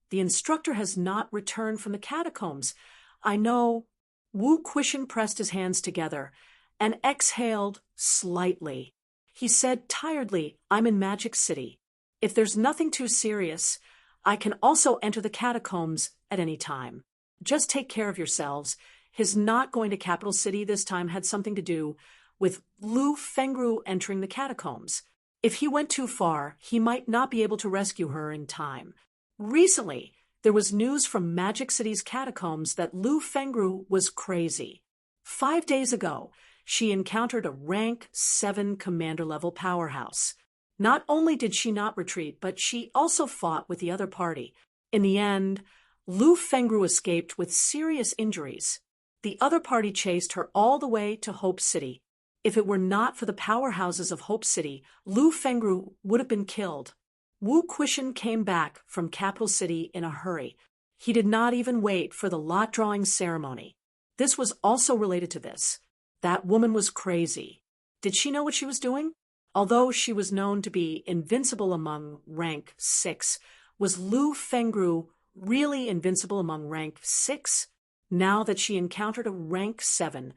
S1: the instructor has not returned from the catacombs. I know." Wu Quishan pressed his hands together and exhaled slightly. He said tiredly, "I'm in Magic City. If there's nothing too serious, I can also enter the catacombs at any time. Just take care of yourselves." His not going to Capital City this time had something to do with Lu Fengru entering the catacombs. If he went too far, he might not be able to rescue her in time. Recently, there was news from Magic City's catacombs that Lu Fengru was crazy. 5 days ago, she encountered a rank 7 commander-level powerhouse. Not only did she not retreat, but she also fought with the other party. In the end, Lu Fengru escaped with serious injuries. The other party chased her all the way to Hope City. If it were not for the powerhouses of Hope City, Lu Fengru would have been killed. Wu Quishan came back from Capital City in a hurry. He did not even wait for the lot-drawing ceremony. This was also related to this. That woman was crazy. Did she know what she was doing? Although she was known to be invincible among rank 6, was Lu Fengru really invincible among rank 6? Now that she encountered a rank 7,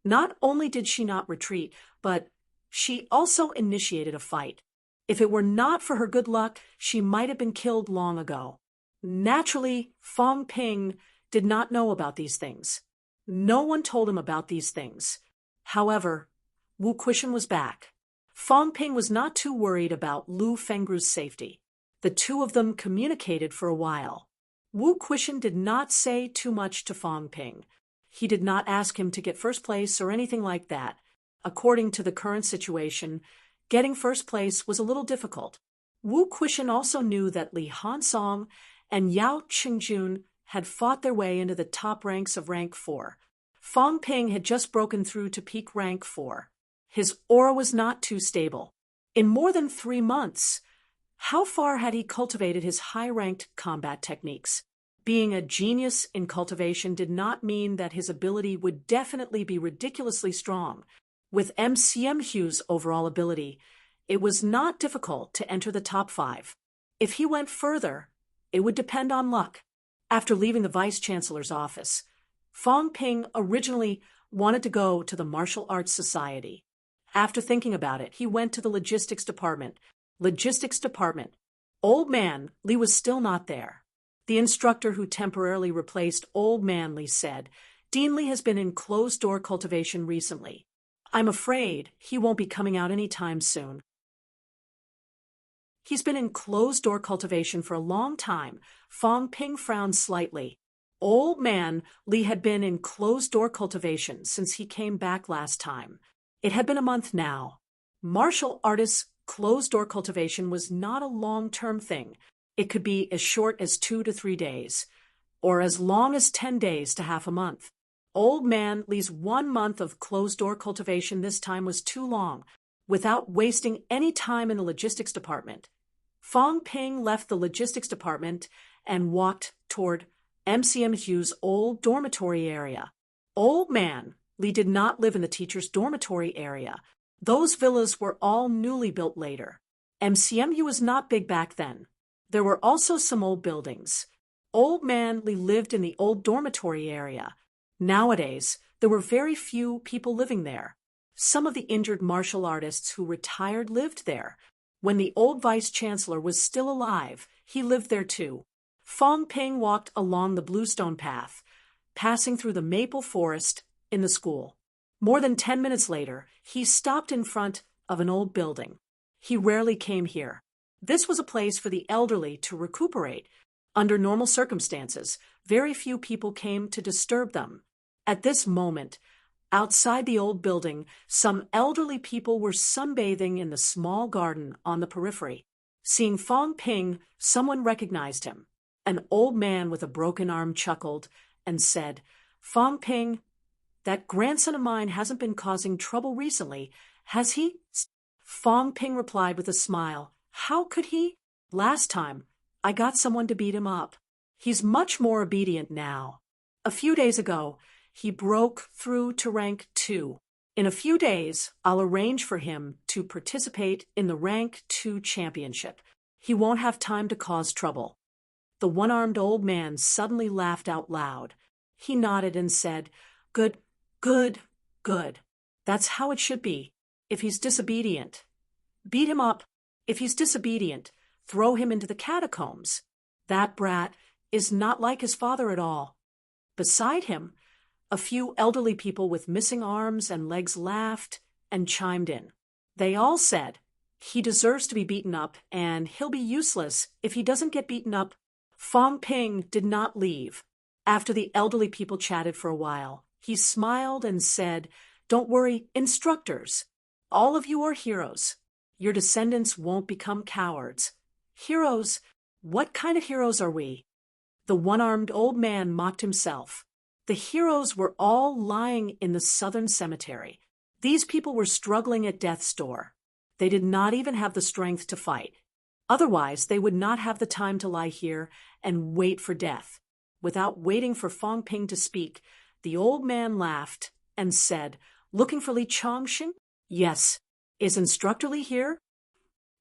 S1: not only did she not retreat, but she also initiated a fight. If it were not for her good luck, she might have been killed long ago. Naturally, Fong Ping did not know about these things. No one told him about these things. However, Wu Quishan was back. Fong Ping was not too worried about Lu Fengru's safety. The two of them communicated for a while. Wu Quishan did not say too much to Fong Ping. He did not ask him to get first place or anything like that. According to the current situation, getting first place was a little difficult. Wu Quishan also knew that Li Hansong and Yao Qingjun had fought their way into the top ranks of rank 4. Fong Ping had just broken through to peak rank 4. His aura was not too stable. In more than 3 months, how far had he cultivated his high-ranked combat techniques? Being a genius in cultivation did not mean that his ability would definitely be ridiculously strong. With MCM Hugh's overall ability, it was not difficult to enter the top 5. If he went further, it would depend on luck. After leaving the Vice-Chancellor's office, Fong Ping originally wanted to go to the Martial Arts Society. After thinking about it, he went to the Logistics Department. Old Man Li was still not there. The instructor who temporarily replaced Old Man Li said, "Dean Li has been in closed-door cultivation recently. I'm afraid he won't be coming out any time soon." He's been in closed-door cultivation for a long time. Fong Ping frowned slightly. Old Man Li had been in closed-door cultivation since he came back last time. It had been a month now. Martial artists' closed-door cultivation was not a long-term thing. It could be as short as 2 to 3 days, or as long as 10 days to half a month. Old Man Li's 1 month of closed-door cultivation this time was too long. Without wasting any time in the logistics department, Fong Ping left the logistics department and walked toward MCM Hugh's old dormitory area. Old Man Li did not live in the teacher's dormitory area. Those villas were all newly built later. MCMU was not big back then. There were also some old buildings. Old Man Li lived in the old dormitory area. Nowadays, there were very few people living there. Some of the injured martial artists who retired lived there. When the old vice-chancellor was still alive, he lived there too. Fong Ping walked along the bluestone path, passing through the maple forest in the school. More than 10 minutes later, he stopped in front of an old building. He rarely came here. This was a place for the elderly to recuperate. Under normal circumstances, very few people came to disturb them. At this moment, outside the old building, some elderly people were sunbathing in the small garden on the periphery. Seeing Fong Ping, someone recognized him. An old man with a broken arm chuckled and said, "Fong Ping, that grandson of mine hasn't been causing trouble recently, has he?" Fong Ping replied with a smile, "How could he? Last time, I got someone to beat him up. He's much more obedient now. A few days ago, he broke through to rank 2. In a few days, I'll arrange for him to participate in the rank 2 championship. He won't have time to cause trouble." The one-armed old man suddenly laughed out loud. He nodded and said, "Good, good, good. That's how it should be. If he's disobedient, beat him up. If he's disobedient, throw him into the catacombs. That brat is not like his father at all." Beside him, a few elderly people with missing arms and legs laughed and chimed in. They all said, "He deserves to be beaten up, and he'll be useless if he doesn't get beaten up." Fong Ping did not leave. After the elderly people chatted for a while, he smiled and said, "Don't worry, instructors. All of you are heroes. Your descendants won't become cowards." "Heroes? What kind of heroes are we?" The one-armed old man mocked himself. The heroes were all lying in the southern cemetery. These people were struggling at death's door. They did not even have the strength to fight. Otherwise, they would not have the time to lie here and wait for death. Without waiting for Fong Ping to speak, the old man laughed and said, "Looking for Li Chongxing?" "Yes." "Is Instructor Li here?"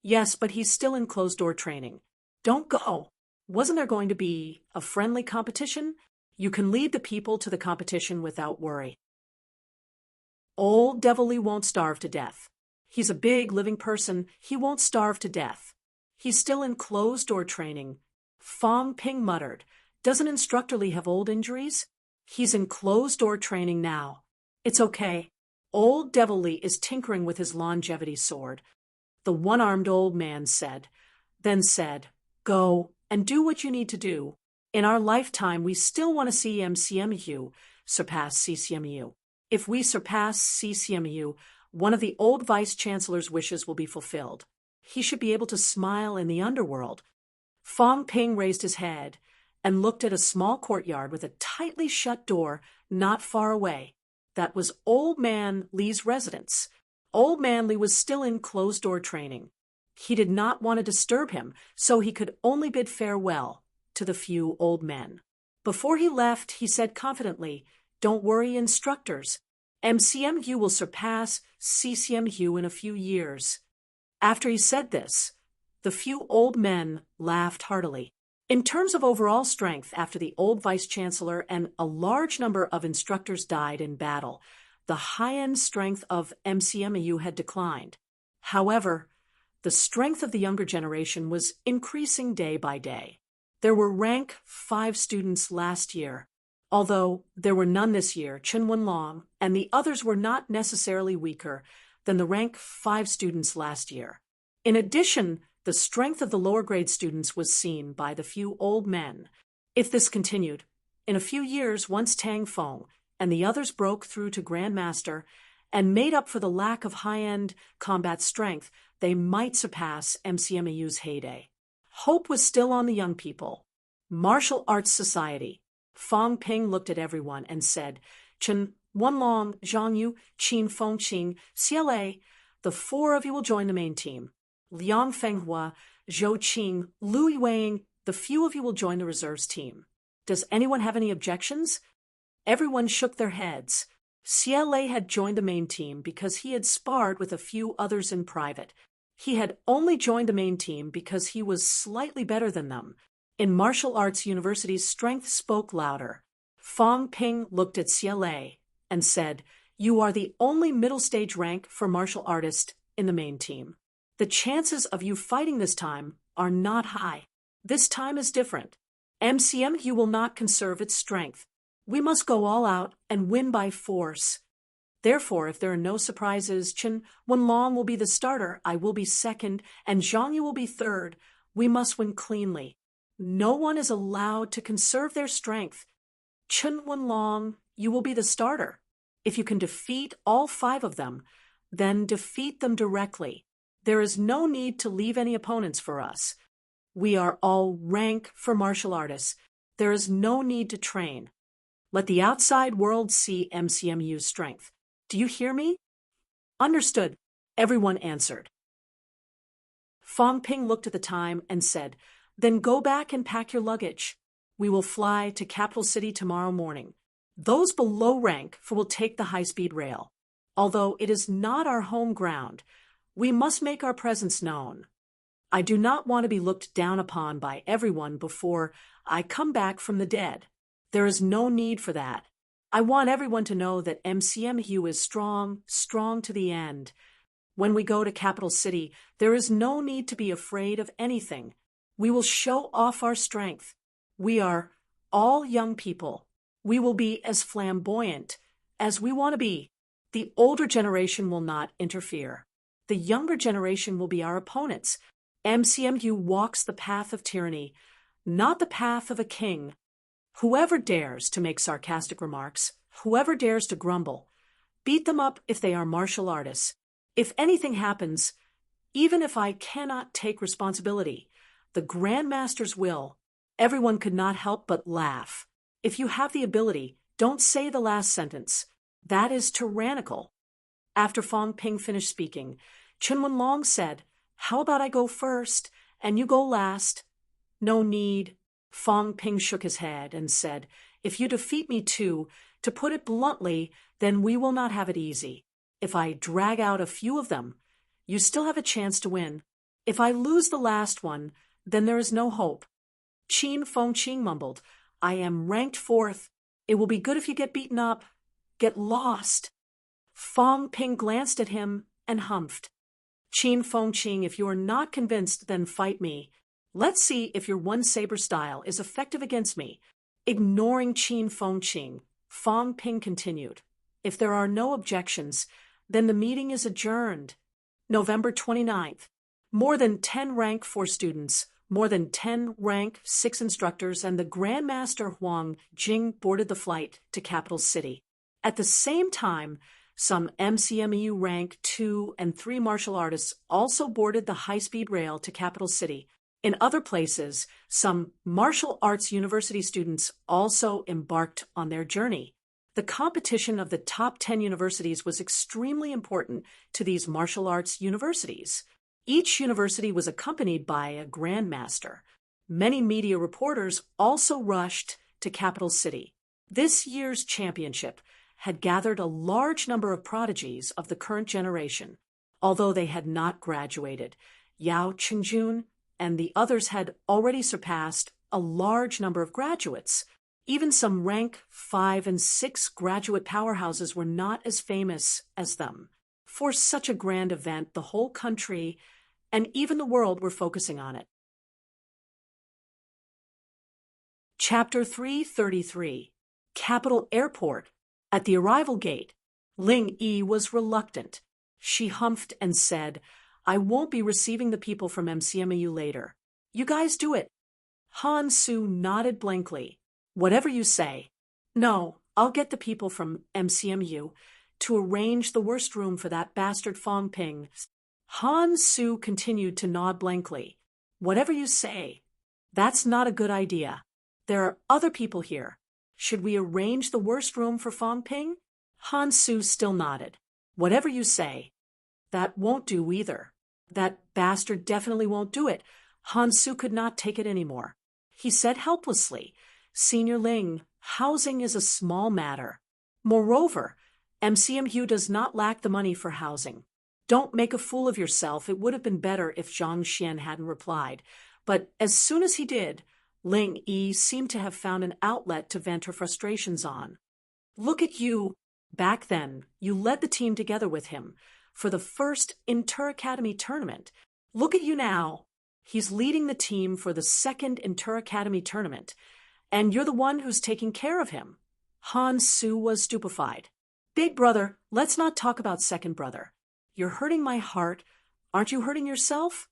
S1: "Yes, but he's still in closed-door training." "Don't go. Wasn't there going to be a friendly competition? You can lead the people to the competition without worry." "Old Devil Li won't starve to death. He's a big living person. He won't starve to death. He's still in closed-door training." Fong Ping muttered, "Doesn't Instructor Li have old injuries?" "He's in closed-door training now. It's okay. Old Devil Li is tinkering with his longevity sword." The one-armed old man said, "Go and do what you need to do. In our lifetime, we still want to see MCMU surpass CCMU. If we surpass CCMU, one of the old vice-chancellor's wishes will be fulfilled. He should be able to smile in the underworld." Fong Ping raised his head and looked at a small courtyard with a tightly shut door not far away. That was Old Man Li's residence. Old Man Li was still in closed-door training. He did not want to disturb him, so he could only bid farewell to the few old men. Before he left, he said confidently, "Don't worry, instructors. MCMU will surpass CCMU in a few years." After he said this, the few old men laughed heartily. In terms of overall strength, after the old vice-chancellor and a large number of instructors died in battle, the high-end strength of MCMU had declined. However, the strength of the younger generation was increasing day by day. There were rank 5 students last year. Although there were none this year, Chen Wenlong and the others were not necessarily weaker than the rank 5 students last year. In addition, the strength of the lower-grade students was seen by the few old men. If this continued, in a few years, once Tang Feng and the others broke through to Grandmaster and made up for the lack of high-end combat strength, they might surpass MCMAU's heyday. Hope was still on the young people. Martial Arts Society. Fong Ping looked at everyone and said, "Chen Wenlong, Zhang Yu, Qin Fengqing, CLA, the 4 of you will join the main team. Liang Fenghua, Zhou Qing, Lu Yuwang, the few of you will join the reserves team. Does anyone have any objections?" Everyone shook their heads. CLA had joined the main team because he had sparred with a few others in private. He had only joined the main team because he was slightly better than them. In Martial Arts University's strength spoke louder. Fong Ping looked at CLA and said, "You are the only middle stage rank for martial artist in the main team. The chances of you fighting this time are not high. This time is different. MCMU will not conserve its strength. We must go all out and win by force. Therefore, if there are no surprises, Chen Wenlong will be the starter, I will be second, and Zhang Yu will be third. We must win cleanly. No one is allowed to conserve their strength. Chen Wenlong, you will be the starter. If you can defeat all 5 of them, then defeat them directly. There is no need to leave any opponents for us. We are all rank for martial artists. There is no need to train. Let the outside world see MCMU's strength. Do you hear me? Understood, everyone answered. Fong Ping looked at the time and said, Then go back and pack your luggage. We will fly to Capital City tomorrow morning. Those below rank will take the high-speed rail. Although it is not our home ground, we must make our presence known. I do not want to be looked down upon by everyone before I come back from the dead. There is no need for that. I want everyone to know that MCMU is strong, strong to the end. When we go to Capital City, there is no need to be afraid of anything. We will show off our strength. We are all young people. We will be as flamboyant as we want to be. The older generation will not interfere. The younger generation will be our opponents. MCMU walks the path of tyranny, not the path of a king. Whoever dares to make sarcastic remarks, whoever dares to grumble, beat them up if they are martial artists. If anything happens, even if I cannot take responsibility, the Grandmasters will. Everyone could not help but laugh. If you have the ability, don't say the last sentence. That is tyrannical. After Fong Ping finished speaking, Chen Wenlong said, How about I go first, and you go last? No need. Fong Ping shook his head and said, If you defeat me too, to put it bluntly, then we will not have it easy. If I drag out a few of them, you still have a chance to win. If I lose the last one, then there is no hope. Qin Fengqing mumbled, I am ranked 4th. It will be good if you get beaten up. Get lost. Fong Ping glanced at him and humphed. Qin Fengqing, if you are not convinced, then fight me. Let's see if your one-saber style is effective against me. Ignoring Qin Fengqing, Fong Ping continued. If there are no objections, then the meeting is adjourned. November 29th. More than 10 rank 4 students, more than 10 rank 6 instructors, and the Grandmaster Huang Jing boarded the flight to Capital City. At the same time, some MCMU rank 2 and 3 martial artists also boarded the high-speed rail to Capital City. In other places, some martial arts university students also embarked on their journey. The competition of the top 10 universities was extremely important to these martial arts universities. Each university was accompanied by a grandmaster. Many media reporters also rushed to Capital City. This year's championship had gathered a large number of prodigies of the current generation. Although they had not graduated, Yao Chengjun and the others had already surpassed a large number of graduates. Even some rank 5 and 6 graduate powerhouses were not as famous as them. For such a grand event, the whole country and even the world were focusing on it. Chapter 333. Capital Airport. At the arrival gate, Ling Yi was reluctant. She humphed and said, I won't be receiving the people from MCMU later. You guys do it. Han Su nodded blankly. Whatever you say. No, I'll get the people from MCMU to arrange the worst room for that bastard Fong Ping. Han Su continued to nod blankly. Whatever you say. That's not a good idea. There are other people here. Should we arrange the worst room for Fong Ping? Han Su still nodded. Whatever you say. That won't do either. That bastard definitely won't do it. Han Su could not take it anymore. He said helplessly, Senior Ling, housing is a small matter. Moreover, MCMU does not lack the money for housing. Don't make a fool of yourself. It would have been better if Zhang Xian hadn't replied. But as soon as he did, Ling Yi seemed to have found an outlet to vent her frustrations on. Look at you. Back then, you led the team together with him for the first Inter-Academy tournament. Look at you now. He's leading the team for the second Inter-Academy tournament, and you're the one who's taking care of him. Han Su was stupefied. Big brother, let's not talk about second brother. You're hurting my heart. Aren't you hurting yourself?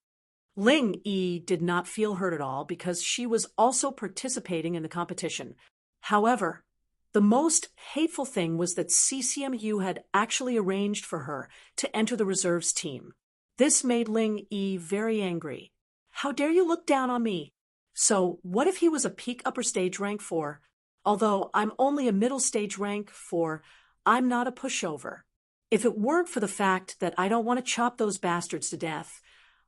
S1: Ling Yi did not feel hurt at all because she was also participating in the competition. However, the most hateful thing was that CCMU had actually arranged for her to enter the reserves team. This made Ling Yi very angry. How dare you look down on me? So, what if he was a peak upper stage rank 4? Although I'm only a middle stage rank 4, I'm not a pushover. If it weren't for the fact that I don't want to chop those bastards to death,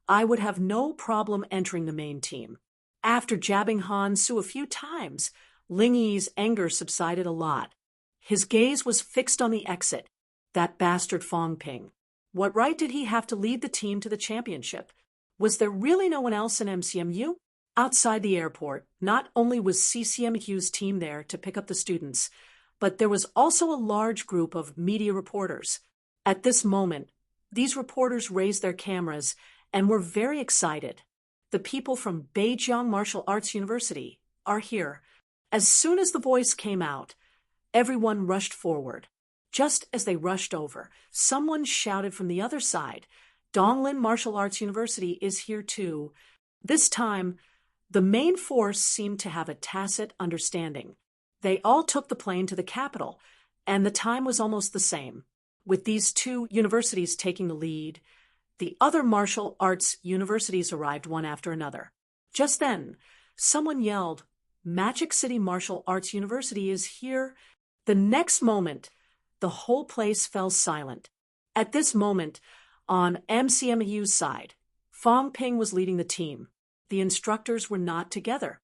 S1: I would have no problem entering the main team. After jabbing Han Su a few times, Ling Yi's anger subsided a lot. His gaze was fixed on the exit. That bastard Fong Ping. What right did he have to lead the team to the championship? Was there really no one else in MCMU? Outside the airport, not only was CCMU's team there to pick up the students, but there was also a large group of media reporters. At this moment, these reporters raised their cameras and were very excited. The people from Beijing Martial Arts University are here. As soon as the voice came out, everyone rushed forward. Just as they rushed over, someone shouted from the other side, Donglin Martial Arts University is here too. This time, the main force seemed to have a tacit understanding. They all took the plane to the capital, and the time was almost the same. With these two universities taking the lead, the other martial arts universities arrived one after another. Just then, someone yelled, Magic City Martial Arts University is here. The next moment, the whole place fell silent. At this moment, on MCMU's side, Fong Ping was leading the team. The instructors were not together.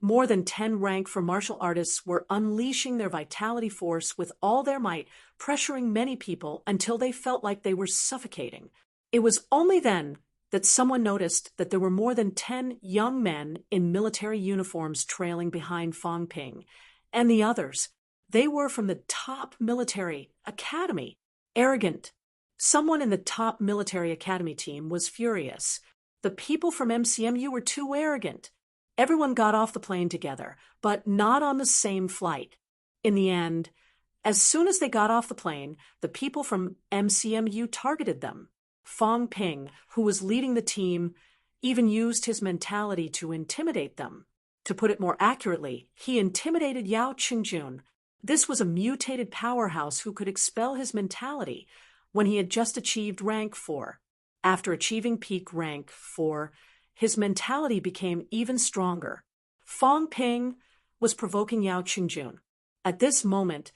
S1: More than 10 rank for martial artists were unleashing their vitality force with all their might, pressuring many people until they felt like they were suffocating. It was only then that someone noticed that there were more than 10 young men in military uniforms trailing behind Fong Ping. And the others, they were from the top military academy. Arrogant. Someone in the top military academy team was furious. The people from MCMU were too arrogant. Everyone got off the plane together, but not on the same flight. In the end, as soon as they got off the plane, the people from MCMU targeted them. Fong Ping, who was leading the team, even used his mentality to intimidate them. To put it more accurately, he intimidated Yao Qingjun. This was a mutated powerhouse who could expel his mentality when he had just achieved rank 4. After achieving peak rank 4, his mentality became even stronger. Fong Ping was provoking Yao Qingjun. At this moment,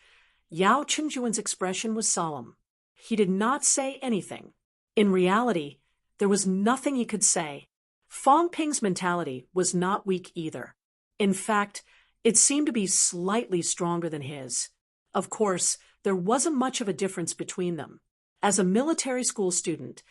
S1: Yao Qingjun's expression was solemn. He did not say anything. In reality, there was nothing he could say. Fong Ping's mentality was not weak either. In fact, it seemed to be slightly stronger than his. Of course, there wasn't much of a difference between them. As a military school student,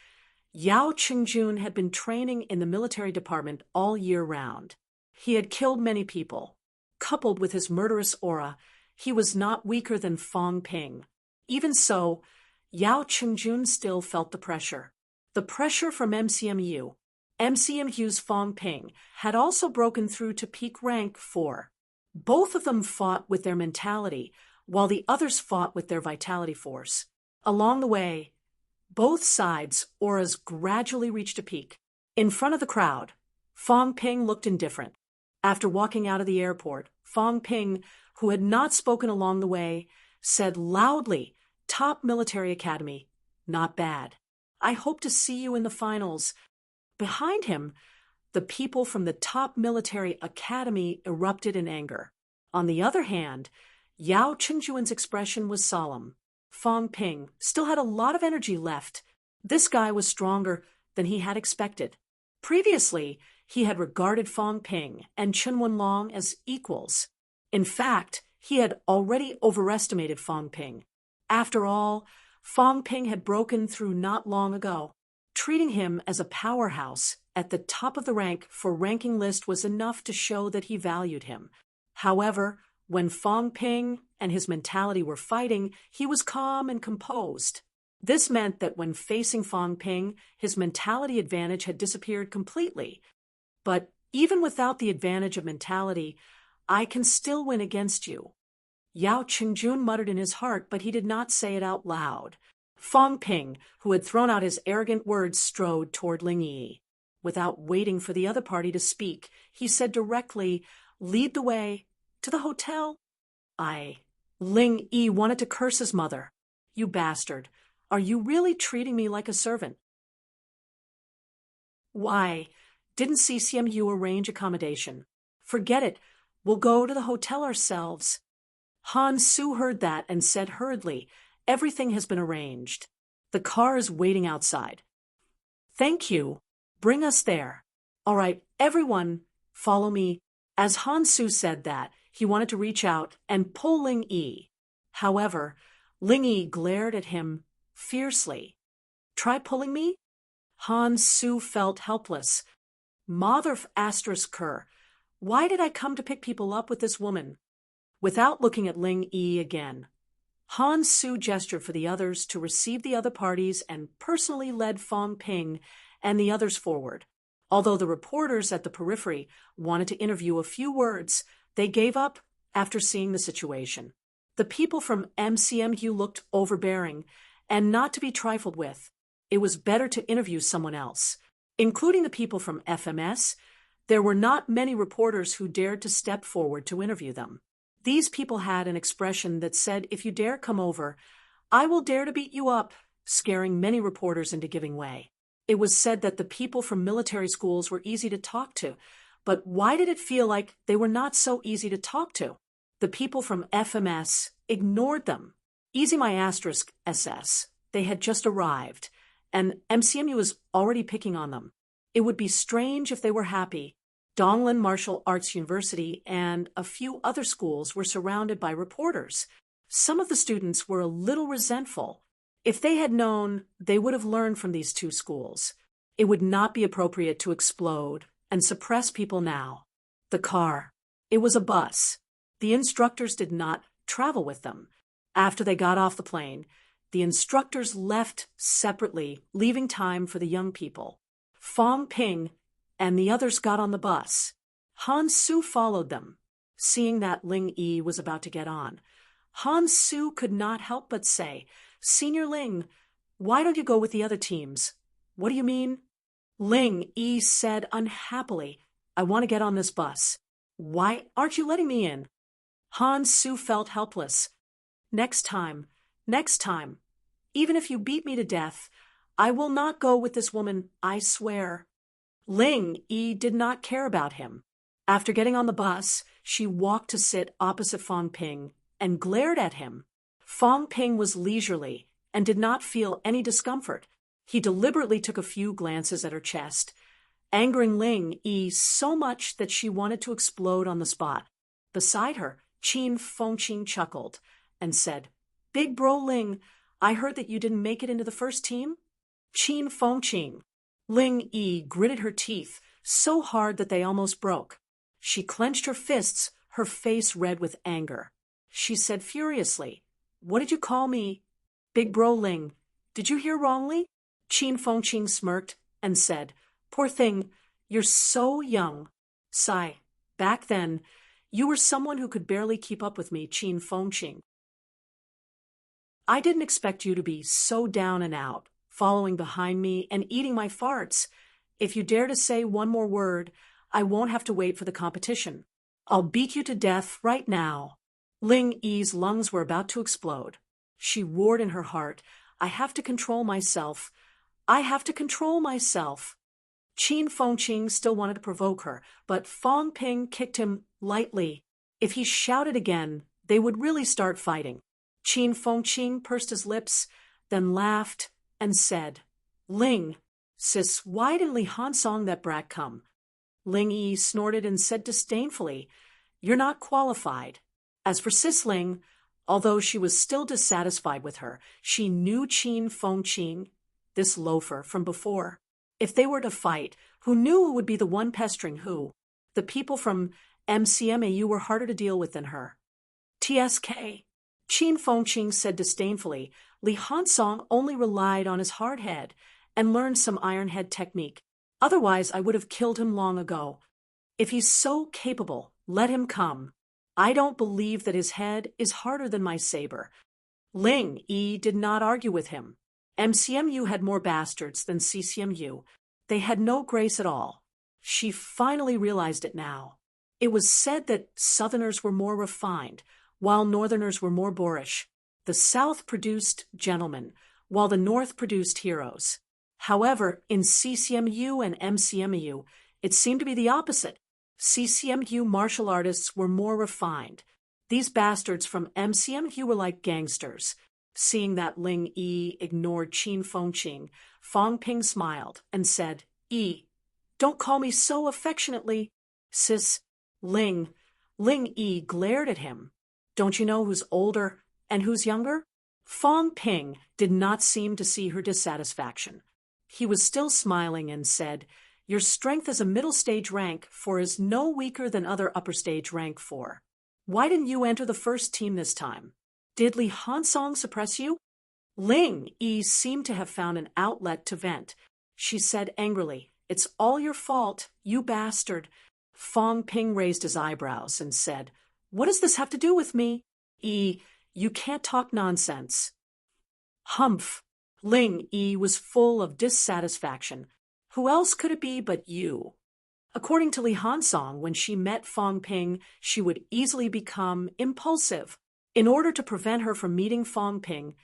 S1: Yao Qingjun had been training in the military department all year round. He had killed many people. Coupled with his murderous aura, he was not weaker than Fong Ping. Even so, Yao Qingjun still felt the pressure. The pressure from MCMU. MCMU's Fong Ping had also broken through to peak rank 4. Both of them fought with their mentality, while the others fought with their vitality force. Along the way, both sides' auras gradually reached a peak. In front of the crowd, Fong Ping looked indifferent. After walking out of the airport, Fong Ping, who had not spoken along the way, said loudly, Top Military Academy, not bad. I hope to see you in the finals. Behind him, the people from the Top Military Academy erupted in anger. On the other hand, Yao Qingjun's expression was solemn. Fong Ping still had a lot of energy left. This guy was stronger than he had expected. Previously, he had regarded Fong Ping and Chen Wenlong as equals. In fact, he had already overestimated Fong Ping. After all, Fong Ping had broken through not long ago. Treating him as a powerhouse at the top of the rank for ranking list was enough to show that he valued him. However, when Fong Ping and his mentality were fighting, he was calm and composed. This meant that when facing Fong Ping, his mentality advantage had disappeared completely. But even without the advantage of mentality, I can still win against you. Yao Qingjun muttered in his heart, but he did not say it out loud. Fong Ping, who had thrown out his arrogant words, strode toward Ling Yi. Without waiting for the other party to speak, he said directly, Lead the way. To the hotel? Ling Yi wanted to curse his mother. You bastard. Are you really treating me like a servant? Why, didn't CCMU arrange accommodation? Forget it. We'll go to the hotel ourselves. Han Su heard that and said hurriedly, everything has been arranged. The car is waiting outside. Thank you. Bring us there. All right, everyone, follow me. As Han Su said that, he wanted to reach out and pull Ling Yi. However, Ling Yi glared at him fiercely. Try pulling me? Han Su felt helpless. Mother of asterisk Kerr, why did I come to pick people up with this woman? Without looking at Ling Yi again, Han Su gestured for the others to receive the other parties and personally led Fong Ping and the others forward. Although the reporters at the periphery wanted to interview a few words, they gave up after seeing the situation. The people from MCMU looked overbearing and not to be trifled with. It was better to interview someone else. Including the people from FMS, there were not many reporters who dared to step forward to interview them. These people had an expression that said, if you dare come over, I will dare to beat you up, scaring many reporters into giving way. It was said that the people from military schools were easy to talk to, but why did it feel like they were not so easy to talk to? The people from FMS ignored them. Easy my asterisk SS. They had just arrived, and MCMU was already picking on them. It would be strange if they were happy. Donglin Martial Arts University and a few other schools were surrounded by reporters. Some of the students were a little resentful. If they had known, they would have learned from these two schools. It would not be appropriate to explode and suppress people now. The car. It was a bus. The instructors did not travel with them. After they got off the plane, the instructors left separately, leaving time for the young people. Fong Ping and the others got on the bus. Han Su followed them. Seeing that Ling Yi was about to get on, Han Su could not help but say, Senior Ling, why don't you go with the other teams? What do you mean? Ling Yi said unhappily, I want to get on this bus. Why aren't you letting me in? Han Su felt helpless. Next time, even if you beat me to death, I will not go with this woman, I swear. Ling Yi did not care about him. After getting on the bus, she walked to sit opposite Fong Ping and glared at him. Fong Ping was leisurely and did not feel any discomfort. He deliberately took a few glances at her chest, angering Ling Yi so much that she wanted to explode on the spot. Beside her, Qin Fengqing chuckled and said, Big bro Ling, I heard that you didn't make it into the first team? Qin Fengqing. Ling Yi gritted her teeth so hard that they almost broke. She clenched her fists, her face red with anger. She said furiously, What did you call me? Big bro Ling, did you hear wrongly? Qin Fengqing smirked and said, Poor thing, you're so young. Sigh, back then, you were someone who could barely keep up with me, Qin Fengqing. I didn't expect you to be so down and out, following behind me and eating my farts. If you dare to say one more word, I won't have to wait for the competition. I'll beat you to death right now. Ling Yi's lungs were about to explode. She roared in her heart, I have to control myself. I have to control myself. Qin Fengqing still wanted to provoke her, but Fong Ping kicked him lightly. If he shouted again, they would really start fighting. Qin Fengqing pursed his lips, then laughed and said, Ling, sis, why didn't Li Hansong that brat come? Ling Yi snorted and said disdainfully, You're not qualified. As for Sis Ling, although she was still dissatisfied with her, she knew Qin Fengqing, this loafer, from before. If they were to fight, who knew who would be the one pestering who? The people from MCMAU were harder to deal with than her. TSK. Qin Fengqing said disdainfully, Li Hansong only relied on his hard head and learned some iron head technique. Otherwise, I would have killed him long ago. If he's so capable, let him come. I don't believe that his head is harder than my saber. Ling Yi did not argue with him. MCMU had more bastards than CCMU. They had no grace at all. She finally realized it now. It was said that Southerners were more refined, while Northerners were more boorish. The South produced gentlemen, while the North produced heroes. However, in CCMU and MCMU, it seemed to be the opposite. CCMU martial artists were more refined. These bastards from MCMU were like gangsters. Seeing that Ling Yi ignored Qin Fengqing, Fong Ping smiled and said, "Yi, don't call me so affectionately." "Sis, Ling." Ling Yi glared at him. "Don't you know who's older and who's younger?" Fong Ping did not seem to see her dissatisfaction. He was still smiling and said, "Your strength as a middle stage rank 4 is no weaker than other upper stage rank 4. Why didn't you enter the first team this time? Did Li Hansong suppress you?" Ling Yi seemed to have found an outlet to vent. She said angrily, "It's all your fault, you bastard." Fong Ping raised his eyebrows and said, "What does this have to do with me?" "Yi, you can't talk nonsense." "Humph." Ling Yi was full of dissatisfaction. "Who else could it be but you?" According to Li Hansong, when she met Fong Ping, she would easily become impulsive. In order to prevent her from meeting Fong Ping,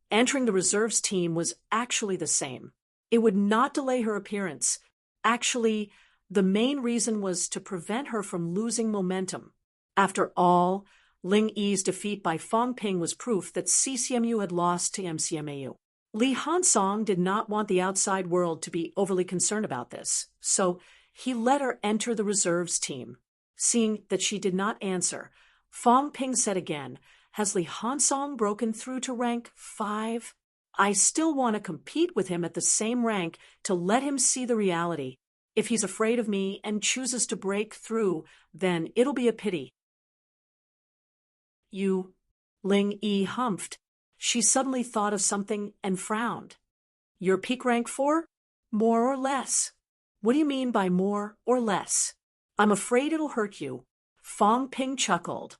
S1: entering the reserves team was actually the same. It would not delay her appearance. Actually, the main reason was to prevent her from losing momentum. After all, Ling Yi's defeat by Fong Ping was proof that CCMU had lost to MCMAU. Li Hansong did not want the outside world to be overly concerned about this, so he let her enter the reserves team. Seeing that she did not answer, Fong Ping said again, "Has Li Hansong broken through to rank 5? I still want to compete with him at the same rank to let him see the reality. If he's afraid of me and chooses to break through, then it'll be a pity." "You..." Ling Yi humphed. She suddenly thought of something and frowned. "Your peak rank 4? More or less?" "What do you mean by more or less?" "I'm afraid it'll hurt you." Fong Ping chuckled.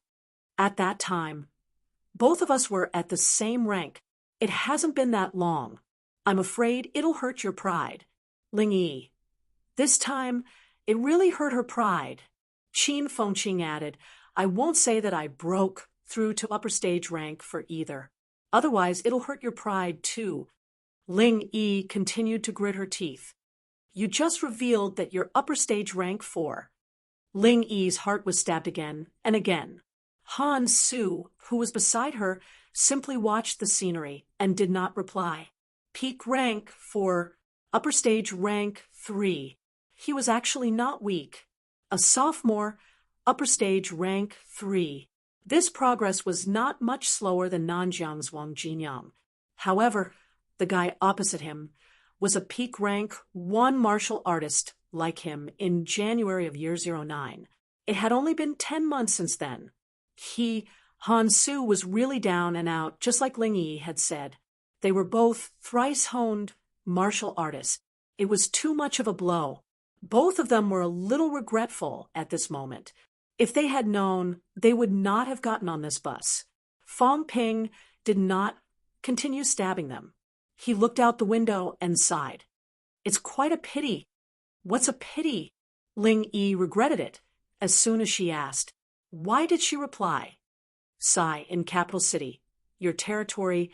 S1: "At that time, both of us were at the same rank. It hasn't been that long. I'm afraid it'll hurt your pride." Ling Yi. This time, it really hurt her pride. Qin Fengqing added, "I won't say that I broke through to upper stage rank for either. Otherwise, it'll hurt your pride too." Ling Yi continued to grit her teeth. "You just revealed that you're upper stage rank 4. Ling Yi's heart was stabbed again and again. Han Su, who was beside her, simply watched the scenery and did not reply. Peak rank 4, upper stage rank 3. He was actually not weak. A sophomore, upper stage rank 3. This progress was not much slower than Nanjiang's Wang Jinyang. However, the guy opposite him was a peak rank 1 martial artist like him in January of year 09. It had only been 10 months since then. Han Su, was really down and out, just like Ling Yi had said. They were both thrice-honed martial artists. It was too much of a blow. Both of them were a little regretful at this moment. If they had known, they would not have gotten on this bus. Fong Ping did not continue stabbing them. He looked out the window and sighed. "It's quite a pity." "What's a pity?" Ling Yi regretted it as soon as she asked. Why did she reply? "Sigh, in capital city. Your territory,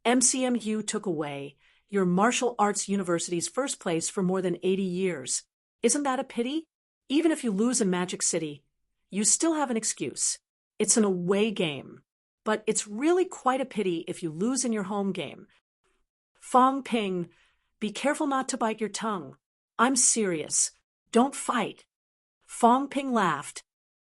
S1: MCMU took away. Your martial arts university's first place for more than 80 years. Isn't that a pity? Even if you lose in Magic City, you still have an excuse. It's an away game. But it's really quite a pity if you lose in your home game." Fong Ping, be careful not to bite your tongue. I'm serious. Don't fight. Fong Ping laughed.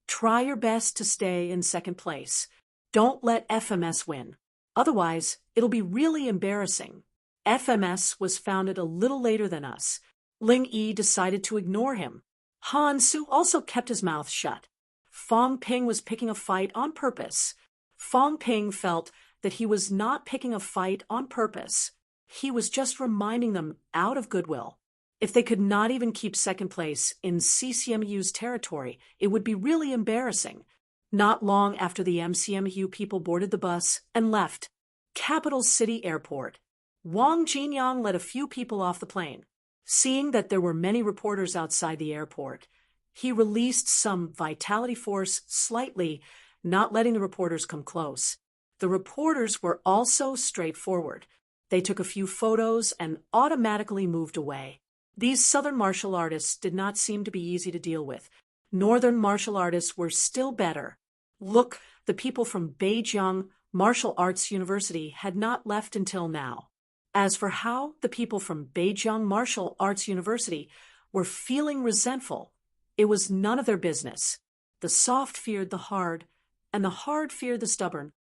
S1: Try your best to stay in second place. Don't let FMS win. Otherwise, it'll be really embarrassing. FMS was founded a little later than us. Ling Yi decided to ignore him. Han Su also kept his mouth shut. Fong Ping was picking a fight on purpose. Fong Ping felt that he was not picking a fight on purpose. He was just reminding them out of goodwill. If they could not even keep second place in CCMU's territory, it would be really embarrassing. Not long after the MCMU people boarded the bus and left. Capital City Airport. Wang Jinyang let a few people off the plane. Seeing that there were many reporters outside the airport, he released some vitality force slightly, not letting the reporters come close. The reporters were also straightforward. They took a few photos and automatically moved away. These Southern martial artists did not seem to be easy to deal with. Northern martial artists were still better. Look, the people from Beijing Martial Arts University had not left until now. As for how the people from Beijing Martial Arts University were feeling resentful, it was none of their business. The soft feared the hard, and the hard feared the stubborn.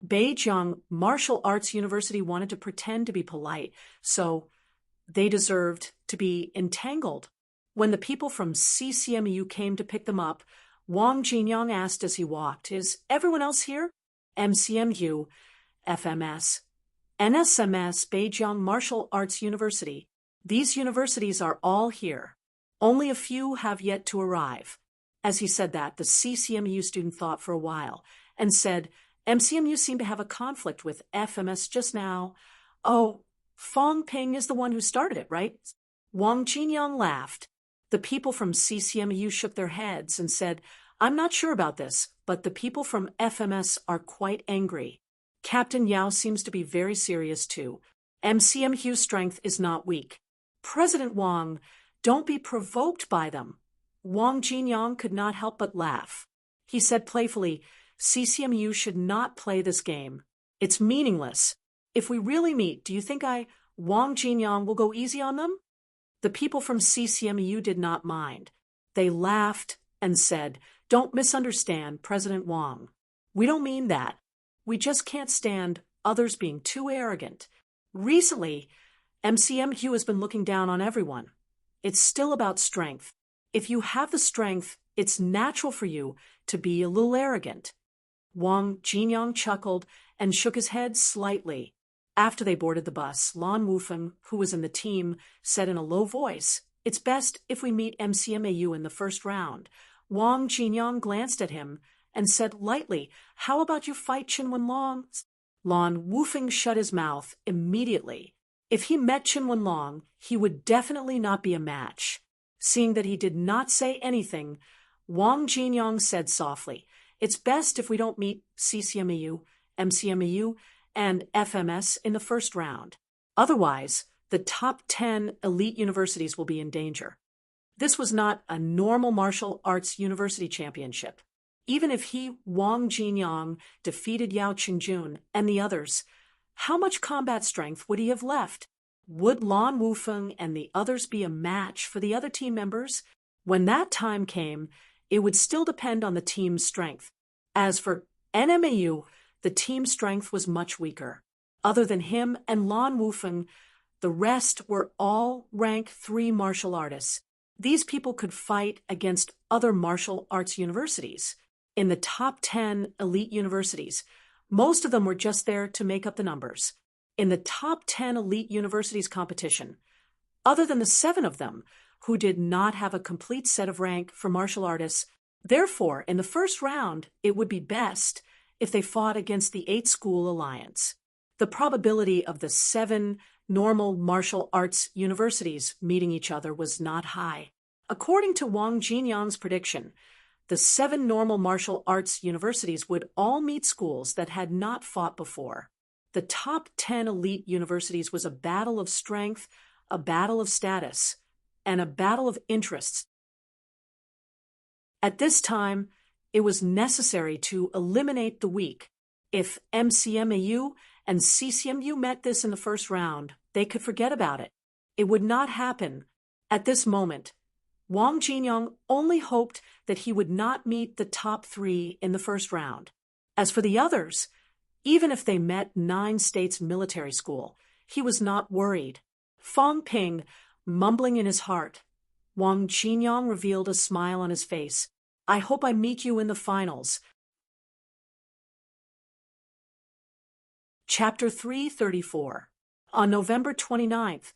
S1: Beijing Martial Arts University wanted to pretend to be polite, so they deserved to be entangled. When the people from CCMU came to pick them up, Wang Jinyang asked as he walked, "Is everyone else here?" MCMU, FMS, NSMS, Beijing Martial Arts University. These universities are all here. Only a few have yet to arrive. As he said that, the CCMU student thought for a while and said, "MCMU seemed to have a conflict with FMS just now. Oh, Fong Ping is the one who started it, right?" Wang Jinyang laughed. The people from CCMU shook their heads and said, "I'm not sure about this, but the people from FMS are quite angry. Captain Yao seems to be very serious too. MCMU's strength is not weak. President Wang, don't be provoked by them." Wang Jinyang could not help but laugh. He said playfully, "CCMU should not play this game. It's meaningless. If we really meet, do you think Wang Jinyang, will go easy on them?" The people from CCMU did not mind. They laughed and said, "Don't misunderstand President Wang. We don't mean that. We just can't stand others being too arrogant. Recently, MCMU has been looking down on everyone. It's still about strength. If you have the strength, it's natural for you to be a little arrogant." Wang Jinyang chuckled and shook his head slightly. After they boarded the bus, Lan Wufeng, who was in the team, said in a low voice, "It's best if we meet MCMAU in the first round." Wang Jinyang glanced at him and said lightly, "How about you fight Qin Wenlong?" Lan Wufeng shut his mouth immediately. If he met Qin Wenlong, he would definitely not be a match. Seeing that he did not say anything, Wang Jinyang said softly, "It's best if we don't meet CCMAU, MCMAU, and FMS in the first round. Otherwise, the top 10 elite universities will be in danger." This was not a normal martial arts university championship. Even if he, Wang Jinyang, defeated Yao Qingjun and the others, how much combat strength would he have left? Would Lan Wufeng and the others be a match for the other team members? When that time came, it would still depend on the team's strength. As for NMAU, the team's strength was much weaker. Other than him and Lan Wufeng, the rest were all rank 3 martial artists. These people could fight against other martial arts universities. In the top 10 elite universities, most of them were just there to make up the numbers. In the top 10 elite universities competition, other than the 7 of them who did not have a complete set of rank for martial artists, therefore, in the first round, it would be best if they fought against the 8-school alliance. The probability of the 7 normal martial arts universities meeting each other was not high. According to Wang Jinyang's prediction, the 7 normal martial arts universities would all meet schools that had not fought before. The top 10 elite universities was a battle of strength, a battle of status, and a battle of interests. At this time, it was necessary to eliminate the weak. If MCMAU and CCMU met this in the first round, they could forget about it. It would not happen. At this moment, Wang Jinyang only hoped that he would not meet the top 3 in the first round. As for the others, even if they met 9 States military school, he was not worried. Fong Ping, mumbling in his heart, Wang Jinyang revealed a smile on his face. "I hope I meet you in the finals." Chapter 334. On November 29th,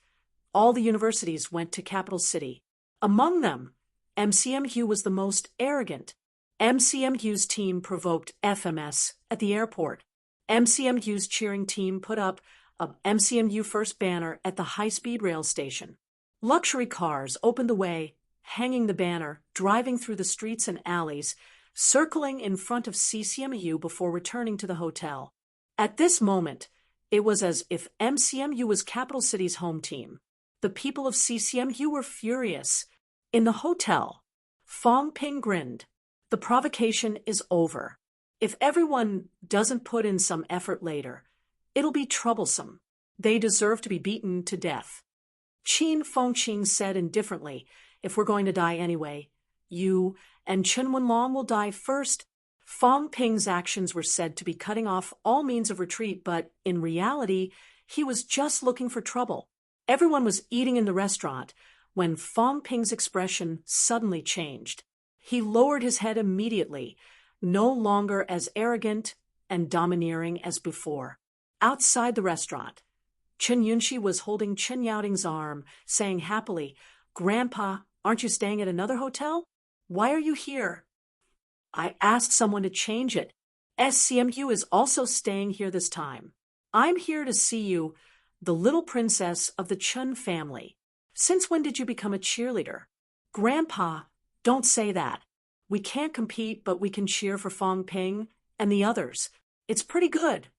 S1: all the universities went to Capital City. Among them, MCMU was the most arrogant. MCMU's team provoked FMS at the airport. MCMU's cheering team put up a MCMU first banner at the high-speed rail station. Luxury cars opened the way, hanging the banner, driving through the streets and alleys, circling in front of CCMU before returning to the hotel. At this moment, It was as if MCMU was Capital City's home team. The people of CCMU were furious. In the hotel, Fong Ping grinned. The provocation is over. If everyone doesn't put in some effort later, it'll be troublesome. They deserve to be beaten to death. Qin Fengqing said indifferently, if we're going to die anyway, you and Chen Wenlong will die first. Fong Ping's actions were said to be cutting off all means of retreat, but in reality, he was just looking for trouble. Everyone was eating in the restaurant when Fong Ping's expression suddenly changed. He lowered his head immediately, no longer as arrogant and domineering as before. Outside the restaurant, Chen Yunxi was holding Chen Yaoting's arm, saying happily, "Grandpa, aren't you staying at another hotel? Why are you here?" "I asked someone to change it. SCMU is also staying here this time. I'm here to see you, the little princess of the Chen family. Since when did you become a cheerleader?" "Grandpa, don't say that. We can't compete, but we can cheer for Fong Ping and the others. It's pretty good."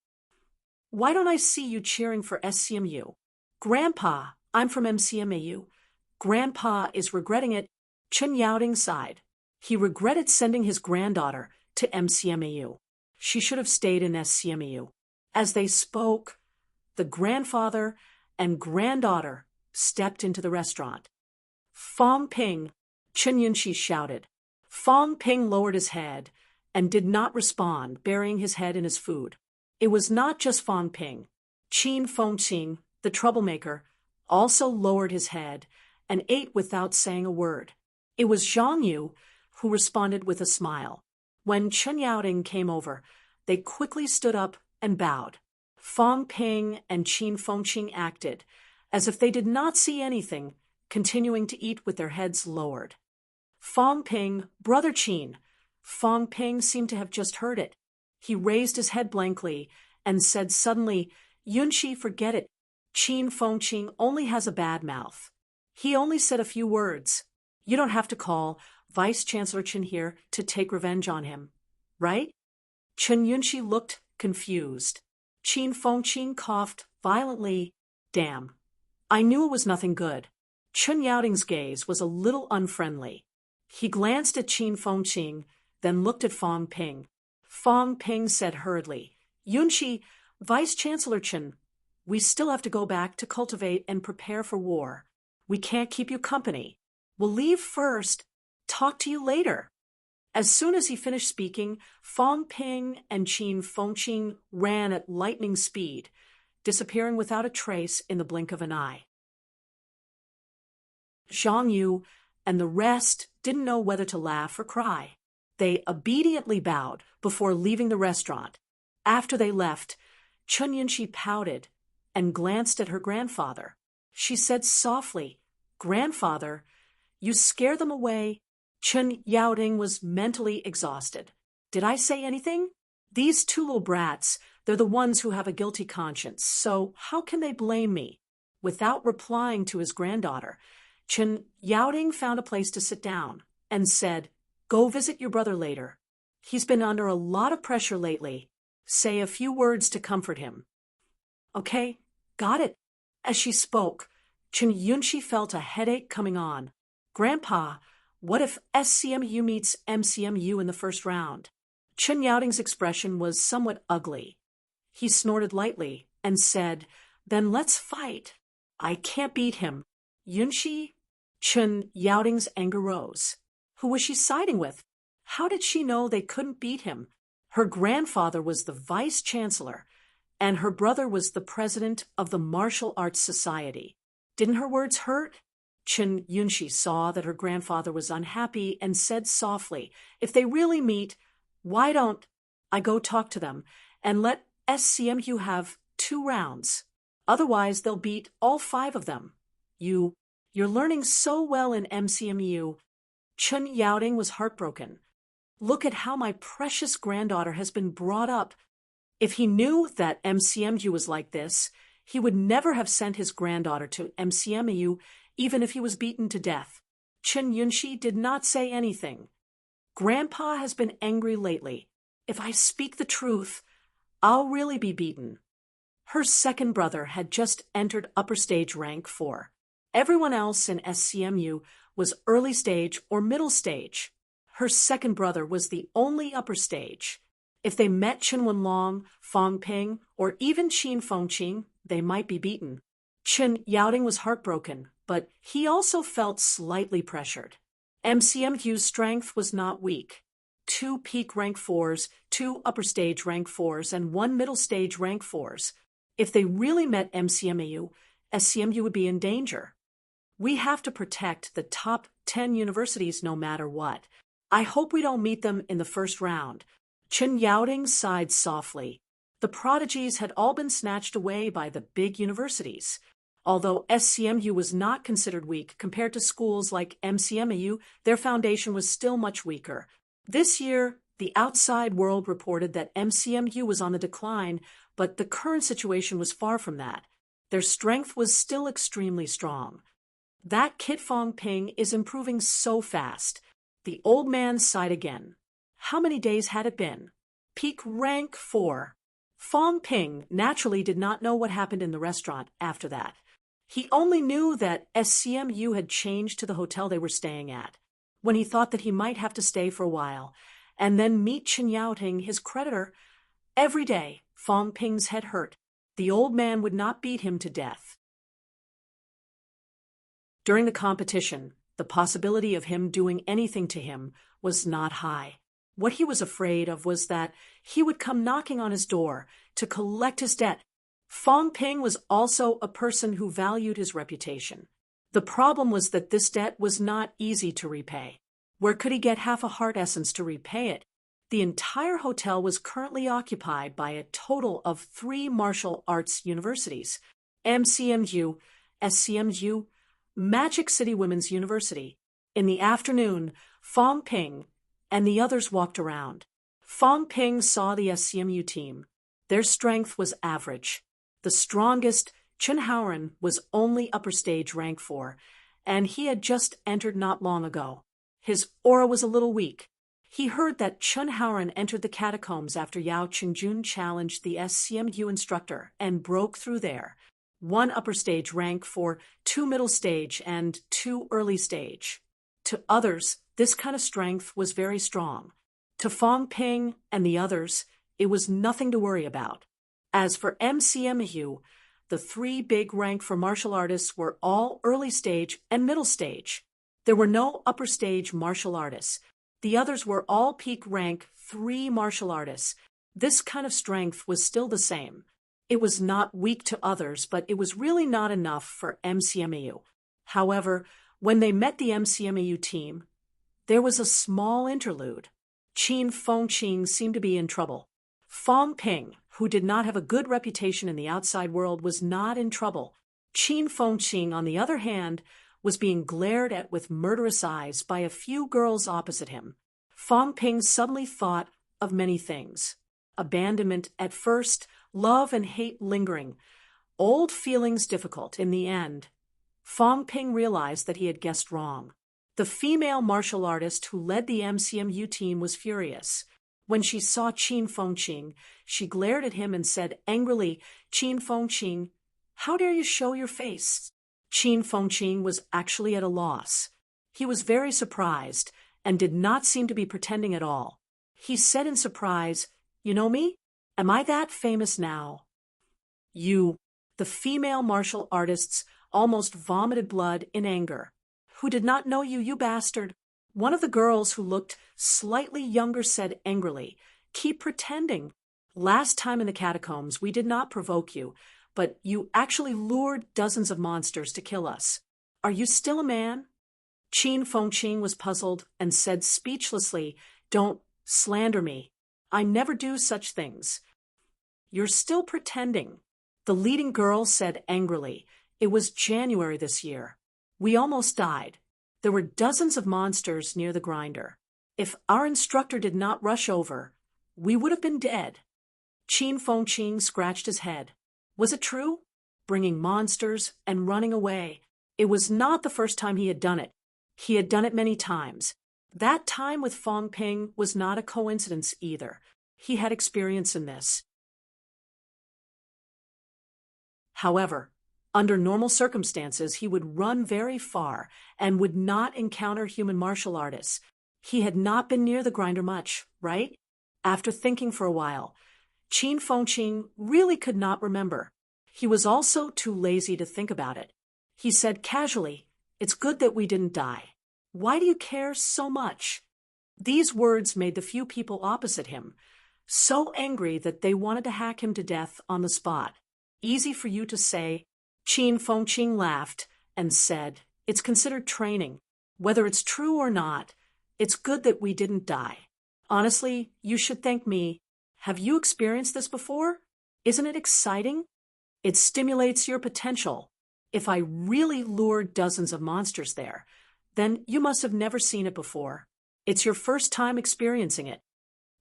S1: "Why don't I see you cheering for SCMU?" "Grandpa, I'm from MCMAU. Grandpa is regretting it." Chen Yaoting sighed. He regretted sending his granddaughter to MCMAU. She should have stayed in SCMAU. As they spoke, the grandfather and granddaughter stepped into the restaurant. "Fong Ping," Chen Yunxi shouted. Fong Ping lowered his head and did not respond, burying his head in his food. It was not just Fong Ping. Qin Fengqing, the troublemaker, also lowered his head and ate without saying a word. It was Zhang Yu who responded with a smile. When Chen Yaoting came over, they quickly stood up and bowed. Fong Ping and Qin Fengqing acted as if they did not see anything, continuing to eat with their heads lowered. "Fong Ping, brother Qin." Fong Ping seemed to have just heard it. He raised his head blankly and said suddenly, "Yunxi, forget it. Qin Fengqing only has a bad mouth. He only said a few words. You don't have to call Vice Chancellor Chen here to take revenge on him, right?" Chen Yunxi looked confused. Qin Fengqing coughed violently. "Damn. I knew it was nothing good." Chen Yaoting's gaze was a little unfriendly. He glanced at Qin Fengqing, then looked at Fong Ping. Fong Ping said hurriedly, "Yunxi, Vice Chancellor Chen, we still have to go back to cultivate and prepare for war. We can't keep you company. We'll leave first. Talk to you later." As soon as he finished speaking, Fong Ping and Qin Fengqing ran at lightning speed, disappearing without a trace in the blink of an eye. Zhang Yu and the rest didn't know whether to laugh or cry. They obediently bowed before leaving the restaurant. After they left, Chen Yunxi pouted and glanced at her grandfather. She said softly, "Grandfather, you scare them away." Chen Yaoting was mentally exhausted. "Did I say anything? These two little brats, they're the ones who have a guilty conscience, so how can they blame me?" Without replying to his granddaughter, Chen Yaoting found a place to sit down and said, "Go visit your brother later. He's been under a lot of pressure lately. Say a few words to comfort him." "Okay, got it." As she spoke, Chen Yunxi felt a headache coming on. "Grandpa, what if SCMU meets MCMU in the first round?" Chen Yaoting's expression was somewhat ugly. He snorted lightly and said, "Then let's fight. I can't beat him." "Yunxi?" Chen Yaoting's anger rose. Who was she siding with? How did she know they couldn't beat him? Her grandfather was the vice chancellor, and her brother was the president of the Martial Arts Society. Didn't her words hurt? Chen Yunxi saw that her grandfather was unhappy and said softly, "If they really meet, why don't I go talk to them and let SCMU have 2 rounds? Otherwise, they'll beat all 5 of them. You're learning so well in MCMU." Chen Yaoting was heartbroken. "Look at how my precious granddaughter has been brought up. If he knew that MCMU was like this, he would never have sent his granddaughter to MCMU, even if he was beaten to death." Chen Yunxi did not say anything. "Grandpa has been angry lately. If I speak the truth, I'll really be beaten." Her second brother had just entered upper stage rank 4. Everyone else in SCMU was early stage or middle stage. Her second brother was the only upper stage. If they met Chen Wenlong, Fong Ping, or even Qin Fengqing, they might be beaten. Chen Yaoting was heartbroken, but he also felt slightly pressured. MCMU's strength was not weak. 2 peak rank 4s, 2 upper stage rank 4s, and 1 middle stage rank 4s. If they really met MCMU, SCMU would be in danger. We have to protect the top 10 universities no matter what. I hope we don't meet them in the first round. Chen Yaoting sighed softly. The prodigies had all been snatched away by the big universities. Although SCMU was not considered weak compared to schools like MCMU, their foundation was still much weaker. This year, the outside world reported that MCMU was on the decline, but the current situation was far from that. Their strength was still extremely strong. That kid Fong Ping is improving so fast. The old man sighed again. How many days had it been? Peak rank 4. Fong Ping naturally did not know what happened in the restaurant after that. He only knew that SCMU had changed to the hotel they were staying at, when he thought that he might have to stay for a while, and then meet Chen Yaoting, his creditor. Every day, Fong Ping's head hurt. The old man would not beat him to death. During the competition, the possibility of him doing anything to him was not high. What he was afraid of was that he would come knocking on his door to collect his debt. Fong Ping was also a person who valued his reputation. The problem was that this debt was not easy to repay. Where could he get half a heart essence to repay it? The entire hotel was currently occupied by a total of 3 martial arts universities: MCMU, SCMU, Magic City Women's University. In the afternoon, Fong Ping and the others walked around. Fong Ping saw the SCMU team. Their strength was average. The strongest, Chen Haoren, was only upper stage rank 4, and he had just entered not long ago. His aura was a little weak. He heard that Chen Haoren entered the catacombs after Yao Qingjun challenged the SCMU instructor and broke through there. 1 upper stage rank 4, 2 middle stage, and 2 early stage. To others, this kind of strength was very strong. To Fong Ping and the others, it was nothing to worry about. As for MCMU, the 3 big rank for martial artists were all early stage and middle stage. There were no upper stage martial artists. The others were all peak rank 3 martial artists. This kind of strength was still the same. It was not weak to others, but it was really not enough for MCMU. However, when they met the MCMU team, there was a small interlude. Qin Fengqing seemed to be in trouble. Fong Ping, who did not have a good reputation in the outside world, was not in trouble. Qin Fengqing, on the other hand, was being glared at with murderous eyes by a few girls opposite him. Fong Ping suddenly thought of many things. Abandonment at first, love and hate lingering, old feelings difficult in the end. Fong Ping realized that he had guessed wrong. The female martial artist who led the MCMU team was furious. When she saw Qin Fengqing, she glared at him and said angrily, "Qin Fengqing, how dare you show your face?" Qin Fengqing was actually at a loss. He was very surprised and did not seem to be pretending at all. He said in surprise, "You know me? Am I that famous now?" "You." The female martial artists almost vomited blood in anger. "Who did not know you, you bastard?" One of the girls who looked slightly younger said angrily, "Keep pretending. Last time in the catacombs we did not provoke you, but you actually lured dozens of monsters to kill us. Are you still a man?" Qin Fengqing was puzzled and said speechlessly, "Don't slander me. I never do such things." "You're still pretending." The leading girl said angrily, "It was January this year. We almost died. There were dozens of monsters near the grinder. If our instructor did not rush over, we would have been dead." Qin Fengqing scratched his head. Was it true? Bringing monsters and running away. It was not the first time he had done it. He had done it many times. That time with Fong Ping was not a coincidence either. He had experience in this. However, under normal circumstances, he would run very far and would not encounter human martial artists. He had not been near the grinder much, right? After thinking for a while, Qin Fengqing really could not remember. He was also too lazy to think about it. He said casually, "It's good that we didn't die. Why do you care so much?" These words made the few people opposite him so angry that they wanted to hack him to death on the spot. "Easy for you to say." Qin Fengqing laughed and said, "It's considered training. Whether it's true or not, it's good that we didn't die. Honestly, you should thank me. Have you experienced this before? Isn't it exciting? It stimulates your potential. If I really lured dozens of monsters there, then you must have never seen it before. It's your first time experiencing it.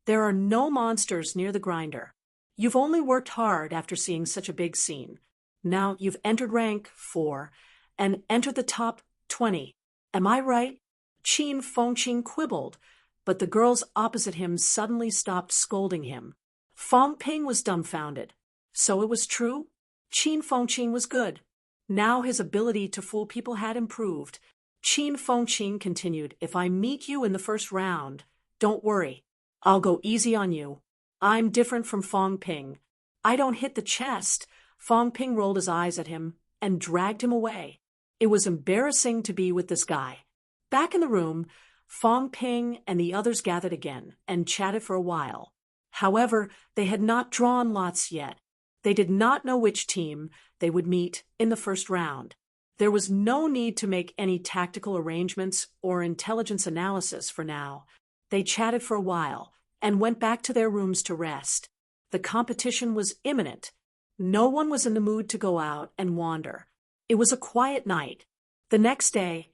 S1: There are no monsters near the grinder. You've only worked hard after seeing such a big scene. Now you've entered rank 4 and entered the top 20. Am I right?" Qin Fengqing quibbled, but the girls opposite him suddenly stopped scolding him. Fong Ping was dumbfounded. So it was true? Qin Fengqing was good. Now his ability to fool people had improved. Qin Fengqing continued, "If I meet you in the first round, don't worry. I'll go easy on you. I'm different from Fong Ping. I don't hit the chest." Fong Ping rolled his eyes at him and dragged him away. It was embarrassing to be with this guy. Back in the room, Fong Ping and the others gathered again and chatted for a while. However, they had not drawn lots yet. They did not know which team they would meet in the first round. There was no need to make any tactical arrangements or intelligence analysis for now. They chatted for a while and went back to their rooms to rest. The competition was imminent. No one was in the mood to go out and wander. It was a quiet night. The next day,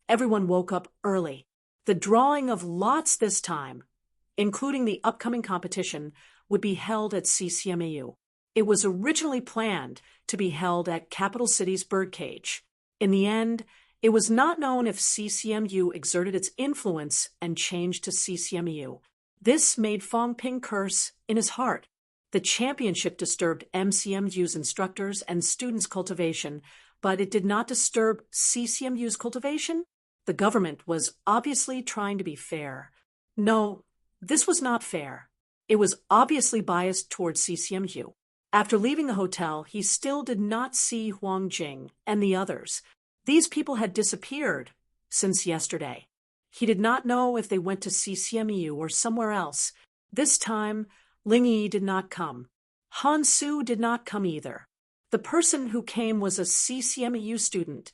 S1: everyone woke up early. The drawing of lots this time, including the upcoming competition, would be held at CCMAU. It was originally planned to be held at Capital City's birdcage. In the end, it was not known if CCMU exerted its influence and changed to CCMU. This made Fong Ping curse in his heart. The championship disturbed MCMU's instructors and students' cultivation, but it did not disturb CCMU's cultivation. The government was obviously trying to be fair. No, this was not fair. It was obviously biased towards CCMU. After leaving the hotel, he still did not see Huang Jing and the others. These people had disappeared since yesterday. He did not know if they went to CCMU or somewhere else. This time, Ling Yi did not come. Han Su did not come either. The person who came was a CCMU student,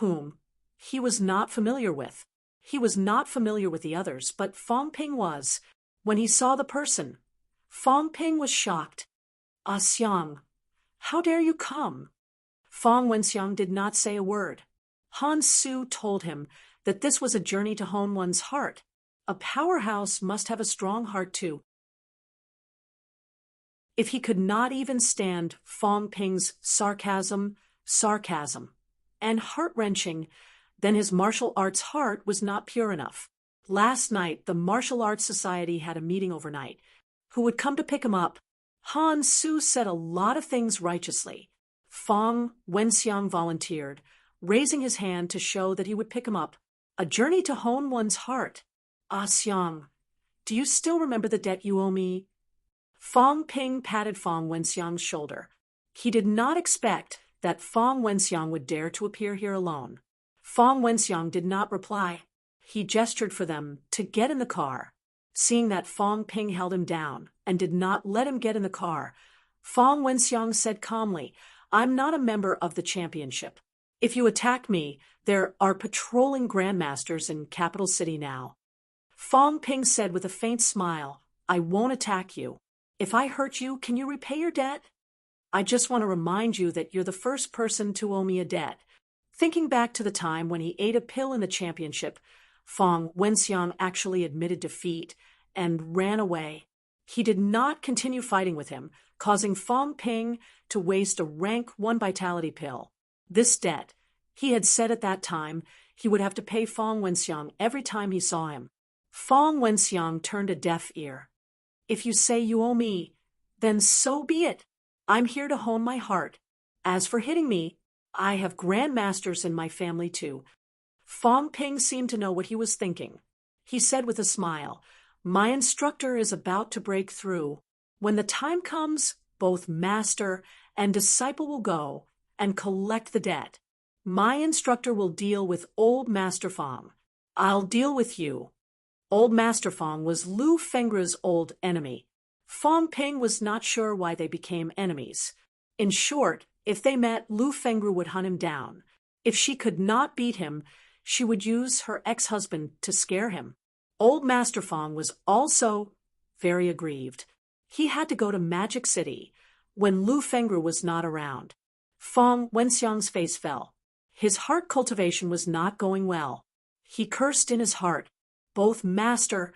S1: whom he was not familiar with. He was not familiar with the others, but Fong Ping was. When he saw the person, Fong Ping was shocked. "Ah Xiang, how dare you come?" Fong Wenxiang did not say a word. Han Su told him that this was a journey to hone one's heart. A powerhouse must have a strong heart too. If he could not even stand Fong Ping's sarcasm, and heart-wrenching, then his martial arts heart was not pure enough. Last night, the Martial Arts Society had a meeting overnight. Who would come to pick him up? Han Su said a lot of things righteously. Fong Wenxiang volunteered, raising his hand to show that he would pick him up. A journey to hone one's heart. "Ah Xiang, do you still remember the debt you owe me?" Fong Ping patted Fong Wenxiang's shoulder. He did not expect that Fong Wenxiang would dare to appear here alone. Fong Wenxiang did not reply. He gestured for them to get in the car. Seeing that Fong Ping held him down and did not let him get in the car, Fong Wenxiang said calmly, "I'm not a member of the championship. If you attack me, there are patrolling grandmasters in Capital City now." Fong Ping said with a faint smile, "I won't attack you. If I hurt you, can you repay your debt? I just want to remind you that you're the first person to owe me a debt." Thinking back to the time when he ate a pill in the championship, Fong Wenxiang actually admitted defeat and ran away. He did not continue fighting with him, causing Fong Ping to waste a rank 1 vitality pill. This debt, he had said at that time, he would have to pay Fong Wenxiang every time he saw him. Fong Wenxiang turned a deaf ear. "If you say you owe me, then so be it. I'm here to hone my heart. As for hitting me, I have grandmasters in my family too. Fong Ping seemed to know what he was thinking. He said with a smile, "My instructor is about to break through. When the time comes, both master and disciple will go and collect the debt. My instructor will deal with old Master Fong. I'll deal with you." Old Master Fong was Lu Fengru's old enemy. Fong Ping was not sure why they became enemies. In short, if they met, Lu Fengru would hunt him down. If she could not beat him, she would use her ex-husband to scare him. Old Master Fong was also very aggrieved. He had to go to Magic City when Lu Fengru was not around. Fong Wenxiang's face fell. His heart cultivation was not going well. He cursed in his heart. Both master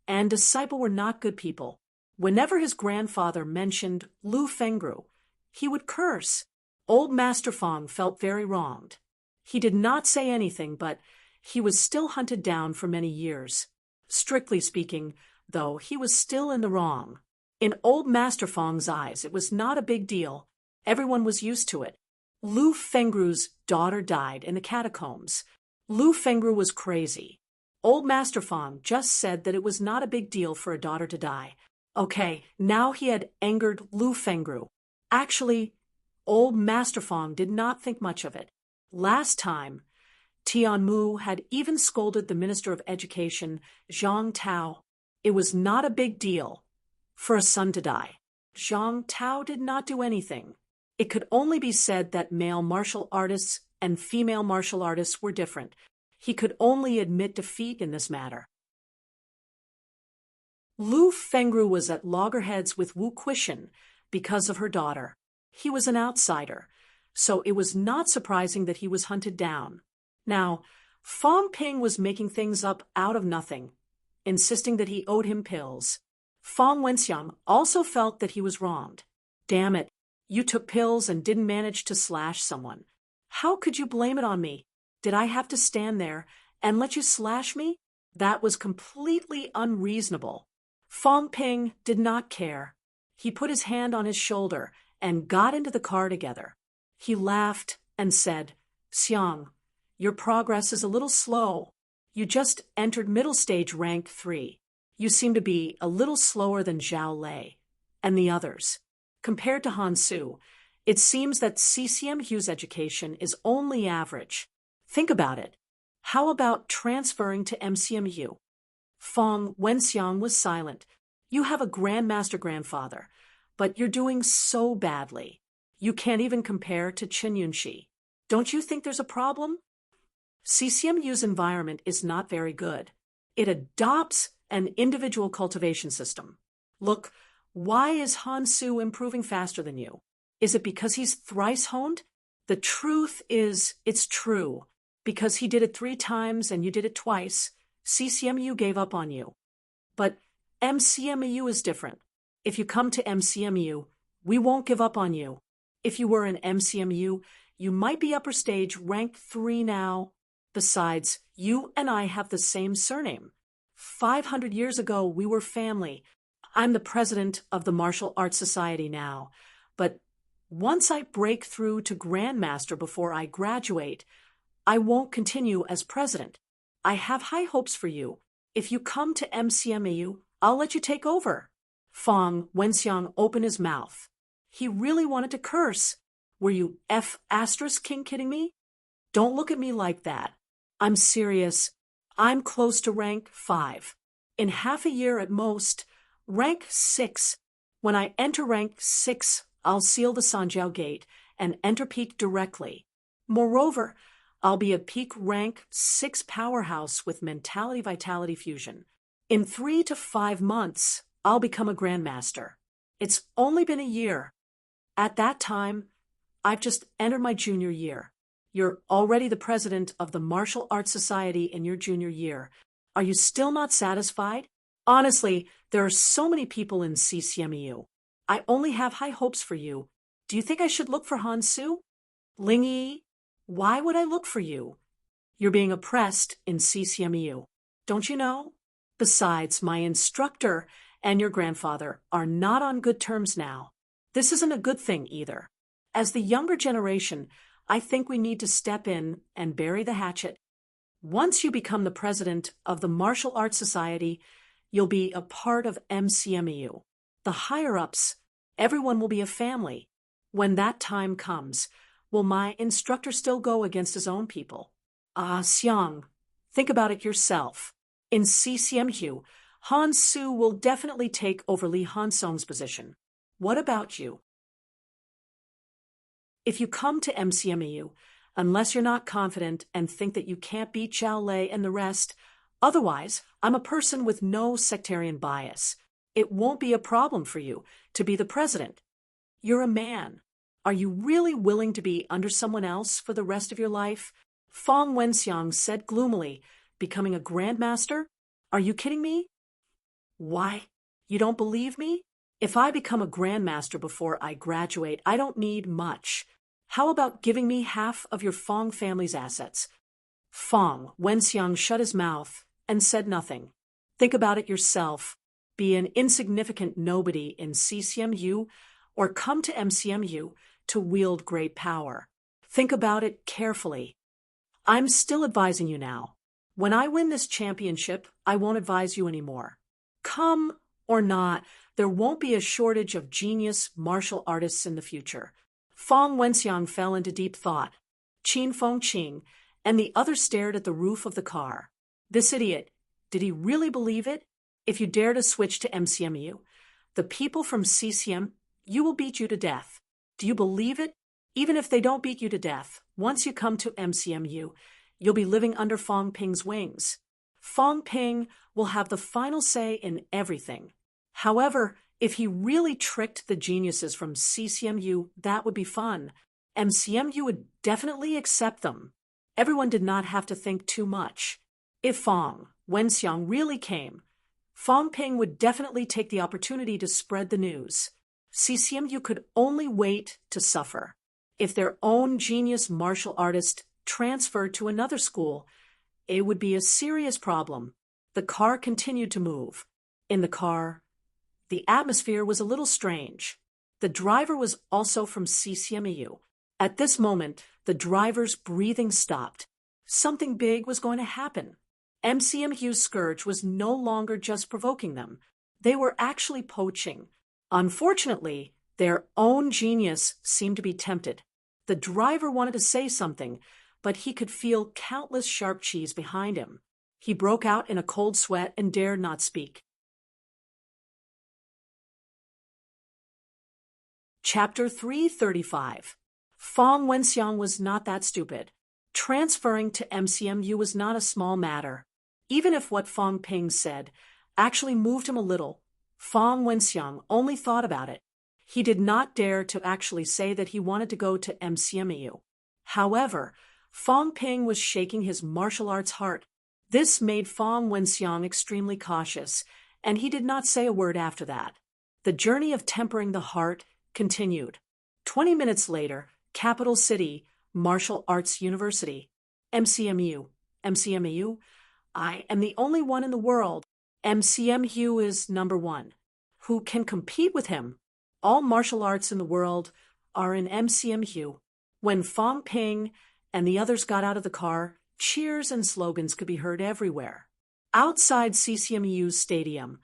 S1: and disciple were not good people. Whenever his grandfather mentioned Lu Fengru, he would curse. Old Master Fong felt very wronged. He did not say anything, but he was still hunted down for many years. Strictly speaking, though, he was still in the wrong. In old Master Fong's eyes, it was not a big deal. Everyone was used to it. Lu Fengru's daughter died in the catacombs. Lu Fengru was crazy. Old Master Fong just said that it was not a big deal for a daughter to die. Okay, now he had angered Lu Fengru. Actually, old Master Fong did not think much of it. Last time, Tianmu had even scolded the Minister of Education, Zhang Tao. It was not a big deal for a son to die. Zhang Tao did not do anything. It could only be said that male martial artists and female martial artists were different. He could only admit defeat in this matter. Lu Fengru was at loggerheads with Wu Quishan because of her daughter. He was an outsider, so it was not surprising that he was hunted down. Now, Fong Ping was making things up out of nothing, insisting that he owed him pills. Fong Wenxiang also felt that he was wronged. "Damn it, you took pills and didn't manage to slash someone. How could you blame it on me? Did I have to stand there and let you slash me? That was completely unreasonable." Fong Ping did not care. He put his hand on his shoulder and got into the car together. He laughed and said, "Xiang, your progress is a little slow. You just entered middle stage rank 3. You seem to be a little slower than Zhao Lei and the others. Compared to Han Su, it seems that CCMU's education is only average. Think about it. How about transferring to MCMU?" Fong Wenxiang was silent. "You have a grandmaster grandfather, but you're doing so badly. You can't even compare to Chen Yunxi. Don't you think there's a problem? CCMU's environment is not very good. It adopts an individual cultivation system. Look, why is Han Su improving faster than you? Is it because he's thrice honed? The truth is, it's true. Because he did it 3 times and you did it twice, CCMU gave up on you. But MCMU is different. If you come to MCMU, we won't give up on you. If you were in MCMU, you might be upper stage rank 3 now. Besides, you and I have the same surname. 500 years ago, we were family. I'm the president of the Martial Arts Society now. But once I break through to Grandmaster before I graduate, I won't continue as president. I have high hopes for you. If you come to MCMU, I'll let you take over." Fong Wenxiang opened his mouth. He really wanted to curse. "Were you King kidding me? Don't look at me like that. I'm serious. I'm close to rank 5. In half a year at most, rank 6. When I enter rank 6, I'll seal the Sanjiao Gate and enter peak directly. Moreover, I'll be a peak rank 6 powerhouse with mentality vitality fusion. In 3 to 5 months, I'll become a grandmaster. It's only been a year. At that time, I've just entered my junior year. You're already the president of the Martial Arts Society in your junior year. Are you still not satisfied? Honestly, there are so many people in CCMU. I only have high hopes for you. Do you think I should look for Han Su? Ling Yi, why would I look for you? You're being oppressed in CCMU. Don't you know? Besides, my instructor and your grandfather are not on good terms now. This isn't a good thing either. As the younger generation, I think we need to step in and bury the hatchet. Once you become the president of the Martial Arts Society, you'll be a part of MCMEU. The higher-ups, everyone will be a family. When that time comes, will my instructor still go against his own people? Xiang, think about it yourself. In CCMU, Han Su will definitely take over Li Hansong's position. What about you? If you come to MCMEU, unless you're not confident and think that you can't beat Zhao Lei and the rest, otherwise, I'm a person with no sectarian bias. It won't be a problem for you to be the president. You're a man. Are you really willing to be under someone else for the rest of your life? Fong Wenxiang said gloomily, becoming a grandmaster? Are you kidding me? Why? You don't believe me? If I become a grandmaster before I graduate, I don't need much. How about giving me half of your Fong family's assets? Fong Wenxiang shut his mouth and said nothing. Think about it yourself. Be an insignificant nobody in CCMU or come to MCMU to wield great power. Think about it carefully. I'm still advising you now. When I win this championship, I won't advise you anymore. Come or not, there won't be a shortage of genius martial artists in the future. Fong Wenxiang fell into deep thought. Qin Fengqing and the other stared at the roof of the car. This idiot, did he really believe it? If you dare to switch to MCMU, the people from CCM, you will beat you to death. Do you believe it? Even if they don't beat you to death, once you come to MCMU, you'll be living under Fong Ping's wings. Fong Ping will have the final say in everything. However, if he really tricked the geniuses from CCMU, that would be fun. MCMU would definitely accept them. Everyone did not have to think too much. If Fong Wenxiang really came, Fong Ping would definitely take the opportunity to spread the news. CCMU could only wait to suffer. If their own genius martial artist transferred to another school, it would be a serious problem. The car continued to move. In the car, the atmosphere was a little strange. The driver was also from CCMEU. At this moment, the driver's breathing stopped. Something big was going to happen. MCMU's scourge was no longer just provoking them. They were actually poaching. Unfortunately, their own genius seemed to be tempted. The driver wanted to say something, but he could feel countless sharp cheese behind him. He broke out in a cold sweat and dared not speak. Chapter 335. Fong Wenxiang was not that stupid. Transferring to MCMU was not a small matter. Even if what Fong Ping said actually moved him a little, Fong Wenxiang only thought about it. He did not dare to actually say that he wanted to go to MCMU. However, Fong Ping was shaking his martial arts heart. This made Fong Wenxiang extremely cautious, and he did not say a word after that. The journey of tempering the heart continued. 20 minutes later, Capital City, Martial Arts University. MCMU. MCMU? I am the only one in the world. MCMU is number one. Who can compete with him? All martial arts in the world are in MCMU. When Fong Ping and the others got out of the car, cheers and slogans could be heard everywhere. Outside CCMU's stadium,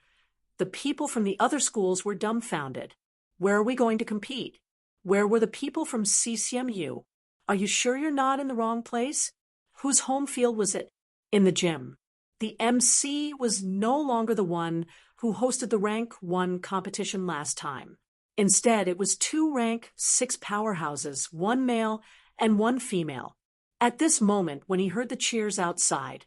S1: the people from the other schools were dumbfounded. Where are we going to compete? Where were the people from CCMU? Are you sure you're not in the wrong place? Whose home field was it? In the gym. The MC was no longer the one who hosted the Rank 1 competition last time. Instead, it was 2 Rank 6 powerhouses, 1 male and 1 female. At this moment, when he heard the cheers outside,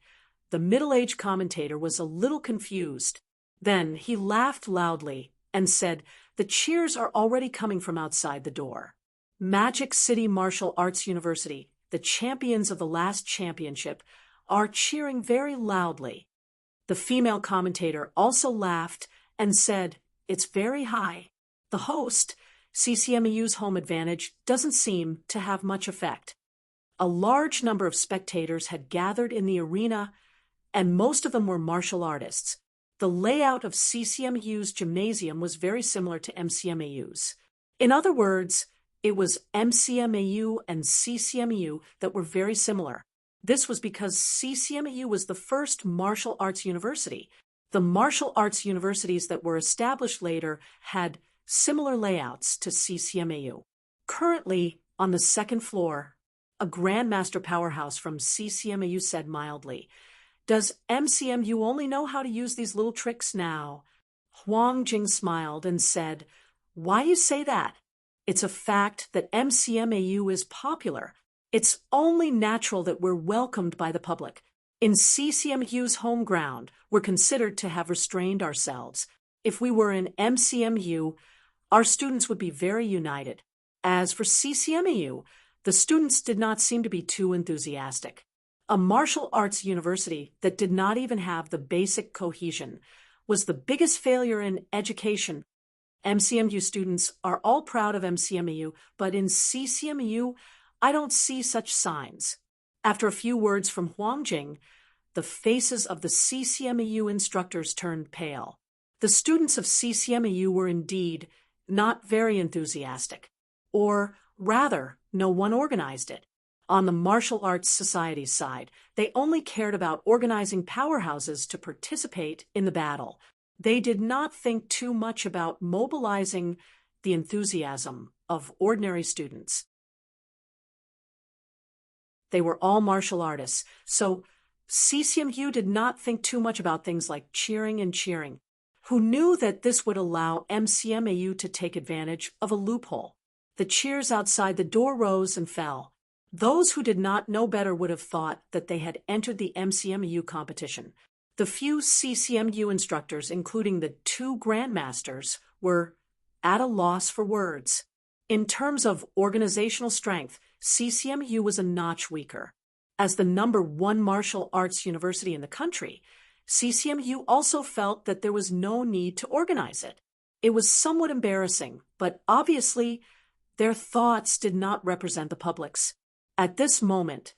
S1: the middle-aged commentator was a little confused. Then he laughed loudly and said, "The cheers are already coming from outside the door." Magic City Martial Arts University, the champions of the last championship, are cheering very loudly. The female commentator also laughed and said, "It's very high." The host, CCMEU's home advantage, doesn't seem to have much effect. A large number of spectators had gathered in the arena, and most of them were martial artists. The layout of CCMU's gymnasium was very similar to MCMAU's. In other words, It was MCMAU and CCMU that were very similar. This was because CCMU was the first martial arts university. The martial arts universities that were established later had similar layouts to CCMAU. Currently, on the second floor, a Grandmaster powerhouse from CCMAU said mildly, "Does MCMU only know how to use these little tricks now?" Huang Jing smiled and said, "Why you say that? It's a fact that MCMAU is popular. It's only natural that we're welcomed by the public. In CCMU's home ground, we're considered to have restrained ourselves. If we were in MCMU, our students would be very united. As for CCMAU, the students did not seem to be too enthusiastic. A martial arts university that did not even have the basic cohesion was the biggest failure in education. MCMU students are all proud of MCMU, but in CCMU, I don't see such signs." After a few words from Huang Jing, the faces of the CCMU instructors turned pale. The students of CCMU were indeed not very enthusiastic. Or rather, no one organized it. On the Martial Arts Society's side, they only cared about organizing powerhouses to participate in the battle. They did not think too much about mobilizing the enthusiasm of ordinary students. They were all martial artists, so CCMU did not think too much about things like cheering and cheering. Who knew that this would allow MCMAU to take advantage of a loophole? The cheers outside the door rose and fell. Those who did not know better would have thought that they had entered the MCMAU competition. The few CCMU instructors, including the 2 grandmasters, were at a loss for words. In terms of organizational strength, CCMU was a notch weaker. As the #1 martial arts university in the country, CCMU also felt that there was no need to organize it. It was somewhat embarrassing, but obviously their thoughts did not represent the public's. At this moment,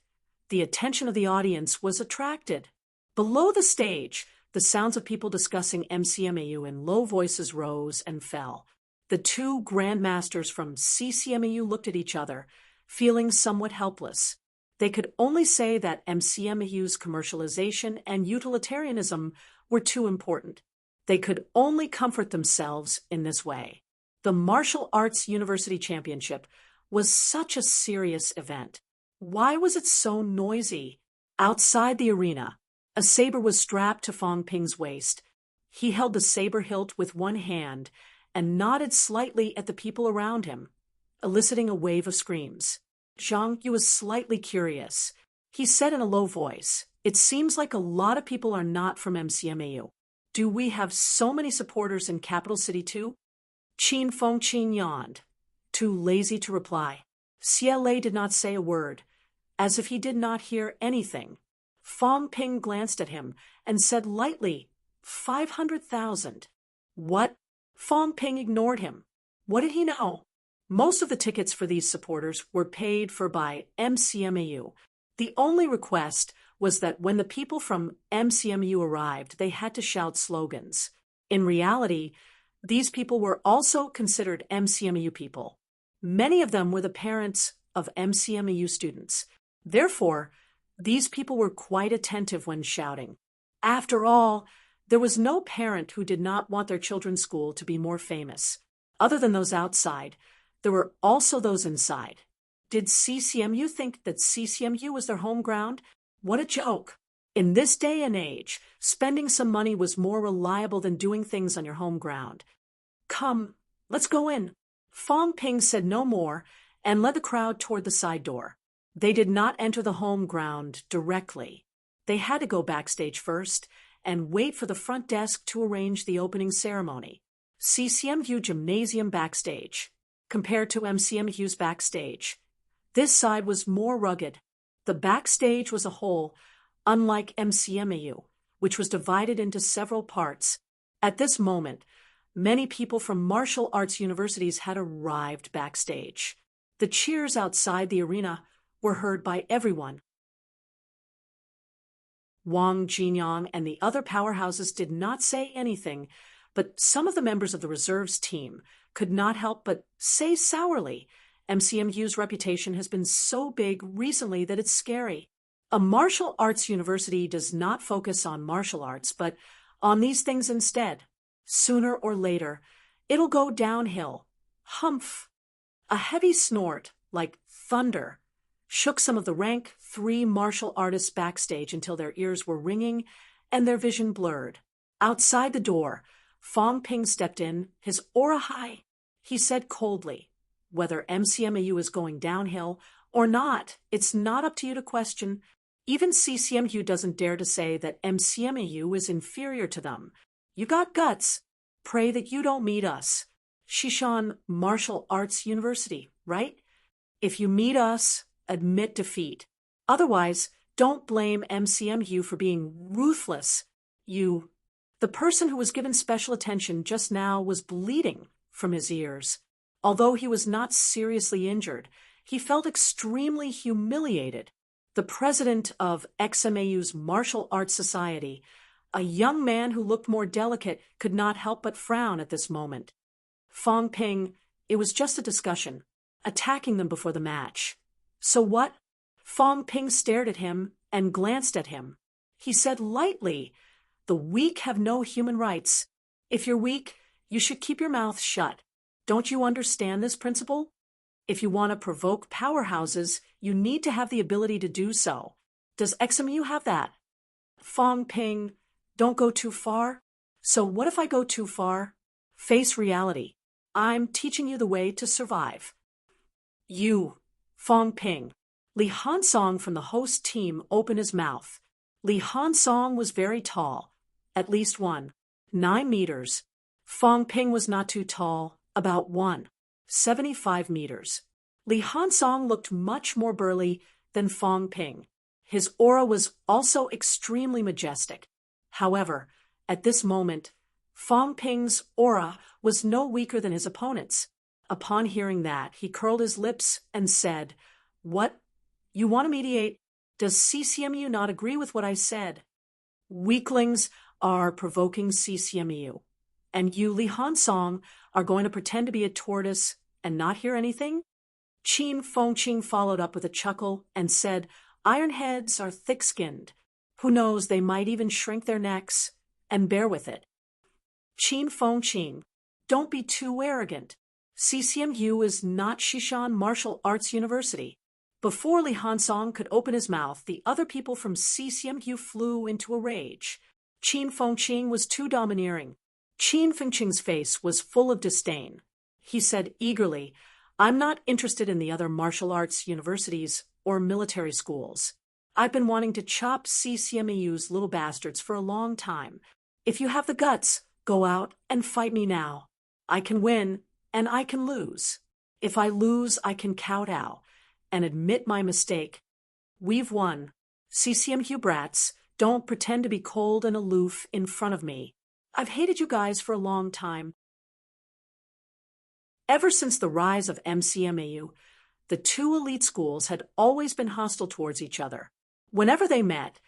S1: the attention of the audience was attracted. Below the stage, the sounds of people discussing MCMAU in low voices rose and fell. The 2 grandmasters from CCMAU looked at each other, feeling somewhat helpless. They could only say that MCMAU's commercialization and utilitarianism were too important. They could only comfort themselves in this way. The Martial Arts University Championship was such a serious event. Why was it so noisy? Outside the arena, a saber was strapped to Fong Ping's waist. He held the saber hilt with one hand and nodded slightly at the people around him, eliciting a wave of screams. Zhang Yu was slightly curious. He said in a low voice, "It seems like a lot of people are not from MCMAU. Do we have so many supporters in Capital City too?" Qin Fengqin yawned, too lazy to reply. CLA did not say a word, as if he did not hear anything. Fong Ping glanced at him and said lightly, 500,000. What? Fong Ping ignored him. What did he know? Most of the tickets for these supporters were paid for by MCMAU. The only request was that when the people from MCMAU arrived, they had to shout slogans. In reality, these people were also considered MCMAU people. Many of them were the parents of MCMAU students. Therefore, these people were quite attentive when shouting. After all, there was no parent who did not want their children's school to be more famous. Other than those outside, there were also those inside. Did CCMU think that CCMU was their home ground? What a joke. In this day and age, spending some money was more reliable than doing things on your home ground. Come, let's go in. Fong Ping said no more and led the crowd toward the side door. They did not enter the home ground directly. They had to go backstage first and wait for the front desk to arrange the opening ceremony. CCMU Gymnasium backstage. Compared to MCMU's backstage, this side was more rugged. The backstage was a whole, unlike MCMAU, which was divided into several parts. At this moment, many people from martial arts universities had arrived backstage. The cheers outside the arena were heard by everyone. Wang Jinyang and the other powerhouses did not say anything, but some of the members of the reserves team could not help but say sourly, MCMU's reputation has been so big recently that it's scary. A martial arts university does not focus on martial arts, but on these things instead. Sooner or later, it'll go downhill. Humph! A heavy snort, like thunder, shook some of the rank 3 martial artists backstage until their ears were ringing and their vision blurred. Outside the door, Fong Ping stepped in, his aura high. He said coldly, "Whether MCMU is going downhill or not, it's not up to you to question. Even CCMU doesn't dare to say that MCMU is inferior to them. You got guts. Pray that you don't meet us. Shishan Martial Arts University, right? If you meet us, admit defeat. Otherwise, don't blame MCMU for being ruthless. The person who was given special attention just now was bleeding from his ears. Although he was not seriously injured, he felt extremely humiliated. The president of XMAU's Martial Arts Society, a young man who looked more delicate, could not help but frown at this moment. Fong Ping, it was just a discussion, attacking them before the match. So what? Fong Ping stared at him and glanced at him. He said lightly, "The weak have no human rights. If you're weak, you should keep your mouth shut. Don't you understand this principle? If you want to provoke powerhouses, you need to have the ability to do so. Does XMU have that?" Fong Ping, "Don't go too far." "So what if I go too far?" "Face reality. I'm teaching you the way to survive." Fong Ping. Li Hansong from the host team opened his mouth. Li Hansong was very tall, at least 9 meters. Fong Ping was not too tall, about 75 meters. Li Hansong looked much more burly than Fong Ping. His aura was also extremely majestic. However, at this moment, Fong Ping's aura was no weaker than his opponent's. Upon hearing that, he curled his lips and said, "What? You want to mediate? Does CCMU not agree with what I said?" "Weaklings are provoking CCMU. And you, Li Hansong, are going to pretend to be a tortoise and not hear anything?" Qin Fengqing followed up with a chuckle and said, "Ironheads are thick-skinned. Who knows, they might even shrink their necks and bear with it." Qin Fengqing, "Don't be too arrogant. CCMU is not Shishan Martial Arts University." Before Li Hansong could open his mouth, the other people from CCMU flew into a rage. Qin Fengqing was too domineering. Qin Fengqing's face was full of disdain. He said eagerly, "I'm not interested in the other martial arts universities or military schools. I've been wanting to chop CCMU's little bastards for a long time. If you have the guts, go out and fight me now. I can win and I can lose. If I lose, I can kowtow and admit my mistake. We've won. CCMU brats, don't pretend to be cold and aloof in front of me. I've hated you guys for a long time." Ever since the rise of MCMAU, the two elite schools had always been hostile towards each other. Whenever they met,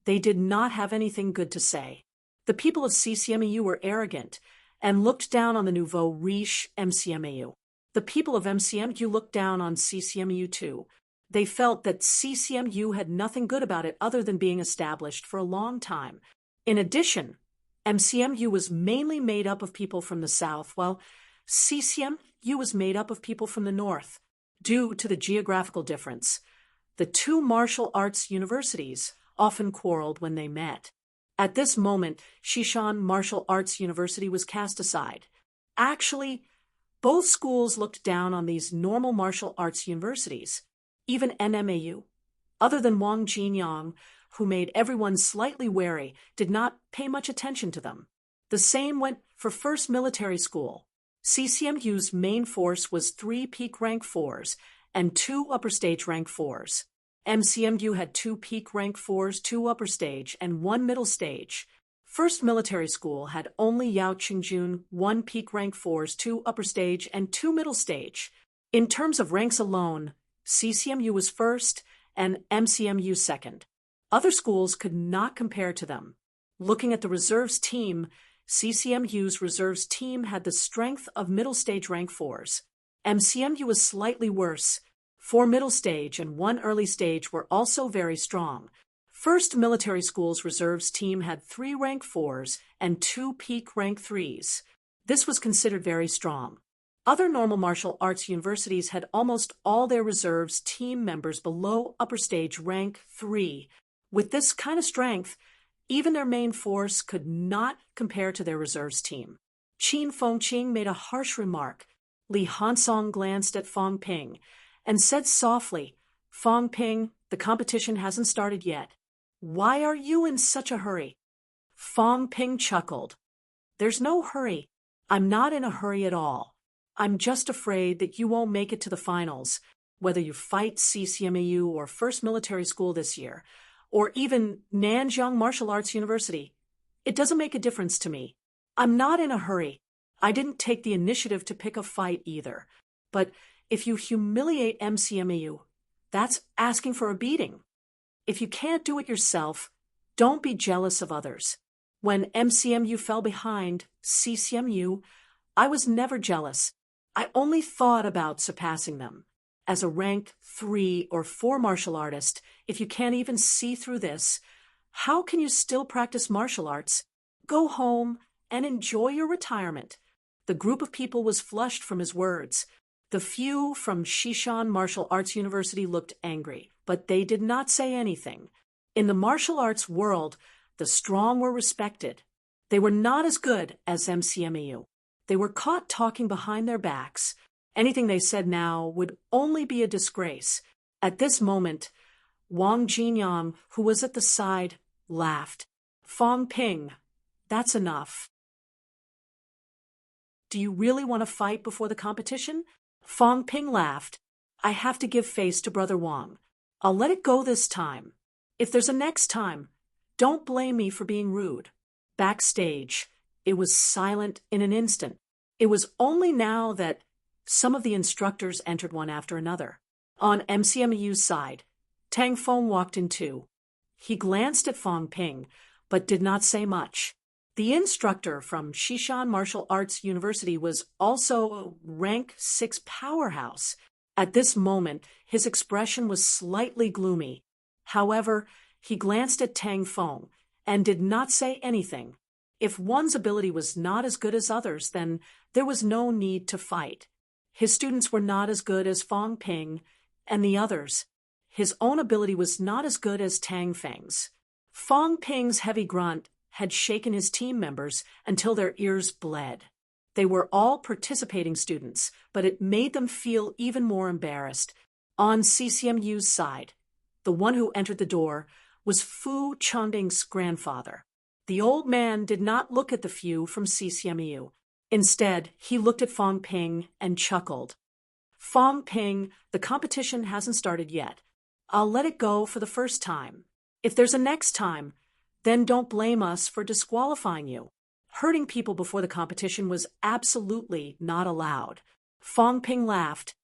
S1: they did not have anything good to say. The people of CCMAU were arrogant and looked down on the nouveau riche MCMAU. The people of MCMU looked down on CCMU too. They felt that CCMU had nothing good about it other than being established for a long time. In addition, MCMU was mainly made up of people from the south, while CCMU was made up of people from the north. Due to the geographical difference, the two martial arts universities often quarreled when they met. At this moment, Shishan Martial Arts University was cast aside. Actually, both schools looked down on these normal martial arts universities. Even NMAU, other than Wang Jinyang, who made everyone slightly wary, did not pay much attention to them. The same went for First Military School. CCMU's main force was 3 peak rank 4s and 2 upper stage rank 4s. MCMU had 2 peak rank 4s, 2 upper stage, and 1 middle stage. First Military School had only Yao Qingjun, 1 peak rank 4s, 2 upper stage, and 2 middle stage. In terms of ranks alone, CCMU was first and MCMU second. Other schools could not compare to them. Looking at the reserves team, CCMU's reserves team had the strength of middle stage rank 4s. MCMU was slightly worse. 4 middle stage and 1 early stage were also very strong. First Military School's reserves team had 3 rank 4s and 2 peak rank 3s. This was considered very strong. Other normal martial arts universities had almost all their reserves team members below upper stage rank 3. With this kind of strength, even their main force could not compare to their reserves team. Qin Fengqing made a harsh remark. Li Hansong glanced at Fong Ping and said softly, "Fong Ping, the competition hasn't started yet. Why are you in such a hurry?" Fong Ping chuckled. "There's no hurry. I'm not in a hurry at all. I'm just afraid that you won't make it to the finals, whether you fight CCMAU or First Military School this year, or even Nanjiang Martial Arts University. It doesn't make a difference to me. I'm not in a hurry. I didn't take the initiative to pick a fight either. But if you humiliate MCMAU, that's asking for a beating. If you can't do it yourself, don't be jealous of others. When MCMU fell behind CCMU, I was never jealous. I only thought about surpassing them. As a rank 3 or 4 martial artist, if you can't even see through this, how can you still practice martial arts? Go home and enjoy your retirement." The group of people was flushed from his words. The few from Shishan Martial Arts University looked angry, but they did not say anything. In the martial arts world, the strong were respected. They were not as good as MCMAU. They were caught talking behind their backs. Anything they said now would only be a disgrace. At this moment, Wang Jinyang, who was at the side, laughed. "Fong Ping, that's enough. Do you really want to fight before the competition?" Fong Ping laughed. "I have to give face to Brother Wang. I'll let it go this time. If there's a next time, don't blame me for being rude." Backstage, it was silent in an instant. It was only now that some of the instructors entered one after another. On MCMU's side, Tang Feng walked in too. He glanced at Fong Ping, but did not say much. The instructor from Shishan Martial Arts University was also a rank 6 powerhouse. At this moment, his expression was slightly gloomy. However, he glanced at Tang Feng and did not say anything. If one's ability was not as good as others, then there was no need to fight. His students were not as good as Fong Ping and the others. His own ability was not as good as Tang Feng's. Fong Ping's heavy grunt had shaken his team members until their ears bled. They were all participating students, but it made them feel even more embarrassed. On CCMU's side, the one who entered the door was Fu Changding's grandfather. The old man did not look at the few from CCMU. Instead, he looked at Fong Ping and chuckled. "Fong Ping, the competition hasn't started yet. I'll let it go for the first time. If there's a next time, then don't blame us for disqualifying you." Hurting people before the competition was absolutely not allowed. Fong Ping laughed.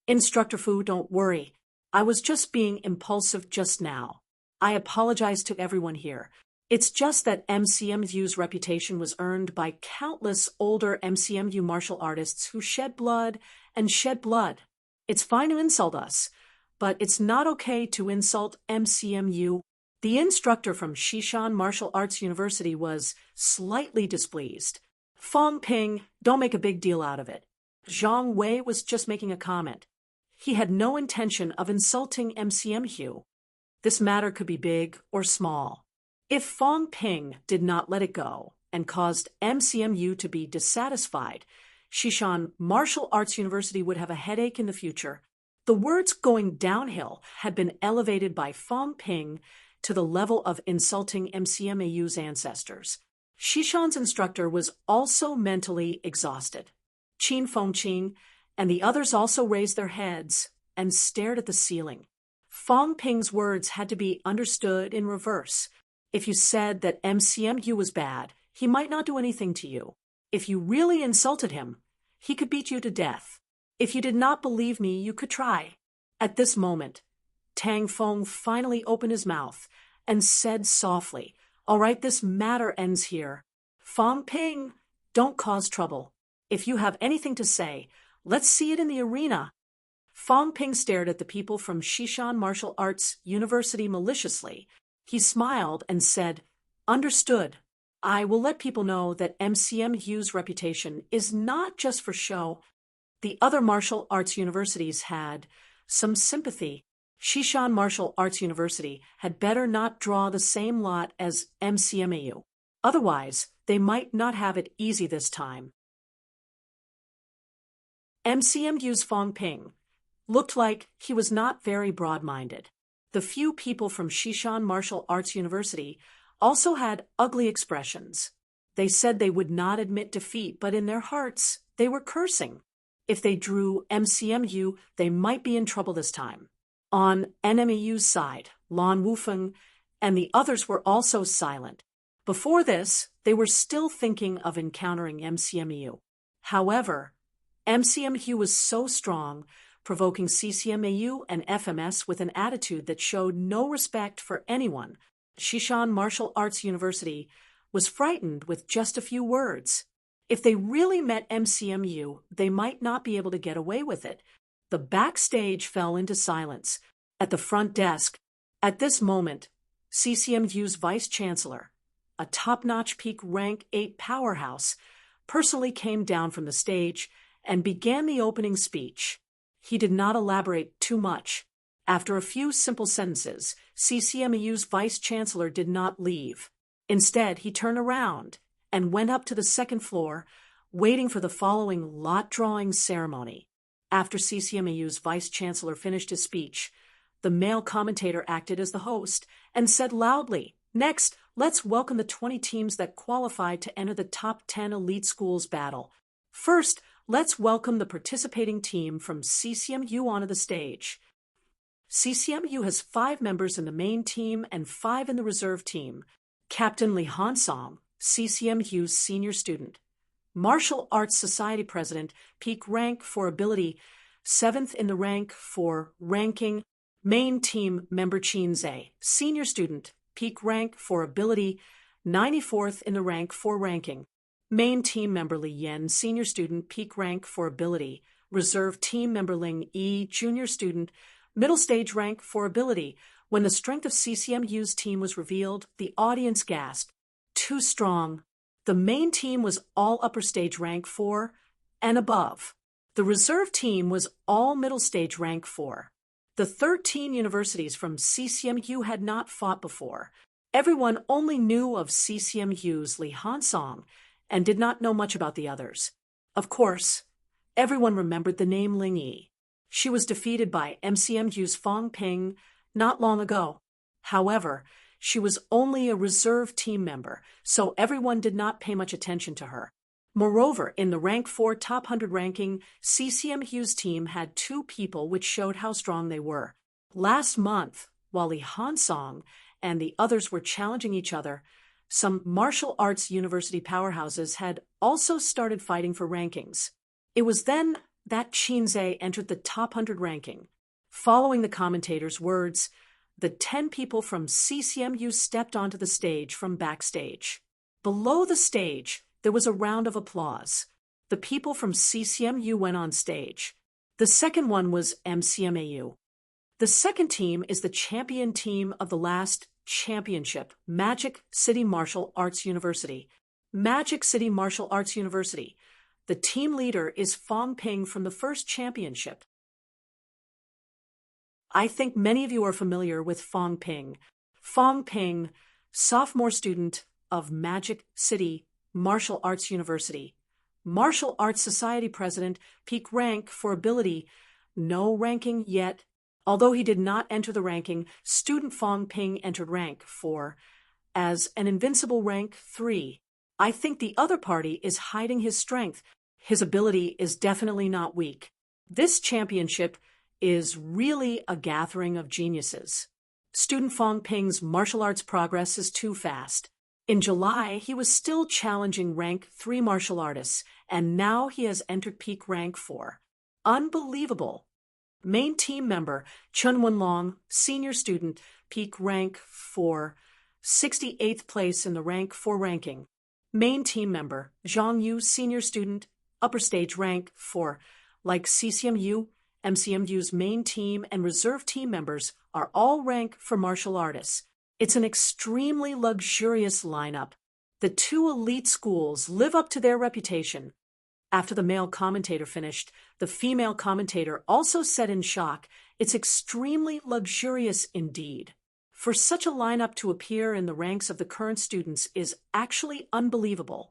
S1: "Instructor Fu, don't worry. I was just being impulsive just now. I apologize to everyone here. It's just that MCMU's reputation was earned by countless older MCMU martial artists who shed blood and shed blood. It's fine to insult us, but it's not okay to insult MCMU." The instructor from Shishan Martial Arts University was slightly displeased. "Fong Ping, don't make a big deal out of it. Zhang Wei was just making a comment. He had no intention of insulting MCMU. This matter could be big or small. If Fong Ping did not let it go and caused MCMU to be dissatisfied, Shishan Martial Arts University would have a headache in the future." The words "going downhill" had been elevated by Fong Ping to the level of insulting MCMAU's ancestors. Shishan's instructor was also mentally exhausted. Qin Fengqing and the others also raised their heads and stared at the ceiling. Fong Ping's words had to be understood in reverse. If you said that MCMU was bad, he might not do anything to you. If you really insulted him, he could beat you to death. If you did not believe me, you could try. At this moment, Tang Feng finally opened his mouth and said softly, "All right, this matter ends here. Fong Ping, don't cause trouble. If you have anything to say, Let's see it in the arena. Fong Ping stared at the people from Shishan Martial Arts University maliciously. He smiled and said, "Understood. I will let people know that MCMU's reputation is not just for show. The other martial arts universities had some sympathy. Shishan Martial Arts University had better not draw the same lot as MCMAU. Otherwise, they might not have it easy this time." MCMU's Fong Ping looked like he was not very broad-minded. The few people from Shishan Martial Arts University also had ugly expressions. They said they would not admit defeat, but in their hearts, they were cursing. If they drew MCMU, they might be in trouble this time. On NMEU's side, Lan Wufeng and the others were also silent. Before this, they were still thinking of encountering MCMU. However, MCMU was so strong, provoking CCMAU and FMS with an attitude that showed no respect for anyone. Shishan Martial Arts University was frightened with just a few words. If they really met MCMU, they might not be able to get away with it. The backstage fell into silence. At the front desk, at this moment, CCMU's Vice Chancellor, a top-notch peak rank 8 powerhouse, personally came down from the stage and began the opening speech. He did not elaborate too much. After a few simple sentences, CCMU's Vice Chancellor did not leave. Instead, he turned around and went up to the second floor, waiting for the following lot drawing ceremony. After CCMAU's Vice Chancellor finished his speech, the male commentator acted as the host and said loudly, "Next, let's welcome the 20 teams that qualified to enter the top 10 elite schools battle. First, let's welcome the participating team from CCMU onto the stage." CCMU has 5 members in the main team and 5 in the reserve team. Captain Li Hansong, CCMU's senior student. Martial Arts Society President, peak rank for ability, 7th in the rank for ranking. Main team member Qin Zhe, senior student, peak rank for ability, 94th in the rank for ranking. Main team member Li Yan, senior student, peak rank for ability. Reserve team member Ling Yi, junior student, middle stage rank for ability. When the strength of CCMU's team was revealed, the audience gasped. Too strong. The main team was all upper stage rank 4 and above. The reserve team was all middle stage rank 4. The 13 universities from CCMU had not fought before. Everyone only knew of CCMU's Li Hansong and did not know much about the others. Of course, everyone remembered the name Ling Yi. She was defeated by MCMU's Fong Ping not long ago. However, she was only a reserve team member, so everyone did not pay much attention to her. Moreover, in the rank 4 top 100 ranking, CCMU's team had 2 people which showed how strong they were. Last month, while Li Hansong and the others were challenging each other, some martial arts university powerhouses had also started fighting for rankings. It was then that Qin Zhe entered the top 100 ranking. Following the commentator's words, the 10 people from CCMU stepped onto the stage from backstage. Below the stage, there was a round of applause. The people from CCMU went on stage. The second one was MCMAU. The second team is the champion team of the last championship, Magic City Martial Arts University. Magic City Martial Arts University. The team leader is Fong Ping from the first championship. I think many of you are familiar with Fong Ping. Fong Ping, sophomore student of Magic City Martial Arts University. Martial Arts Society President, peak rank for ability, no ranking yet. Although he did not enter the ranking, student Fong Ping entered rank 4 as an invincible rank 3. I think the other party is hiding his strength. His ability is definitely not weak. This championship is really a gathering of geniuses. Student Fong Ping's martial arts progress is too fast. In July, he was still challenging rank 3 martial artists, and now he has entered peak rank 4. Unbelievable. Main team member Chun Wenlong, senior student, peak rank 4, 68th place in the rank 4 ranking. Main team member Zhang Yu, senior student, upper stage rank 4, like CCMU, MCMU's main team, and reserve team members are all rank for martial artists. It's an extremely luxurious lineup. The two elite schools live up to their reputation. After the male commentator finished, the female commentator also said in shock, "It's extremely luxurious indeed." For such a lineup to appear in the ranks of the current students is actually unbelievable.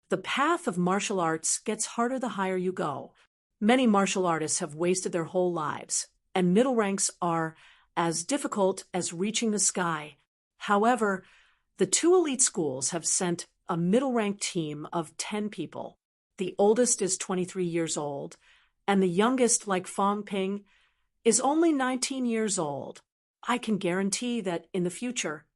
S1: The path of martial arts gets harder the higher you go. Many martial artists have wasted their whole lives, and middle ranks are as difficult as reaching the sky. However, the two elite schools have sent a middle rank team of 10 people. The oldest is 23 years old, and the youngest, like Fong Ping, is only 19 years old. I can guarantee that in the future,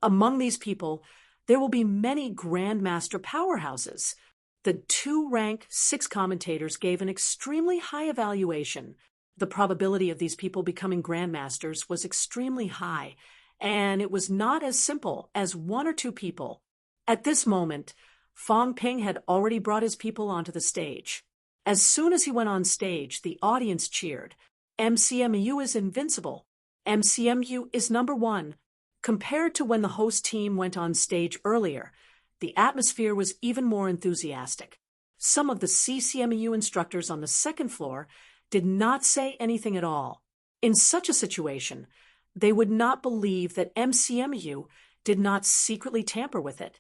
S1: among these people, there will be many grandmaster powerhouses. The two-rank 6 commentators gave an extremely high evaluation. The probability of these people becoming grandmasters was extremely high, and it was not as simple as 1 or 2 people. At this moment, Fong Ping had already brought his people onto the stage. As soon as he went on stage, the audience cheered. MCMU is invincible. MCMU is number 1. Compared to when the host team went on stage earlier, the atmosphere was even more enthusiastic. Some of the CCMU instructors on the second floor did not say anything at all. In such a situation, they would not believe that MCMU did not secretly tamper with it.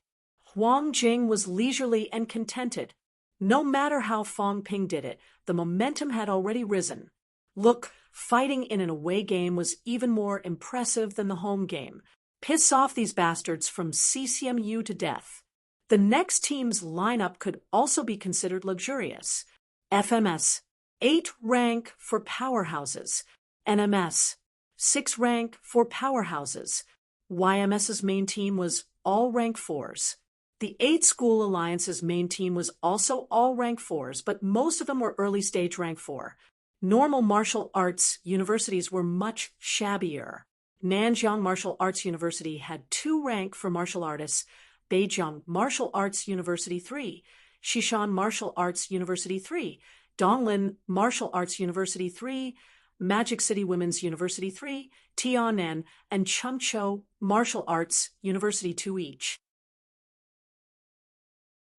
S1: Huang Jing was leisurely and contented. No matter how Fong Ping did it, the momentum had already risen. Look, fighting in an away game was even more impressive than the home game. Piss off these bastards from CCMU to death. The next team's lineup could also be considered luxurious. FMS, 8 rank for powerhouses. NMS, 6 rank for powerhouses. YMS's main team was all rank 4s. The 8 School Alliance's main team was also all rank 4s, but most of them were early stage rank 4. Normal martial arts universities were much shabbier. Nanjiang Martial Arts University had 2 rank for martial artists, Beijing Martial Arts University 3, Xishan Martial Arts University 3, Donglin Martial Arts University 3, Magic City Women's University 3, Tianan and Chengzhou Martial Arts University 2 each.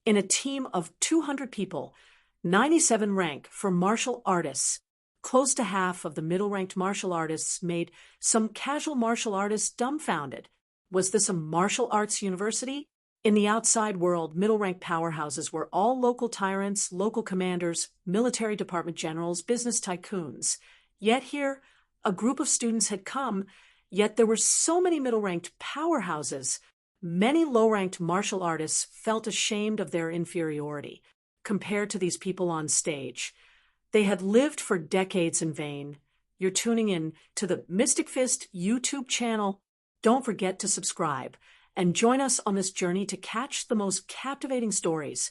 S1: In a team of 200 people, 97 rank for martial artists. Close to half of the middle-ranked martial artists made some casual martial artists dumbfounded. Was this a martial arts university? In the outside world, middle-ranked powerhouses were all local tyrants, local commanders, military department generals, business tycoons. Yet here, a group of students had come, yet there were so many middle-ranked powerhouses. Many low-ranked martial artists felt ashamed of their inferiority compared to these people on stage. They had lived for decades in vain. You're tuning in to the Mystic Fist YouTube channel. Don't forget to subscribe and join us on this journey to catch the most captivating stories.